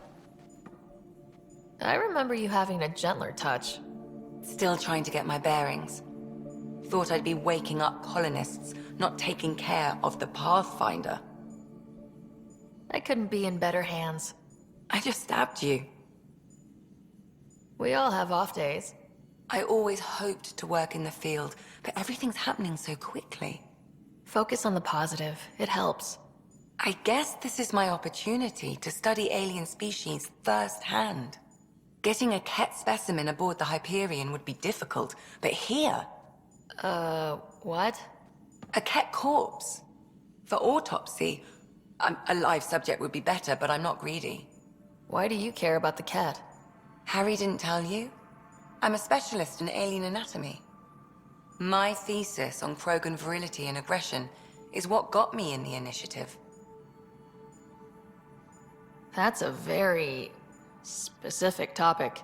I remember you having a gentler touch. Still trying to get my bearings. Thought I'd be waking up colonists, not taking care of the Pathfinder. I couldn't be in better hands. I just stabbed you. We all have off days. I always hoped to work in the field, but everything's happening so quickly. Focus on the positive. It helps. I guess this is my opportunity to study alien species firsthand. Getting a Ket specimen aboard the Hyperion would be difficult, but here... what? A Ket corpse. For autopsy, a live subject would be better, but I'm not greedy. Why do you care about the cat? Harry didn't tell you? I'm a specialist in alien anatomy. My thesis on Krogan virility and aggression is what got me in the initiative. That's a very specific topic.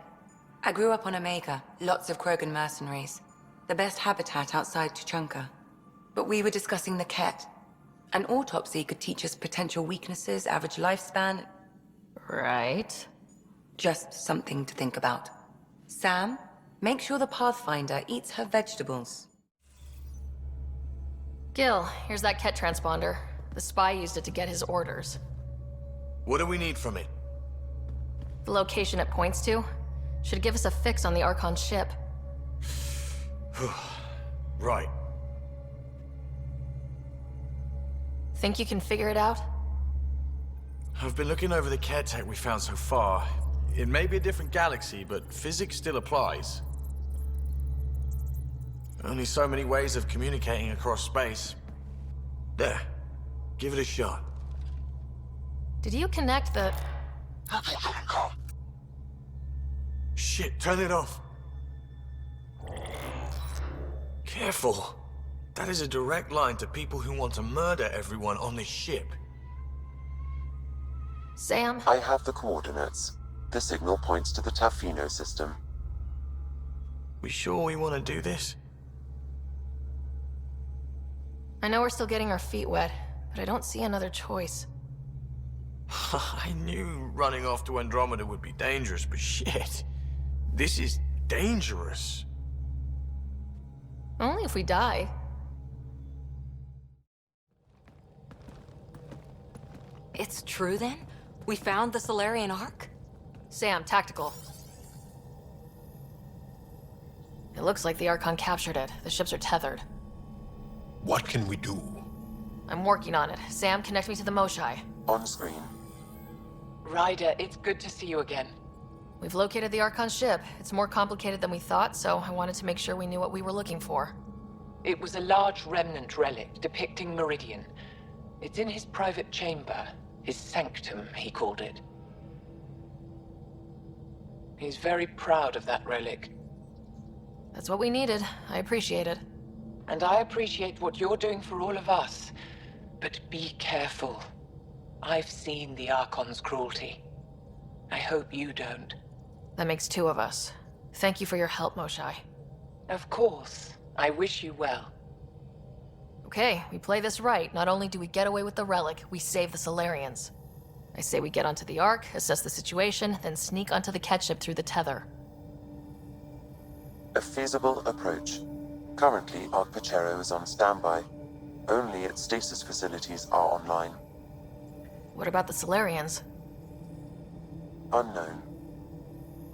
I grew up on Omega, lots of Krogan mercenaries. The best habitat outside Tuchanka. But we were discussing the Ket. An autopsy could teach us potential weaknesses, average lifespan. Right. Just something to think about. Sam, make sure the Pathfinder eats her vegetables. Gil, here's that Ket transponder. The spy used it to get his orders. What do we need from it? The location it points to should give us a fix on the Archon ship. Right. Think you can figure it out? I've been looking over the care tech we found so far. It may be a different galaxy, but physics still applies. Only so many ways of communicating across space. There. Give it a shot. Did you connect the... Shit, turn it off. Careful. That is a direct line to people who want to murder everyone on this ship. Sam? I have the coordinates. The signal points to the Tafino system. We sure we want to do this? I know we're still getting our feet wet, but I don't see another choice. I knew running off to Andromeda would be dangerous, but shit. This is dangerous. Only if we die. It's true then? We found the Solarian Ark? Sam, tactical. It looks like the Archon captured it. The ships are tethered. What can we do? I'm working on it. Sam, connect me to the Moshai. On screen. Ryder, it's good to see you again. We've located the Archon ship. It's more complicated than we thought, so I wanted to make sure we knew what we were looking for. It was a large remnant relic depicting Meridian. It's in his private chamber. His sanctum, he called it. He's very proud of that relic. That's what we needed. I appreciate it. And I appreciate what you're doing for all of us. But be careful. I've seen the Archon's cruelty. I hope you don't. That makes two of us. Thank you for your help, Moshai. Of course. I wish you well. Okay, we play this right. Not only do we get away with the relic, we save the Solarians. I say we get onto the Ark, assess the situation, then sneak onto the Ket ship through the tether. A feasible approach. Currently, Ark Pachero is on standby. Only its stasis facilities are online. What about the Solarians? Unknown.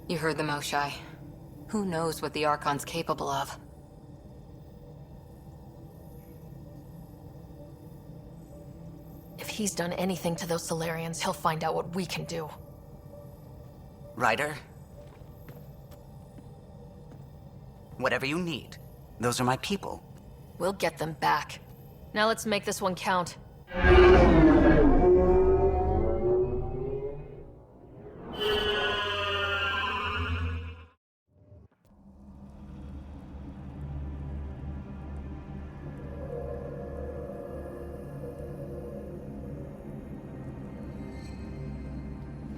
You heard the Moshai. Who knows what the Archon's capable of? If he's done anything to those Solarians, he'll find out what we can do. Ryder? Whatever you need. Those are my people. We'll get them back. Now let's make this one count.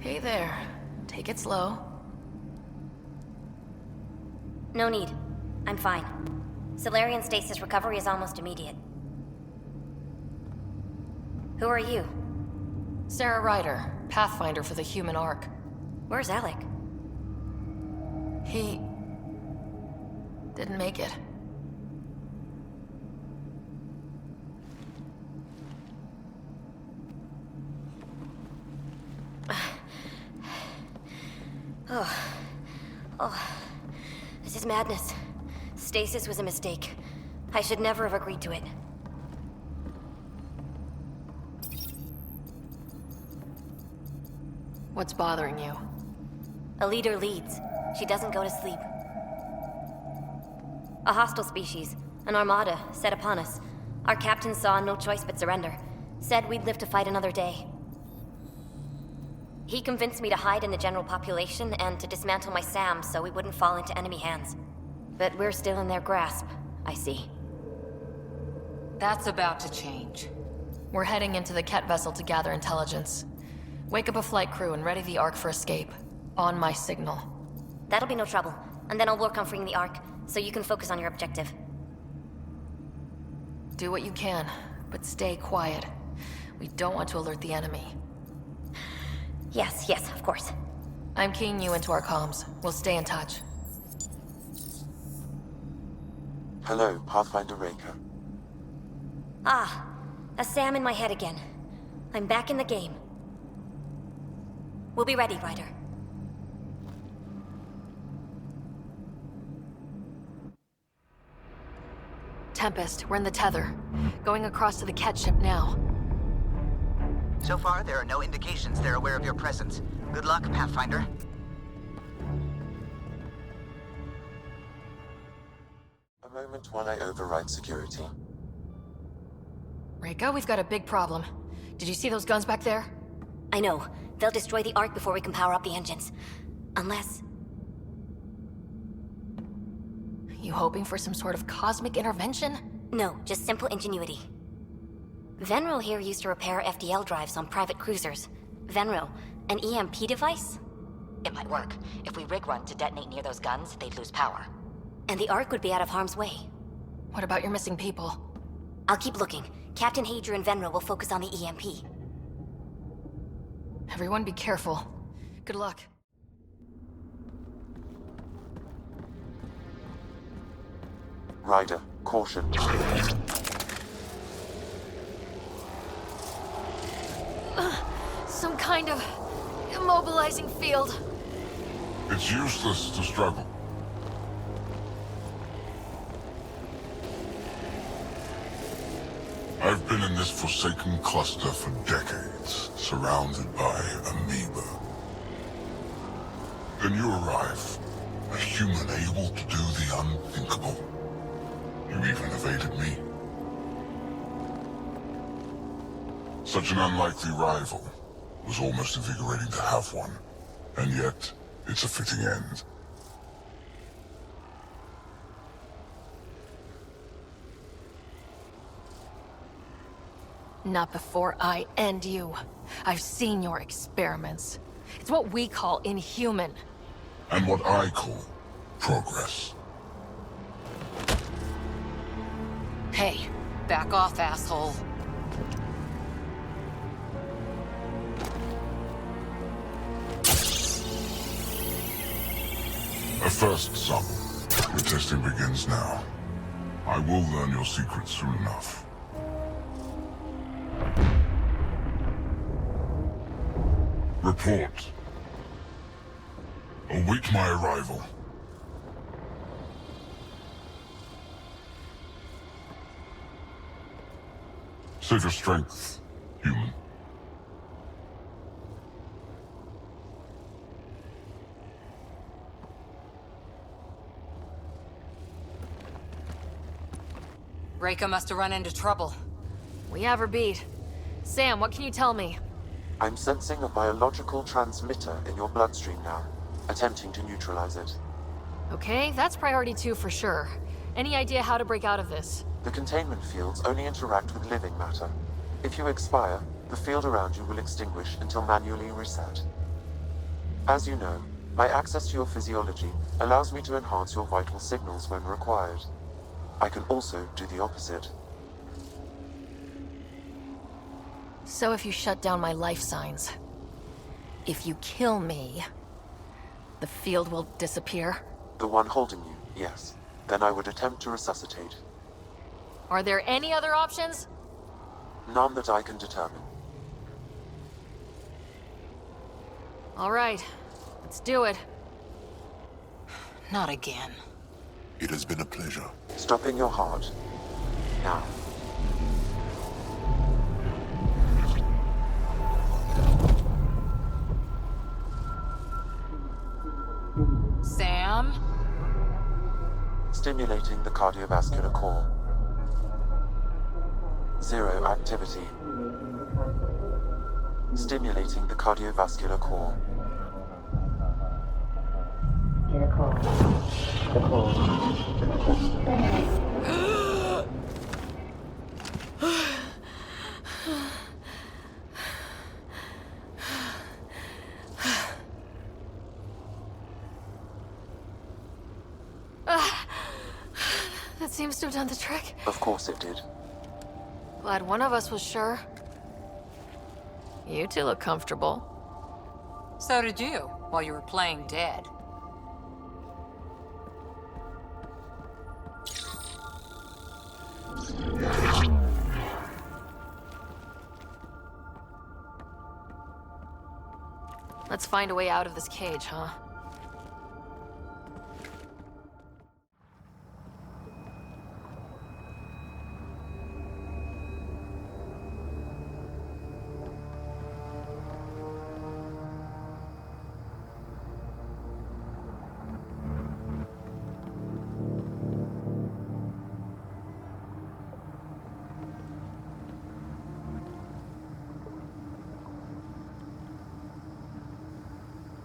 Hey there. Take it slow. No need. I'm fine. Solarian stasis recovery is almost immediate. Who are you? Sara Ryder, Pathfinder for the Human Ark. Where's Alec? He... didn't make it. This is madness. Stasis was a mistake. I should never have agreed to it. What's bothering you? A leader leads. She doesn't go to sleep. A hostile species, an armada, set upon us. Our captain saw no choice but surrender. Said we'd live to fight another day. He convinced me to hide in the general population and to dismantle my SAM so we wouldn't fall into enemy hands. But we're still in their grasp, I see. That's about to change. We're heading into the Ket vessel to gather intelligence. Wake up a flight crew and ready the Ark for escape. On my signal. That'll be no trouble. And then I'll work on freeing the Ark, so you can focus on your objective. Do what you can, but stay quiet. We don't want to alert the enemy. Yes, of course. I'm keying you into our comms. We'll stay in touch. Hello, Pathfinder Raker. Ah, a SAM in my head again. I'm back in the game. We'll be ready, Ryder. Tempest, we're in the tether. Going across to the Ket ship now. So far, there are no indications they're aware of your presence. Good luck, Pathfinder. A moment while I override security. Reka, we've got a big problem. Did you see those guns back there? I know. They'll destroy the Ark before we can power up the engines. Unless... You hoping for some sort of cosmic intervention? No, just simple ingenuity. Venro here used to repair FDL drives on private cruisers. Venro, an EMP device? It might work. If we rig one to detonate near those guns, they'd lose power. And the Ark would be out of harm's way. What about your missing people? I'll keep looking. Captain Hadrian and Venro will focus on the EMP. Everyone be careful. Good luck. Ryder, caution. Some kind of immobilizing field. It's useless to struggle. I've been in this forsaken cluster for decades, surrounded by amoeba. Then you arrive, a human able to do the unthinkable. You even evaded me. Such an unlikely rival. Was almost invigorating to have one. And yet, it's a fitting end. Not before I end you. I've seen your experiments. It's what we call inhuman. And what I call progress. Hey, back off, asshole. A first, son. Your testing begins now. I will learn your secrets soon enough. Report. Await my arrival. Save your strength, human. Reika must have run into trouble. We have her beat. Sam, what can you tell me? I'm sensing a biological transmitter in your bloodstream now, attempting to neutralize it. Okay, that's priority 2 for sure. Any idea how to break out of this? The containment fields only interact with living matter. If you expire, the field around you will extinguish until manually reset. As you know, my access to your physiology allows me to enhance your vital signals when required. I can also do the opposite. So if you shut down my life signs, if you kill me, the field will disappear? The one holding you, yes. Then I would attempt to resuscitate. Are there any other options? None that I can determine. All right, let's do it. Not again. It has been a pleasure. Stopping your heart. Now. Sam? Stimulating the cardiovascular core. 0 activity. Stimulating the cardiovascular core. That seems to have done the trick. Of course it did. Glad one of us was sure. You two look comfortable. So did you, while you were playing dead. Let's find a way out of this cage, huh?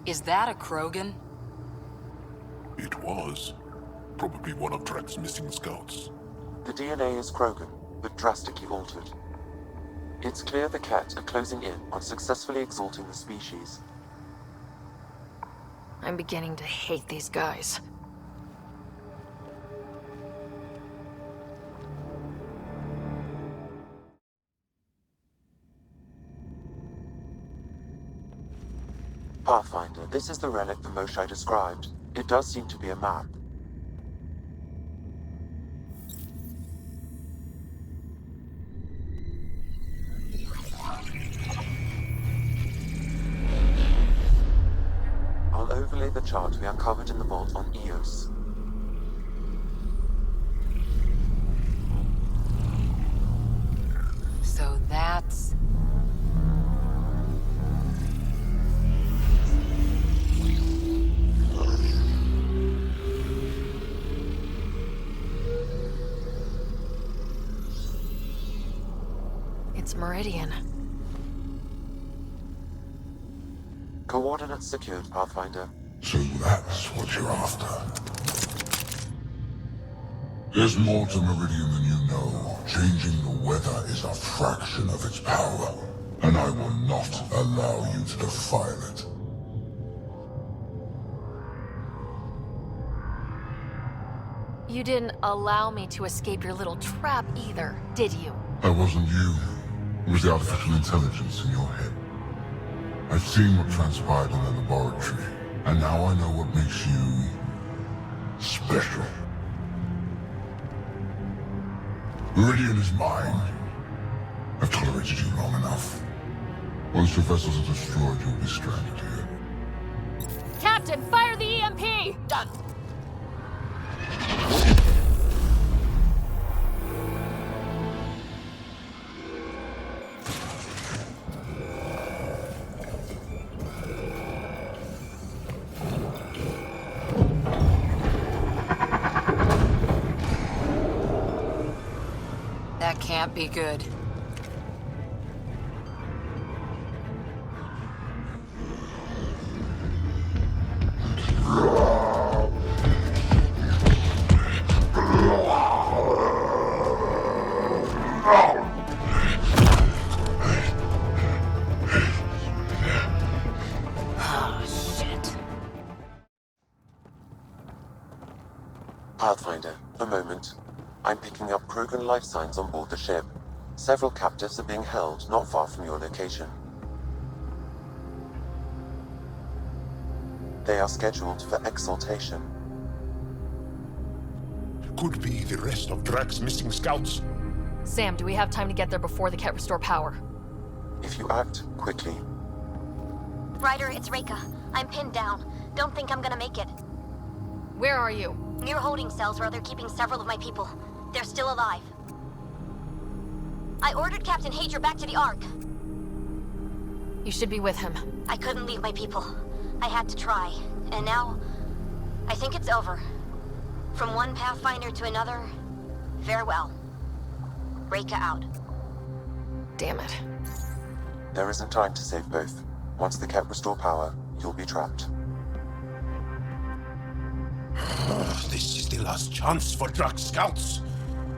Is that a Krogan? It was. Probably one of Drak's missing scouts. The DNA is Krogan, but drastically altered. It's clear the Ket are closing in on successfully exalting the species. I'm beginning to hate these guys. Pathfinder, this is the relic the Moshai described. It does seem to be a map. I'll overlay the chart we uncovered in the vault on Eos. So that's... It's Meridian. Coordinates secured, Pathfinder. So that's what you're after. There's more to Meridian than you know. Changing the weather is a fraction of its power, and I will not allow you to defile it. You didn't allow me to escape your little trap either, did you? That wasn't you. It was the artificial intelligence in your head. I've seen what transpired in the laboratory, and now I know what makes you... special. Meridian is mine. I've tolerated you long enough. Once your vessels are destroyed, you'll be stranded here. Captain, fire the EMP! Done. That can't be good. Pathfinder, a moment. I'm picking up Krogan life signs on board the ship. Several captives are being held not far from your location. They are scheduled for exaltation. Could be the rest of Drak's missing scouts. Sam, do we have time to get there before the Ket restore power? If you act quickly. Ryder, it's Reika. I'm pinned down. Don't think I'm gonna make it. Where are you? Near holding cells where they're keeping several of my people. They're still alive. I ordered Captain Hager back to the Ark. You should be with him. I couldn't leave my people. I had to try. And now, I think it's over. From one Pathfinder to another, farewell. Reika out. Damn it. There isn't time to save both. Once the Ket restore power, you'll be trapped. This is the last chance for Drak's scouts.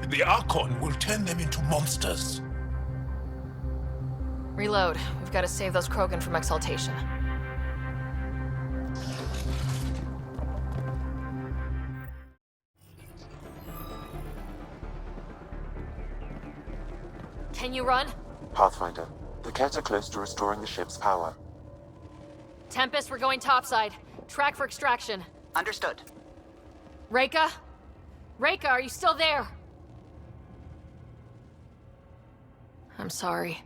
The Archon will turn them into monsters. Reload. We've got to save those Krogan from exaltation. Can you run? Pathfinder, the Ket are close to restoring the ship's power. Tempest, we're going topside. Track for extraction. Understood. Reika? Reika, are you still there? I'm sorry.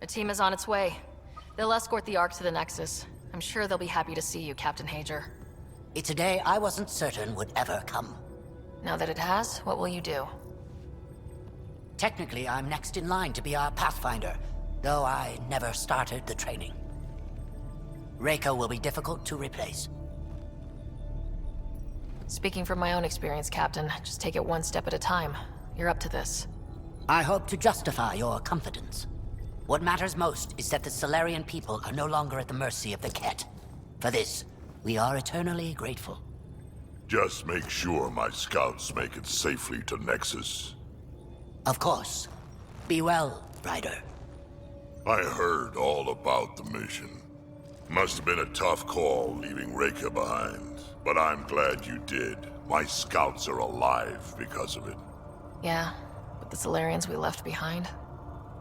A team is on its way. They'll escort the Ark to the Nexus. I'm sure they'll be happy to see you, Captain Hager. It's a day I wasn't certain would ever come. Now that it has, what will you do? Technically, I'm next in line to be our Pathfinder, though I never started the training. Reiko will be difficult to replace. Speaking from my own experience, Captain, just take it one step at a time. You're up to this. I hope to justify your confidence. What matters most is that the Solarian people are no longer at the mercy of the Ket. For this, we are eternally grateful. Just make sure my scouts make it safely to Nexus. Of course. Be well, Ryder. I heard all about the mission. Must have been a tough call leaving Reika behind, but I'm glad you did. My scouts are alive because of it. Yeah, but the Solarians we left behind?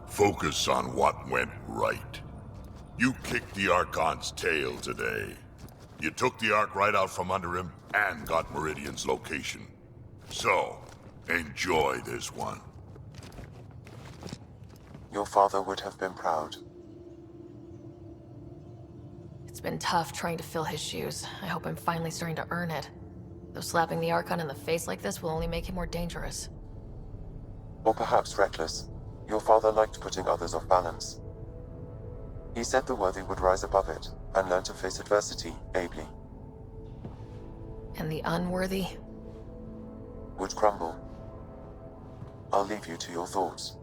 Focus on what went right. You kicked the Archon's tail today. You took the Ark right out from under him and got Meridian's location. So, enjoy this one. Your father would have been proud. It's been tough trying to fill his shoes. I hope I'm finally starting to earn it. Though slapping the Archon in the face like this will only make him more dangerous. Or perhaps reckless. Your father liked putting others off balance. He said the worthy would rise above it and learn to face adversity ably. And the unworthy? Would crumble. I'll leave you to your thoughts.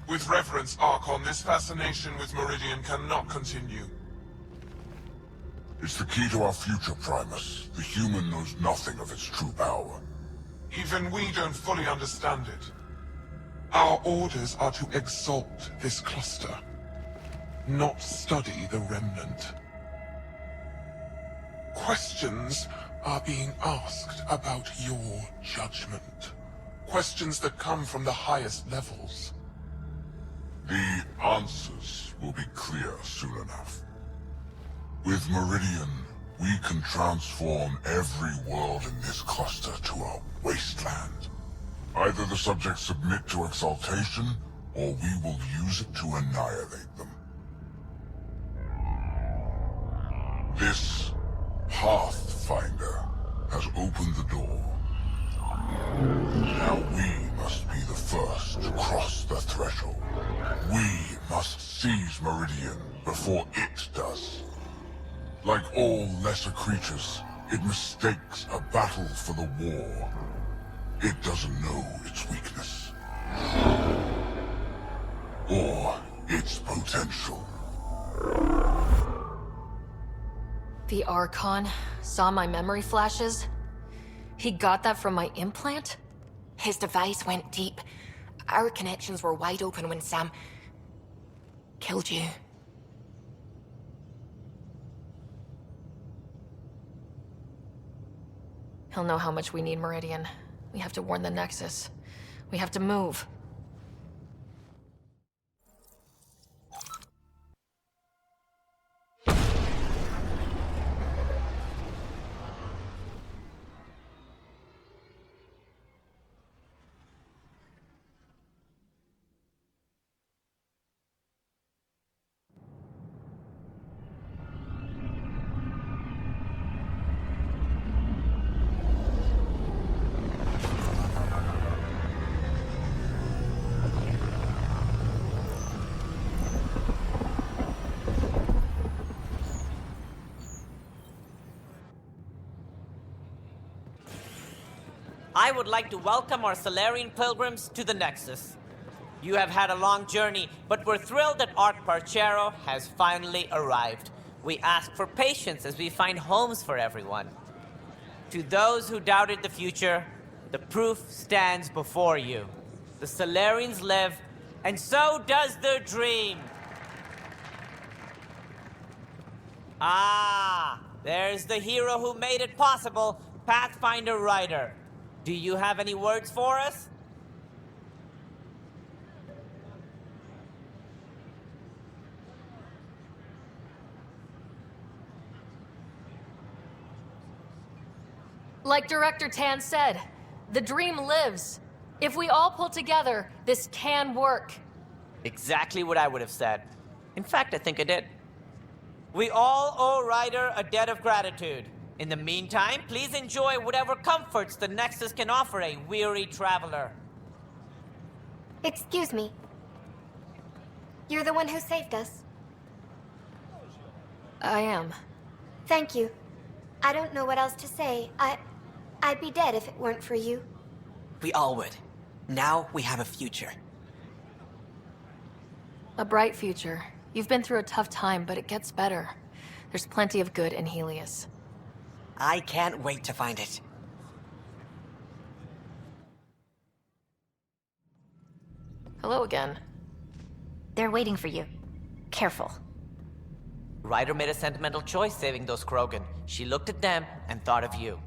With reverence, Archon, this fascination with Meridian cannot continue. It's the key to our future, Primus. The human knows nothing of its true power. Even we don't fully understand it. Our orders are to exalt this cluster, not study the remnant. Questions are being asked about your judgment. Questions that come from the highest levels. The answers will be clear soon enough. With Meridian, we can transform every world in this cluster to a wasteland. Either the subjects submit to exaltation, or we will use it to annihilate them. This Pathfinder has opened the door. Now we must be the first to cross the threshold. We must seize Meridian before it does. Like all lesser creatures, it mistakes a battle for the war. It doesn't know its weakness. Or its potential. The Archon saw my memory flashes? He got that from my implant? His device went deep. Our connections were wide open when Sam killed you. He'll know how much we need Meridian. We have to warn the Nexus. We have to move. I would like to welcome our Solarian pilgrims to the Nexus. You have had a long journey, but we're thrilled that Ark Parchero has finally arrived. We ask for patience as we find homes for everyone. To those who doubted the future, the proof stands before you. The Solarians live, and so does their dream. Ah, there's the hero who made it possible, Pathfinder Ryder. Do you have any words for us? Like Director Tan said, the dream lives. If we all pull together, this can work. Exactly what I would have said. In fact, I think I did. We all owe Ryder a debt of gratitude. In the meantime, please enjoy whatever comforts the Nexus can offer a weary traveler. Excuse me. You're the one who saved us. I am. Thank you. I don't know what else to say. I'd be dead if it weren't for you. We all would. Now we have a future. A bright future. You've been through a tough time, but it gets better. There's plenty of good in Helios. I can't wait to find it. Hello again. They're waiting for you. Careful. Ryder made a sentimental choice saving those Krogan. She looked at them and thought of you.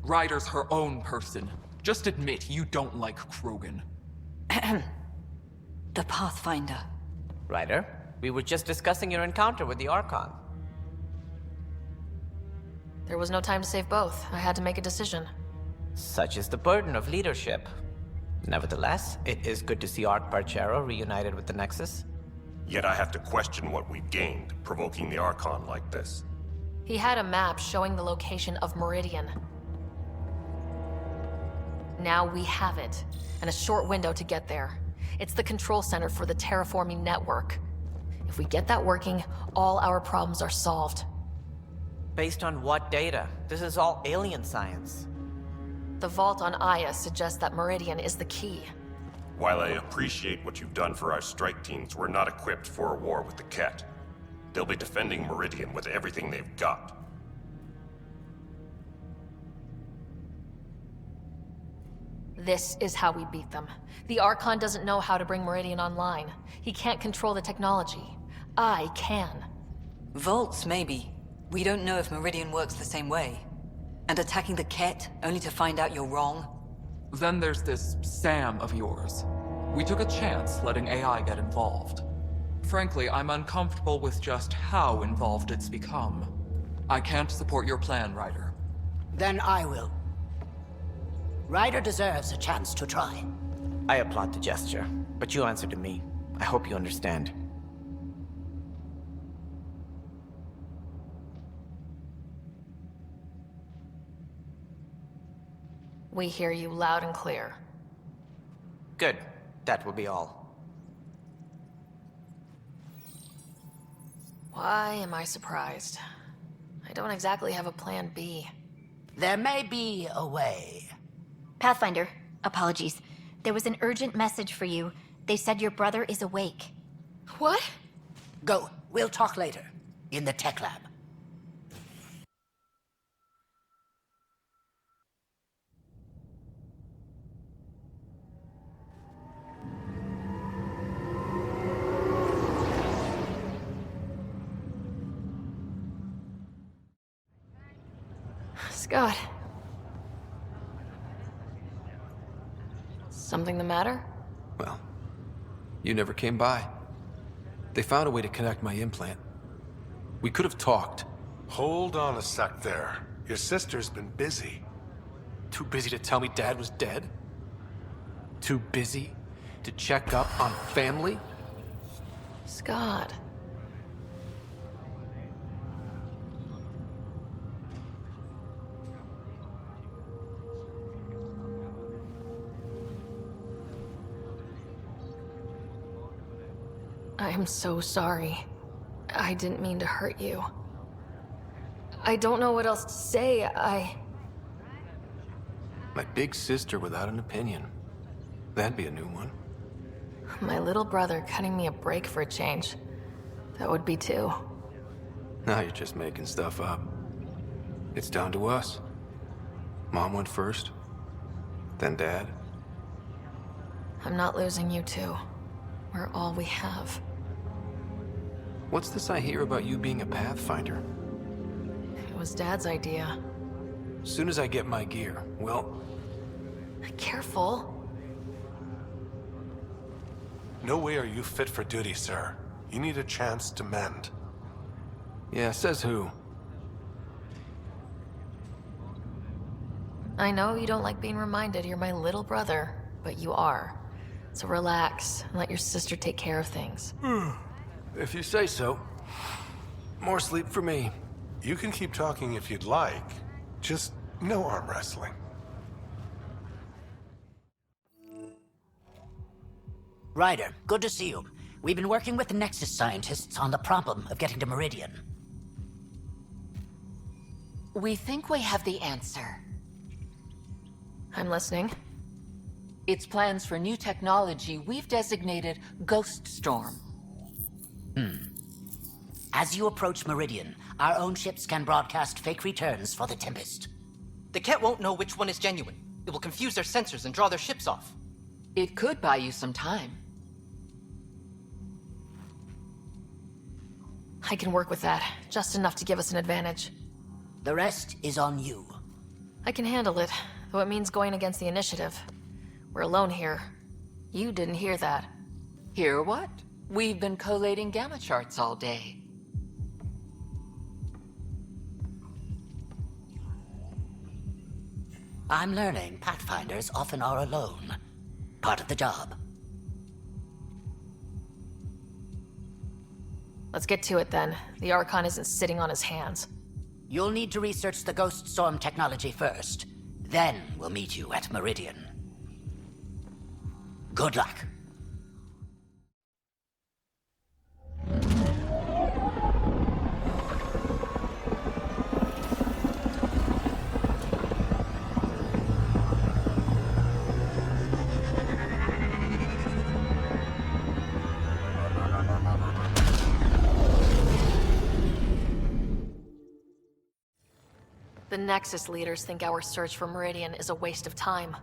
Ryder's her own person. Just admit you don't like Krogan. The Pathfinder. Ryder, we were just discussing your encounter with the Archon. There was no time to save both. I had to make a decision. Such is the burden of leadership. Nevertheless, it is good to see Parchero reunited with the Nexus. Yet I have to question what we've gained, provoking the Archon like this. He had a map showing the location of Meridian. Now we have it, and a short window to get there. It's the control center for the terraforming network. If we get that working, all our problems are solved. Based on what data? This is all alien science. The vault on Aya suggests that Meridian is the key. While I appreciate what you've done for our strike teams, we're not equipped for a war with the Ket. They'll be defending Meridian with everything they've got. This is how we beat them. The Archon doesn't know how to bring Meridian online. He can't control the technology. I can. Vaults, maybe. We don't know if Meridian works the same way. And attacking the Ket, only to find out you're wrong? Then there's this Sam of yours. We took a chance letting AI get involved. Frankly, I'm uncomfortable with just how involved it's become. I can't support your plan, Ryder. Then I will. Ryder deserves a chance to try. I applaud the gesture, but you answered to me. I hope you understand. We hear you loud and clear. Good. That will be all. Why am I surprised? I don't exactly have a plan B. There may be a way. Pathfinder, apologies. There was an urgent message for you. They said your brother is awake. What? Go. We'll talk later. In the tech lab. Scott. Something the matter? Well, you never came by. They found a way to connect my implant. We could have talked. Hold on a sec there. Your sister's been busy. Too busy to tell me Dad was dead? Too busy to check up on family? Scott. I'm so sorry. I didn't mean to hurt you. I don't know what else to say. My big sister without an opinion. That'd be a new one. My little brother cutting me a break for a change. That would be too. Now you're just making stuff up. It's down to us. Mom went first, then Dad. I'm not losing you too. We're all we have. What's this I hear about you being a Pathfinder? It was Dad's idea. As soon as I get my gear, well... Careful. No way are you fit for duty, sir. You need a chance to mend. Yeah, says who? I know you don't like being reminded you're my little brother, but you are. So relax and let your sister take care of things. If you say so. More sleep for me. You can keep talking if you'd like. Just no arm wrestling. Ryder, good to see you. We've been working with the Nexus scientists on the problem of getting to Meridian. We think we have the answer. I'm listening. It's plans for new technology we've designated Ghost Storm. As you approach Meridian, our own ships can broadcast fake returns for the Tempest. The Ket won't know which one is genuine. It will confuse their sensors and draw their ships off. It could buy you some time. I can work with that, just enough to give us an advantage. The rest is on you. I can handle it, though it means going against the initiative. We're alone here. You didn't hear that. Hear what? We've been collating gamma charts all day. I'm learning Pathfinders often are alone. Part of the job. Let's get to it then. The Archon isn't sitting on his hands. You'll need to research the Ghost Storm technology first. Then we'll meet you at Meridian. Good luck. The Nexus leaders think our search for Meridian is a waste of time,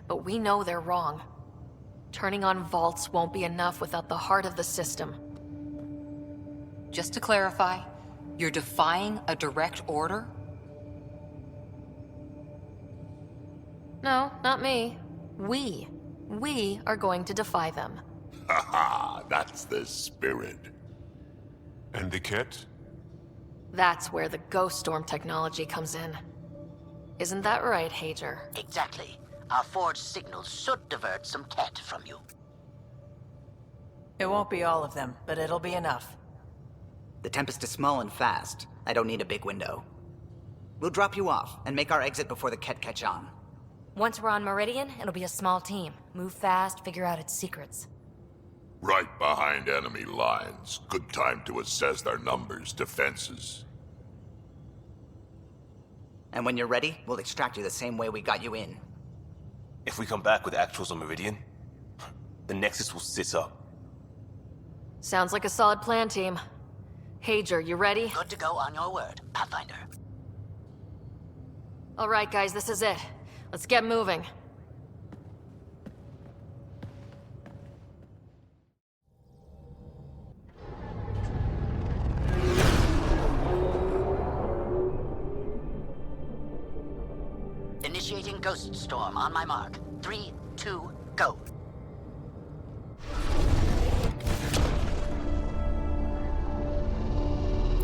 but we know they're wrong. Turning on vaults won't be enough without the heart of the system. Just to clarify, you're defying a direct order? No, not me. We. We are going to defy them. Haha, that's the spirit. And the Ket? That's where the Ghost Storm technology comes in. Isn't that right, Hager? Exactly. Our forged signals should divert some Ket from you. It won't be all of them, but it'll be enough. The Tempest is small and fast. I don't need a big window. We'll drop you off and make our exit before the Ket catch on. Once we're on Meridian, it'll be a small team. Move fast, figure out its secrets. Right behind enemy lines. Good time to assess their numbers, defenses. And when you're ready, we'll extract you the same way we got you in. If we come back with actuals on Meridian, the Nexus will sit up. Sounds like a solid plan, team. Hager, you ready? Good to go on your word, Pathfinder. All right, guys, this is it. Let's get moving. Initiating Ghost Storm on my mark. 3, 2, go.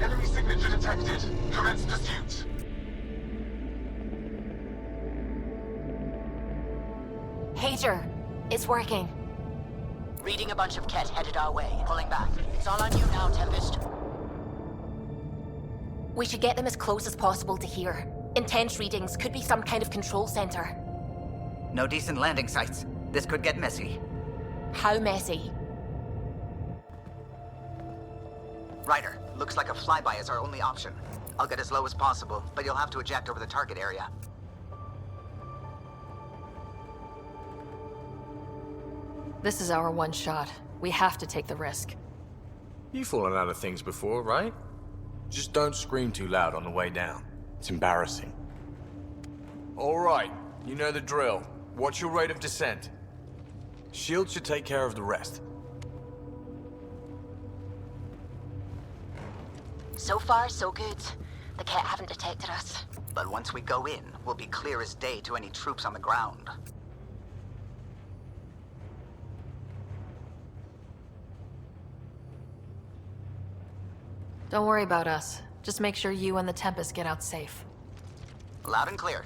Enemy signature detected. Commence pursuit. Hager, it's working. Reading a bunch of Ket headed our way, pulling back. It's all on you now, Tempest. We should get them as close as possible to here. Intense readings could be some kind of control center. No decent landing sites. This could get messy. How messy? Ryder, looks like a flyby is our only option. I'll get as low as possible, but you'll have to eject over the target area. This is our one shot. We have to take the risk. You've fallen out of things before, right? Just don't scream too loud on the way down. It's embarrassing. All right, you know the drill. What's your rate of descent? Shield should take care of the rest. So far, so good. The Ket haven't detected us. But once we go in, we'll be clear as day to any troops on the ground. Don't worry about us. Just make sure you and the Tempest get out safe. Loud and clear.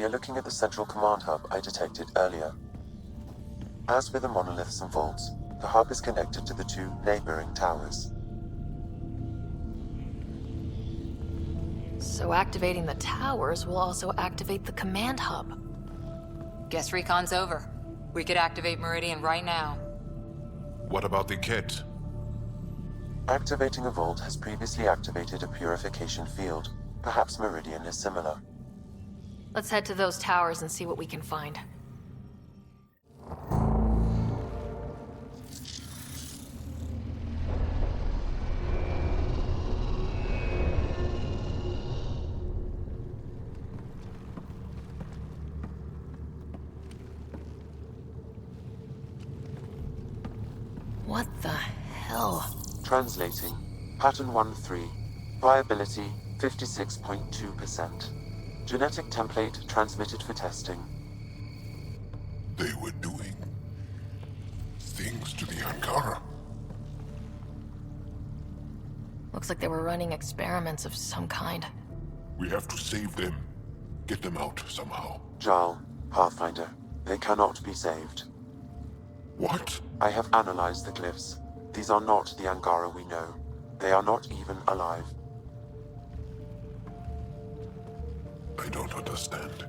are looking at the central command hub I detected earlier. As with the monoliths and vaults, the hub is connected to the two neighboring towers. So activating the towers will also activate the command hub. Guess recon's over. We could activate Meridian right now. What about the Ket? Activating a vault has previously activated a purification field. Perhaps Meridian is similar. Let's head to those towers and see what we can find. What the hell? Translating. Pattern 1-3. Viability 56.2%. Genetic template transmitted for testing. They were doing things to the Angara. Looks like they were running experiments of some kind. We have to save them. Get them out somehow. Jarl, Pathfinder, they cannot be saved. What? I have analyzed the glyphs. These are not the Angara we know. They are not even alive. I don't understand.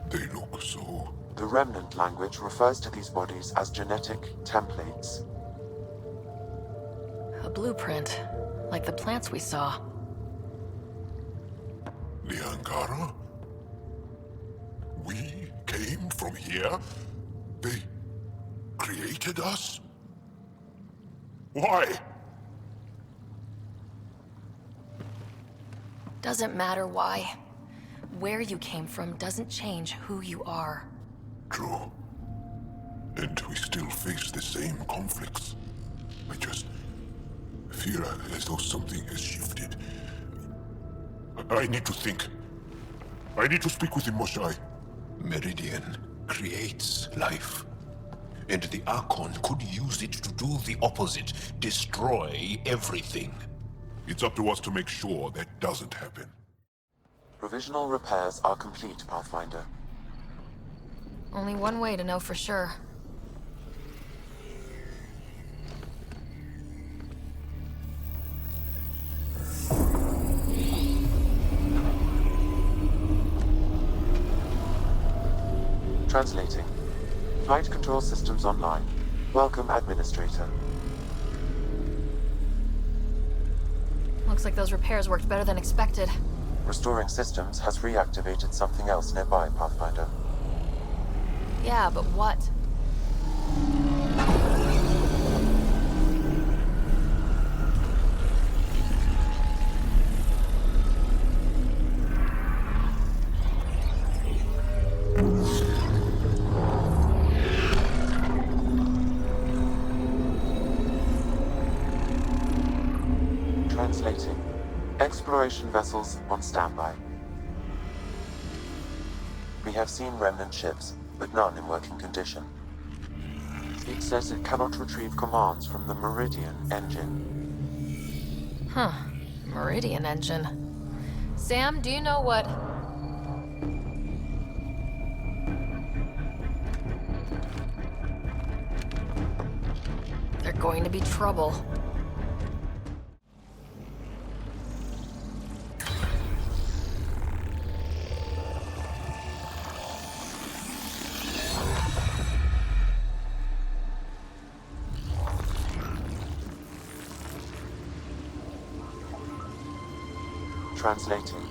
They look so... The Remnant language refers to these bodies as genetic templates. A blueprint, like the plants we saw. The Angara? We came from here? They created us? Why? Doesn't matter why. Where you came from doesn't change who you are. True. And we still face the same conflicts. I just feel as though something has shifted. I need to think. I need to speak with Imoshai. Meridian creates life. And the Archon could use it to do the opposite, destroy everything. It's up to us to make sure that doesn't happen. Provisional repairs are complete, Pathfinder. Only one way to know for sure. Translating. Flight control systems online. Welcome, Administrator. Looks like those repairs worked better than expected. Restoring systems has reactivated something else nearby, Pathfinder. Yeah, but what? Translating. Exploration vessels on standby. We have seen remnant ships, but none in working condition. It says it cannot retrieve commands from the Meridian engine. Huh. Meridian engine. Sam, do you know what... They're going to be trouble. Translating.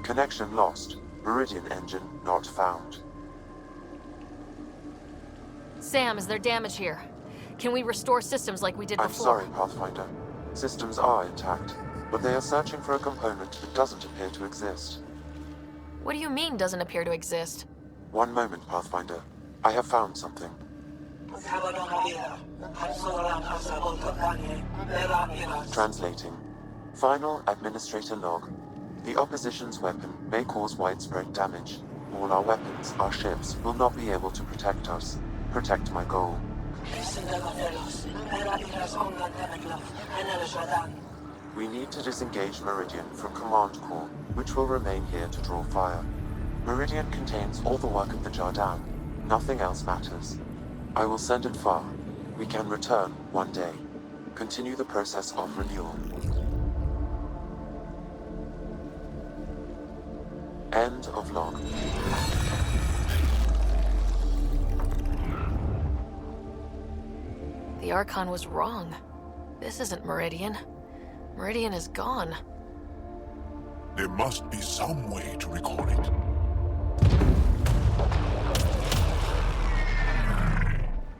Connection lost. Meridian engine not found. Sam, is there damage here? Can we restore systems like we did I'm before? sorry, Pathfinder. Systems are intact, but they are searching for a component that doesn't appear to exist. What do you mean doesn't appear to exist? One moment, Pathfinder. I have found something. Translating. Final Administrator log. The opposition's weapon may cause widespread damage. All our weapons, our ships, will not be able to protect us. Protect my goal. We need to disengage Meridian from Command Core, which will remain here to draw fire. Meridian contains all the work of the Jardin. Nothing else matters. I will send it far. We can return one day. Continue the process of renewal. End of log. The Archon was wrong. This isn't Meridian. Meridian is gone. There must be some way to record it.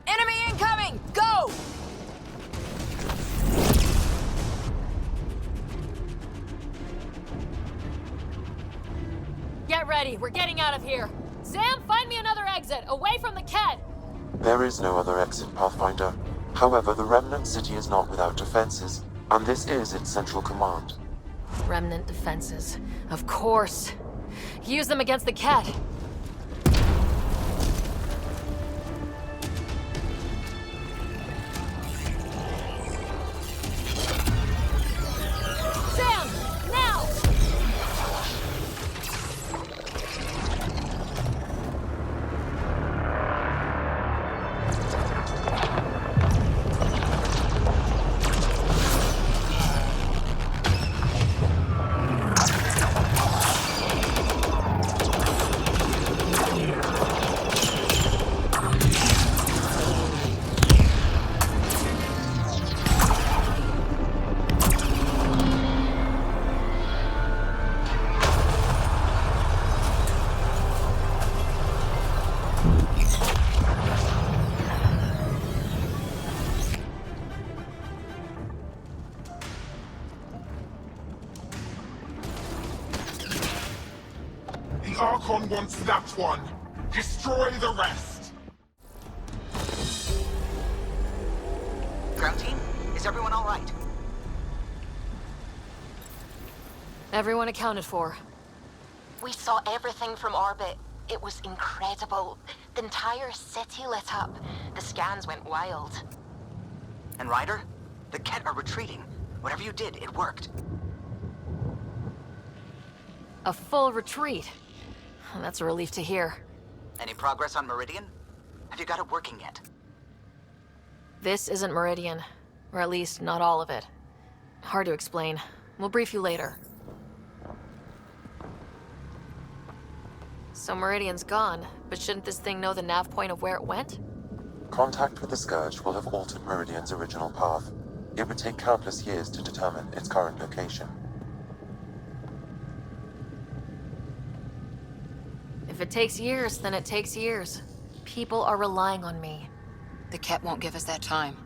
Enemy incoming! Go! Get ready, we're getting out of here. Sam, find me another exit, away from the Ket! There is no other exit, Pathfinder. However, the Remnant City is not without defenses, and this is its central command. Remnant defenses. Of course. Use them against the Ket. Sam! Now! The Archon wants that one. Destroy the rest. Ground team, is everyone all right? Everyone accounted for. We saw everything from orbit. It was incredible. The entire city lit up. The scans went wild. And Ryder? The Ket are retreating. Whatever you did, it worked. A full retreat. That's a relief to hear. Any progress on Meridian? Have you got it working yet? This isn't Meridian. Or at least, not all of it. Hard to explain. We'll brief you later. So Meridian's gone, but shouldn't this thing know the nav point of where it went? Contact with the Scourge will have altered Meridian's original path. It would take countless years to determine its current location. If it takes years, then it takes years. People are relying on me. The Ket won't give us that time.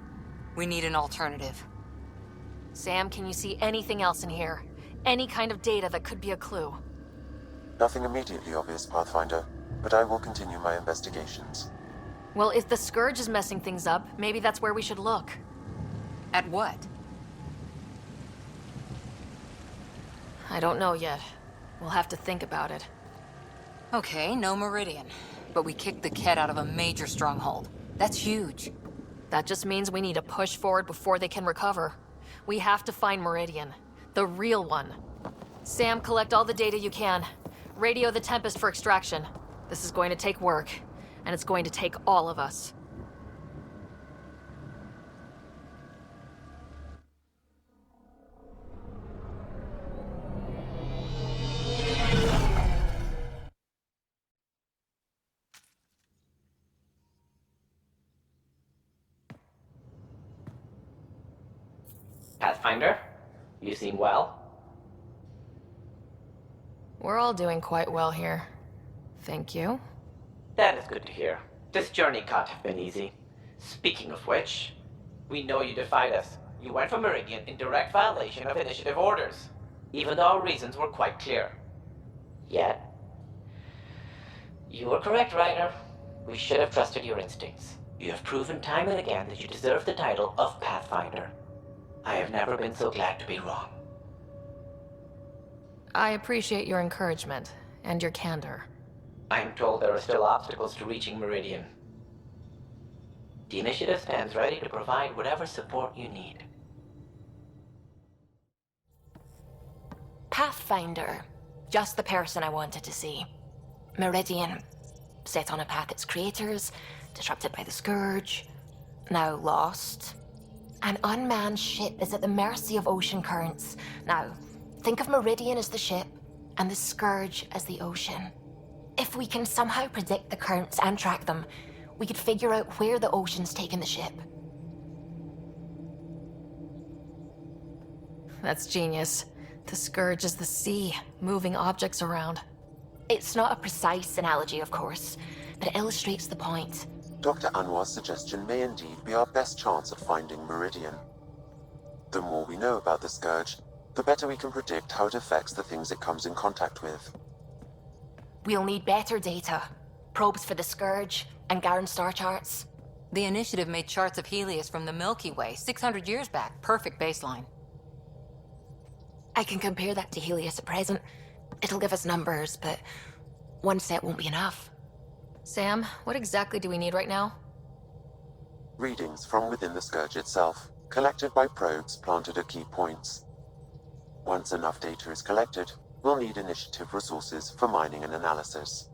We need an alternative. Sam, can you see anything else in here? Any kind of data that could be a clue? Nothing immediately obvious, Pathfinder, but I will continue my investigations. Well, if the Scourge is messing things up, maybe that's where we should look. At what? I don't know yet. We'll have to think about it. Okay, no Meridian. But we kicked the Ket out of a major stronghold. That's huge. That just means we need to push forward before they can recover. We have to find Meridian. The real one. Sam, collect all the data you can. Radio the Tempest for extraction. This is going to take work, and it's going to take all of us. Pathfinder, you seem well. We're all doing quite well here. Thank you. That is good to hear. This journey can't have been easy. Speaking of which, we know you defied us. You went for Meridian in direct violation of initiative orders, even though our reasons were quite clear. Yet, you were correct, Ryder. We should have trusted your instincts. You have proven time and again that you deserve the title of Pathfinder. I have never been so glad to be wrong. I appreciate your encouragement and your candor. I am told there are still obstacles to reaching Meridian. The initiative stands ready to provide whatever support you need. Pathfinder. Just the person I wanted to see. Meridian, set on a path its creators, disrupted by the Scourge, now lost. An unmanned ship is at the mercy of ocean currents. Now, think of Meridian as the ship, and the Scourge as the ocean. If we can somehow predict the currents and track them, we could figure out where the ocean's taken the ship. That's genius. The Scourge is the sea, moving objects around. It's not a precise analogy, of course, but it illustrates the point. Dr. Anwar's suggestion may indeed be our best chance at finding Meridian. The more we know about the Scourge, the better we can predict how it affects the things it comes in contact with. We'll need better data. Probes for the Scourge, and Garen star charts. The Initiative made charts of Helios from the Milky Way 600 years back. Perfect baseline. I can compare that to Helios at present. It'll give us numbers, but one set won't be enough. Sam, what exactly do we need right now? Readings from within the Scourge itself, collected by probes planted at key points. Once enough data is collected, we'll need Initiative resources for mining and analysis.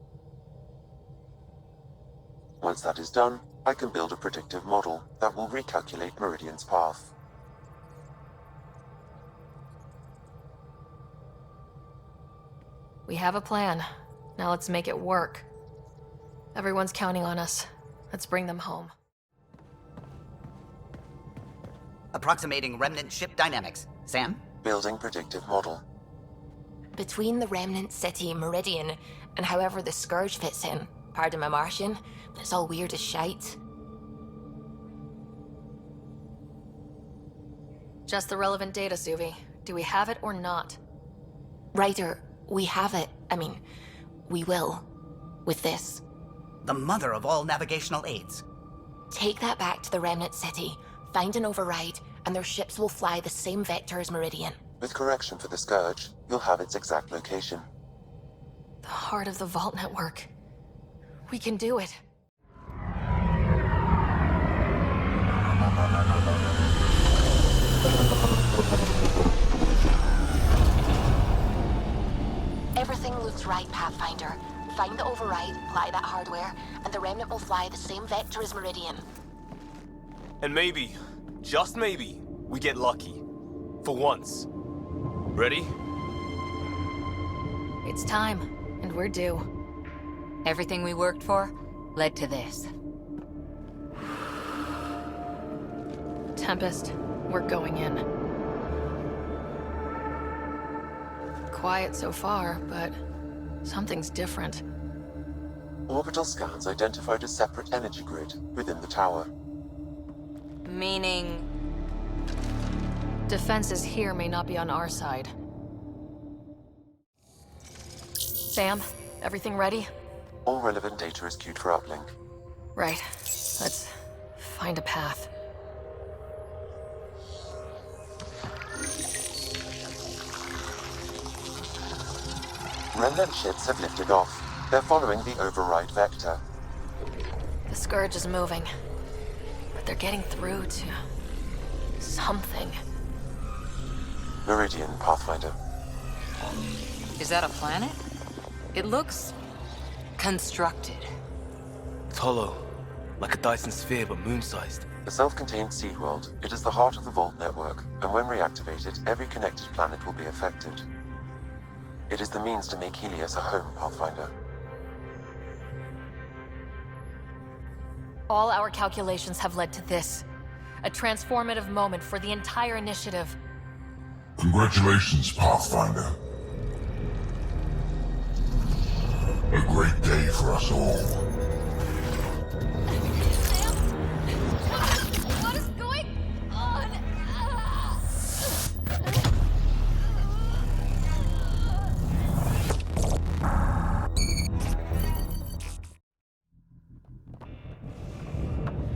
Once that is done, I can build a predictive model that will recalculate Meridian's path. We have a plan. Now let's make it work. Everyone's counting on us. Let's bring them home. Approximating remnant ship dynamics. Sam? Building predictive model. Between the remnant city Meridian and however the Scourge fits in, pardon my Martian, but it's all weird as shite. Just the relevant data, Suvi. Do we have it or not? Ryder, we have it. I mean, we will. With this. The mother of all navigational aids. Take that back to the remnant city, find an override, and their ships will fly the same vector as Meridian. With correction for the Scourge, you'll have its exact location. The heart of the Vault Network. We can do it. Everything looks right, Pathfinder. Find the override, apply that hardware, and the remnant will fly the same vector as Meridian. And maybe, just maybe, we get lucky. For once. Ready? It's time, and we're due. Everything we worked for led to this. Tempest, we're going in. Quiet so far, but something's different. Orbital scans identified a separate energy grid within the tower. Meaning? Defenses here may not be on our side. Sam, everything ready? All relevant data is queued for uplink. Right. Let's find a path. Remnant ships have lifted off. They're following the override vector. The Scourge is moving, but they're getting through to something. Meridian, Pathfinder. Is that a planet? It looks constructed. It's hollow, like a Dyson sphere but moon-sized. A self-contained seed world, it is the heart of the Vault Network, and when reactivated, every connected planet will be affected. It is the means to make Helios a home, Pathfinder. All our calculations have led to this. A transformative moment for the entire initiative. Congratulations, Pathfinder. A great day for us all. What is going on?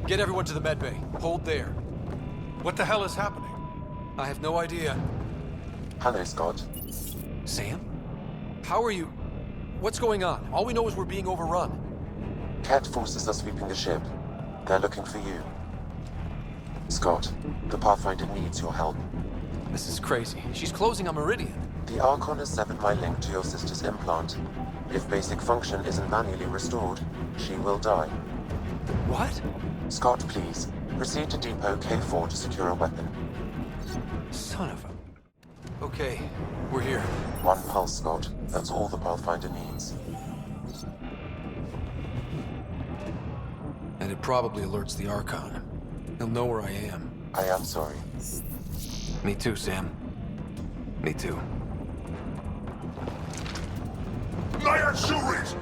Get everyone to the medbay. Hold there. What the hell is happening? I have no idea. Hello, Scott. Sam? How are you? What's going on? All we know is we're being overrun. Ket forces are sweeping the ship. They're looking for you. Scott, the Pathfinder needs your help. This is crazy. She's closing on Meridian. The Archon has severed my link to your sister's implant. If basic function isn't manually restored, she will die. What? Scott, please. Proceed to Depot K4 to secure a weapon. Son of a... Okay, we're here. One pulse, Scott. That's all the Pathfinder needs. And it probably alerts the Archon. He'll know where I am. I am sorry. Me too, Sam. Me too. Naya Shuris!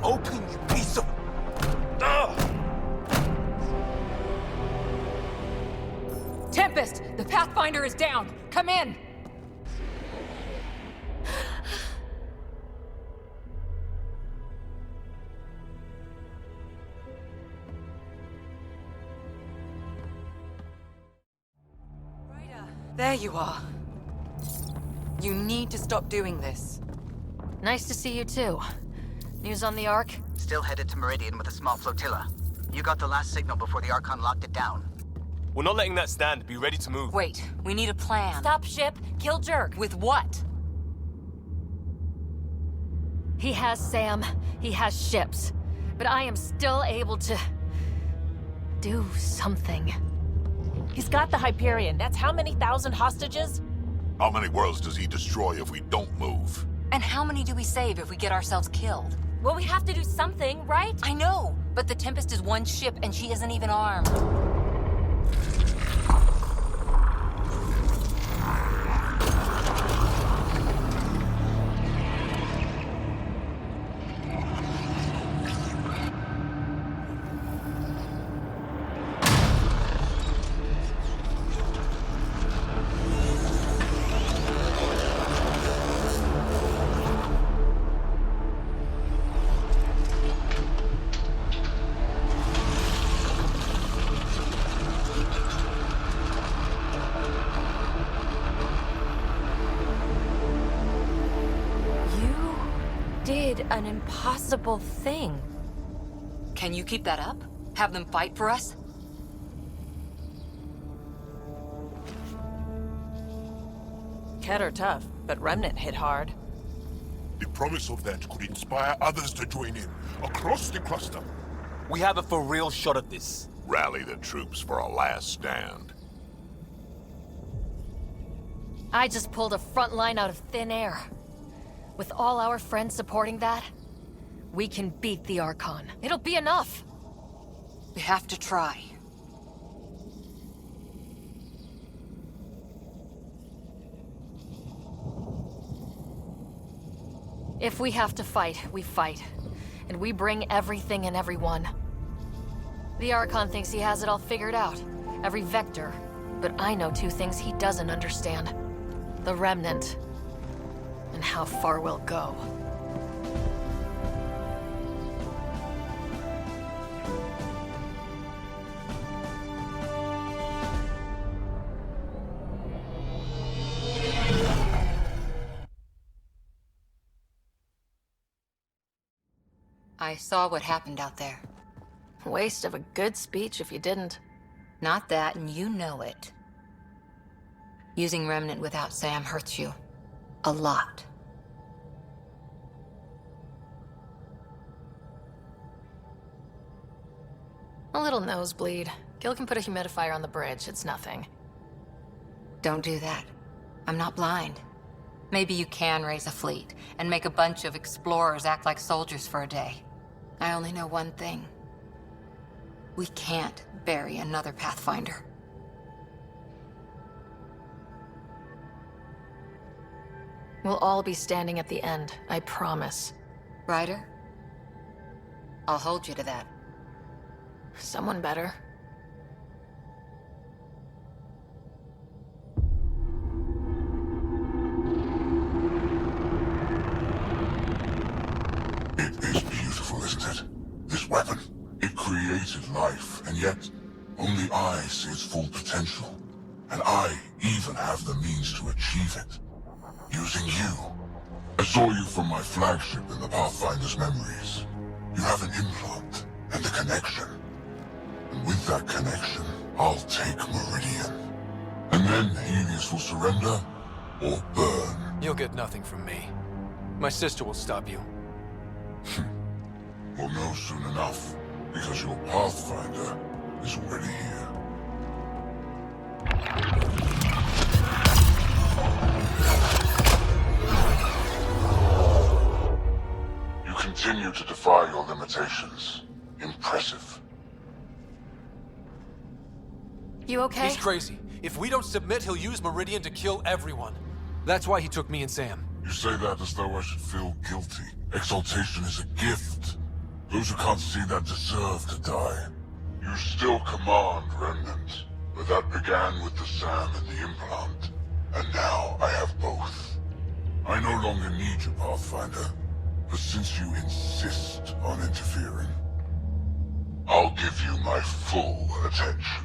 Open, you piece of... Ugh! Tempest! The Pathfinder is down! Come in! There you are. You need to stop doing this. Nice to see you too. News on the Ark? Still headed to Meridian with a small flotilla. You got the last signal before the Archon locked it down. We're not letting that stand. Be ready to move. Wait, we need a plan. Stop ship, kill Jerk. With what? He has Sam, he has ships. But I am still able to... do something. He's got the Hyperion. That's how many thousand hostages? How many worlds does he destroy if we don't move? And how many do we save if we get ourselves killed? Well, we have to do something, right? I know, but the Tempest is one ship and she isn't even armed. An impossible thing. Can you keep that up? Have them fight for us? Ket are tough, but Remnant hit hard. The promise of that could inspire others to join in, across the cluster. We have a for real shot at this. Rally the troops for a last stand. I just pulled a front line out of thin air. With all our friends supporting that, we can beat the Archon. It'll be enough. We have to try. If we have to fight, we fight. And we bring everything and everyone. The Archon thinks he has it all figured out. Every vector. But I know two things he doesn't understand. The Remnant. And how far we'll go. I saw what happened out there. Waste of a good speech if you didn't. Not that, and you know it. Using Remnant without Sam hurts you. A lot. A little nosebleed. Gil can put a humidifier on the bridge, it's nothing. Don't do that. I'm not blind. Maybe you can raise a fleet, and make a bunch of explorers act like soldiers for a day. I only know one thing. We can't bury another Pathfinder. We'll all be standing at the end, I promise. Ryder? I'll hold you to that. Someone better. It is beautiful, isn't it? This weapon. It created life, and yet only I see its full potential. And I even have the means to achieve it. Using you. I saw you from my flagship in the Pathfinder's memories. You have an implant and a connection. And with that connection, I'll take Meridian. And then Helios will surrender or burn. You'll get nothing from me. My sister will stop you. We'll know soon enough, because your Pathfinder is already here. You continue to defy your limitations. Impressive. You okay? He's crazy. If we don't submit, he'll use Meridian to kill everyone. That's why he took me and Sam. You say that as though I should feel guilty. Exaltation is a gift. Those who can't see that deserve to die. You still command, Remnant. But that began with the SAM and the implant. And now I have both. I no longer need you, Pathfinder. But since you insist on interfering, I'll give you my full attention.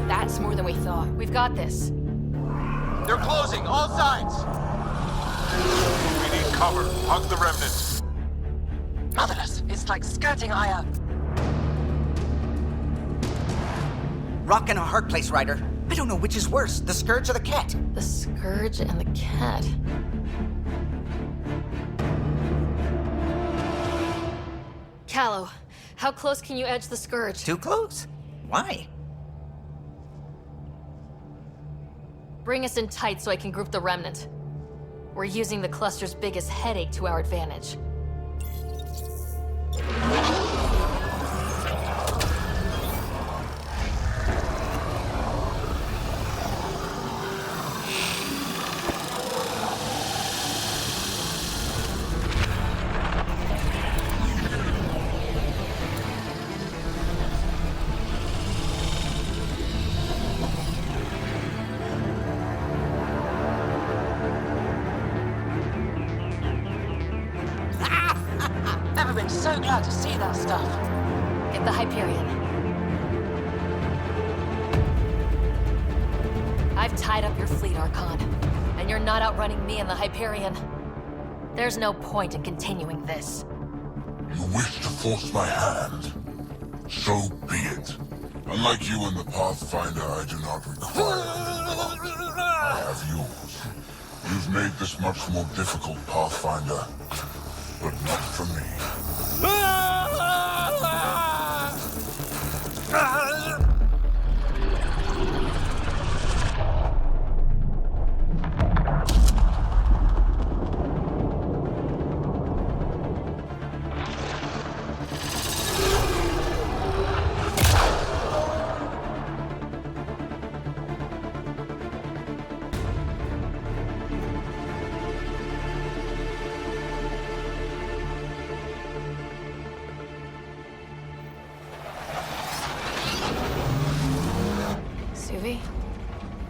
That's more than we thought. We've got this. They're closing, all sides! We need cover. Hug the remnant. Motherless, it's like skirting Aya. Rock in a hard place, Ryder. I don't know which is worse, the Scourge or the Cat. The Scourge and the Cat. Callow, how close can you edge the Scourge? Too close? Why? Bring us in tight so I can group the Remnant. We're using the cluster's biggest headache to our advantage. Never been so glad to see that stuff. Get the Hyperion. I've tied up your fleet, Archon. And you're not outrunning me and the Hyperion. There's no point in continuing this. You wish to force my hand? So be it. Unlike you and the Pathfinder, I do not require any blood. I have yours. You've made this much more difficult, Pathfinder. But not for me. Suvi?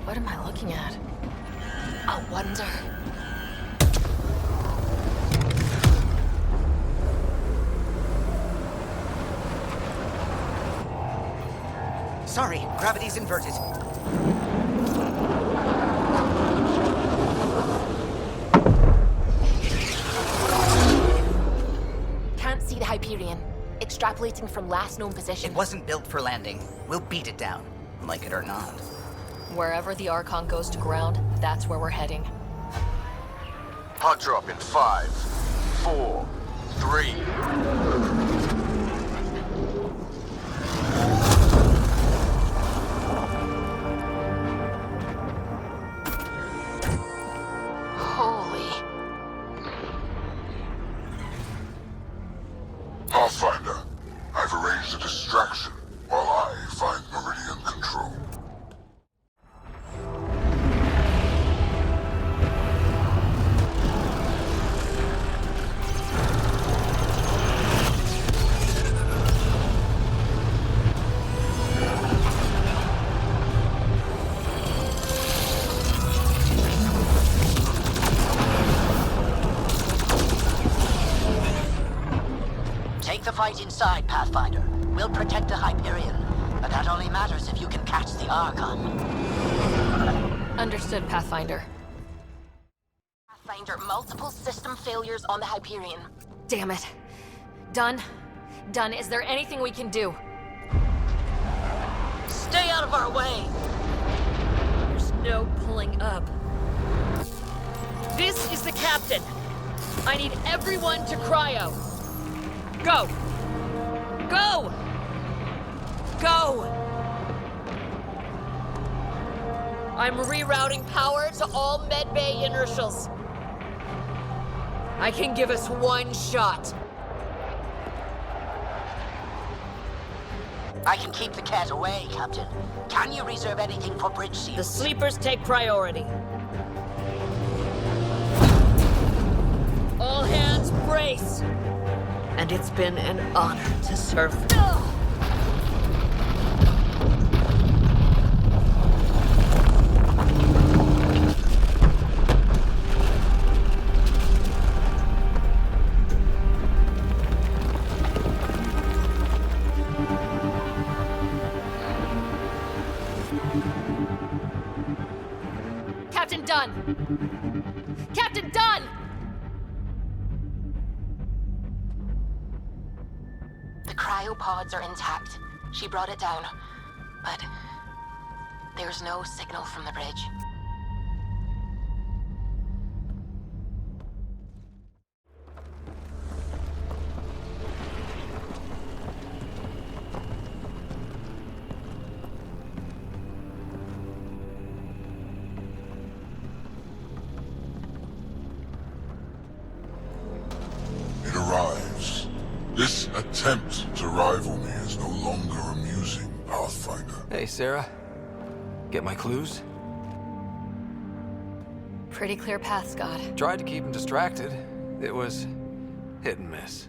What am I looking at? A wonder. Sorry, gravity's inverted. Can't see the Hyperion. Extrapolating from last known position. It wasn't built for landing. We'll beat it down, like it or not. Wherever the Archon goes to ground, that's where we're heading. Hot drop in 5, 4, 3. Holy. Pathfinder, I've arranged a distraction while I find Meridian control. Wait inside, Pathfinder. We'll protect the Hyperion, but that only matters if you can catch the Archon. Understood, Pathfinder. Pathfinder, multiple system failures on the Hyperion. Damn it. Done? Done. Is there anything we can do? Stay out of our way! There's no pulling up. This is the captain. I need everyone to cryo. Go! Go! Go! I'm rerouting power to all medbay inertials. I can give us one shot. I can keep the cat away, Captain. Can you reserve anything for bridge seals? The sleepers take priority. All hands brace. And it's been an honor to serve. Captain Dunn! Captain Dunn! The cryopods are intact. She brought it down. But there's no signal from the bridge. It arrives. This attempt to rival me is no longer amusing, Pathfinder. Hey, Sarah. Get my clues? Pretty clear path, Scott. Tried to keep him distracted. It was hit and miss.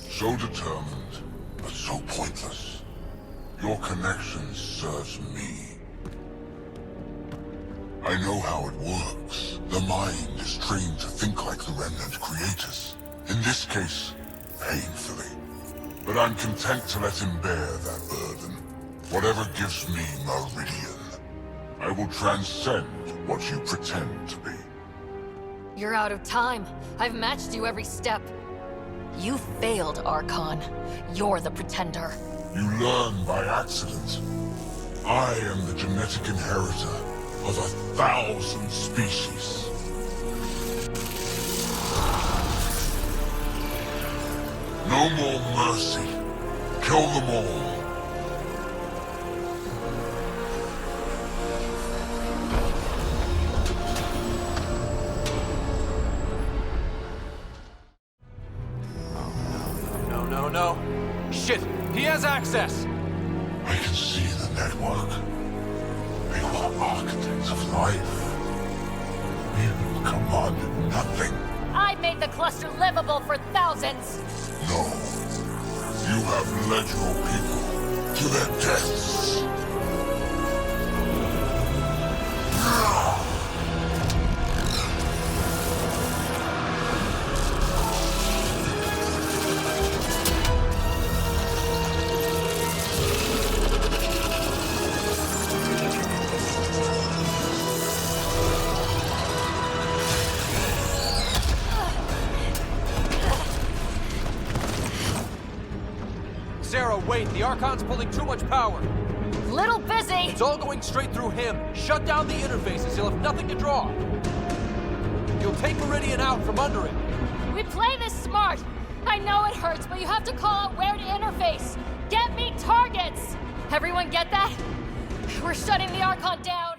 So determined, but so pointless. Your connection serves me. I know how it works. The mind is trained to think like the Remnant creators. In this case, painfully. But I'm content to let him bear that burden. Whatever gives me Meridian, I will transcend what you pretend to be. You're out of time. I've matched you every step. You failed, Archon. You're the pretender. You learn by accident. I am the genetic inheritor of 1,000 species. No more mercy. Kill them all. No. Shit! He has access! I can see the network. They were architects of life. You commanded nothing. I made the cluster livable for thousands. No. You have led your people to their deaths. Sarah, wait! The Archon's pulling too much power! Little busy! It's all going straight through him! Shut down the interfaces, he'll have nothing to draw! You'll take Meridian out from under it! We play this smart! I know it hurts, but you have to call out where to interface! Get me targets! Everyone get that? We're shutting the Archon down!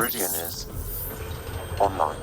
Meridian is online.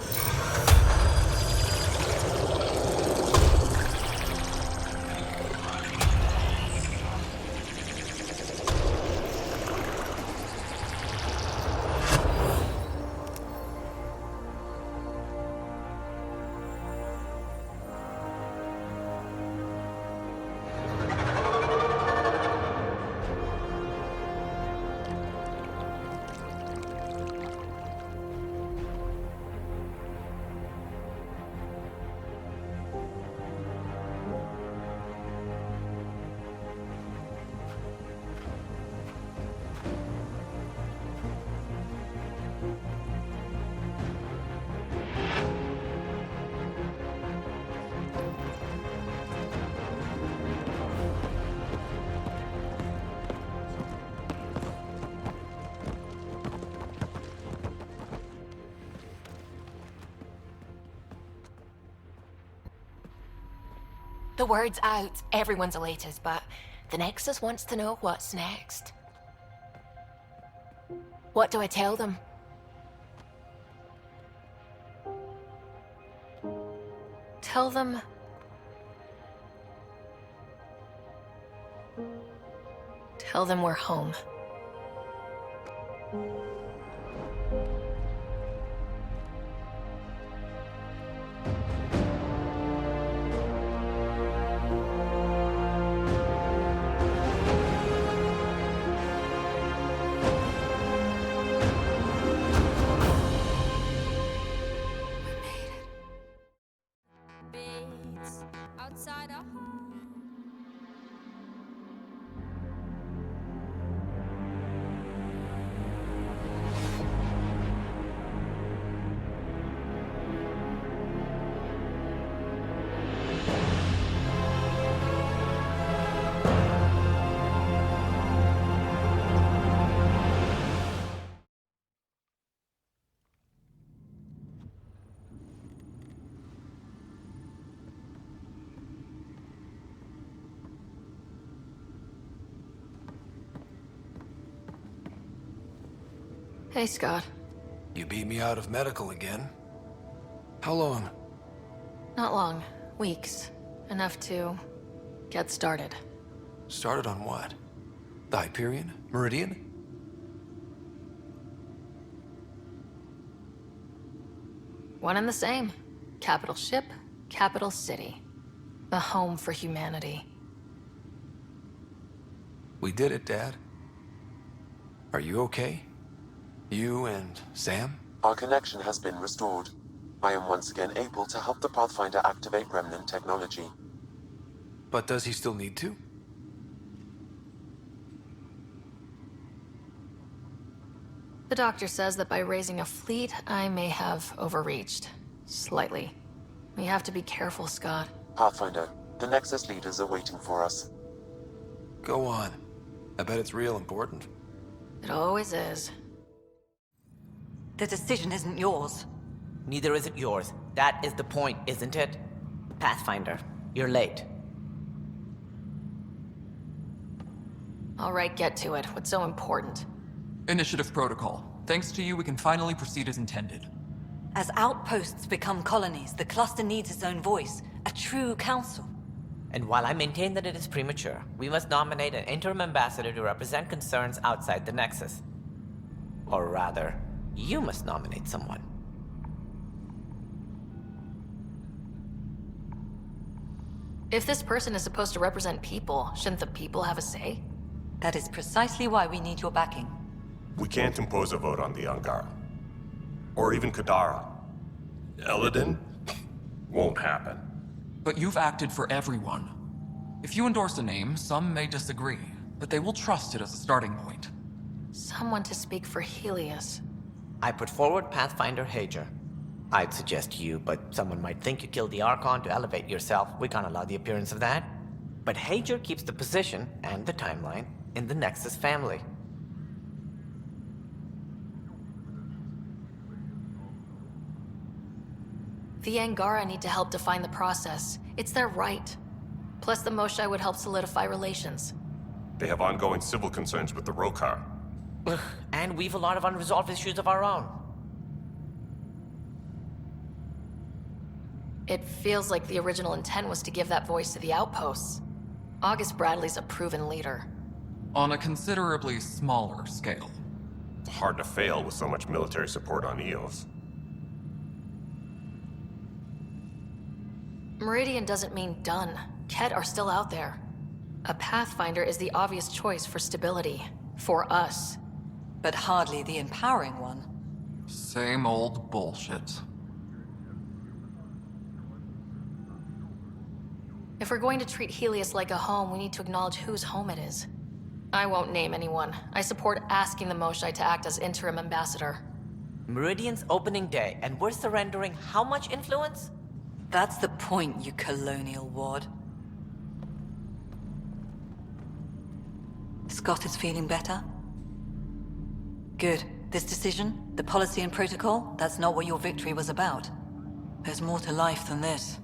The word's out, everyone's elated, but the Nexus wants to know what's next. What do I tell them? Tell them... Tell them we're home. Outside our home. Hey, Scott. You beat me out of medical again. How long? Not long. Weeks. Enough to... get started. Started on what? The Hyperion? Meridian? One and the same. Capital ship, capital city. The home for humanity. We did it, Dad. Are you okay? You and Sam? Our connection has been restored. I am once again able to help the Pathfinder activate remnant technology. But does he still need to? The doctor says that by raising a fleet, I may have overreached. Slightly. We have to be careful, Scott. Pathfinder, the Nexus leaders are waiting for us. Go on. I bet it's real important. It always is. The decision isn't yours. Neither is it yours. That is the point, isn't it? Pathfinder, you're late. All right, get to it. What's so important? Initiative protocol. Thanks to you, we can finally proceed as intended. As outposts become colonies, the cluster needs its own voice, a true council. And while I maintain that it is premature, we must nominate an interim ambassador to represent concerns outside the Nexus. Or rather, you must nominate someone. If this person is supposed to represent people, shouldn't the people have a say? That is precisely why we need your backing. We can't impose a vote on the Angara. Or even Kadara. Eladin? Won't happen. But you've acted for everyone. If you endorse a name, some may disagree, but they will trust it as a starting point. Someone to speak for Helios. I put forward Pathfinder Hager. I'd suggest you, but someone might think you killed the Archon to elevate yourself. We can't allow the appearance of that. But Hager keeps the position and the timeline in the Nexus family. The Angara need to help define the process. It's their right. Plus the Moshae would help solidify relations. They have ongoing civil concerns with the Rokar. And we've a lot of unresolved issues of our own. It feels like the original intent was to give that voice to the outposts. August Bradley's a proven leader. On a considerably smaller scale. It's hard to fail with so much military support on Eos. Meridian doesn't mean done. Ket are still out there. A Pathfinder is the obvious choice for stability. For us. But hardly the empowering one. Same old bullshit. If we're going to treat Helios like a home, we need to acknowledge whose home it is. I won't name anyone. I support asking the Moshae to act as interim ambassador. Meridian's opening day, and we're surrendering how much influence? That's the point, you colonial wad. Scott is feeling better? Good. This decision, the policy and protocol, that's not what your victory was about. There's more to life than this.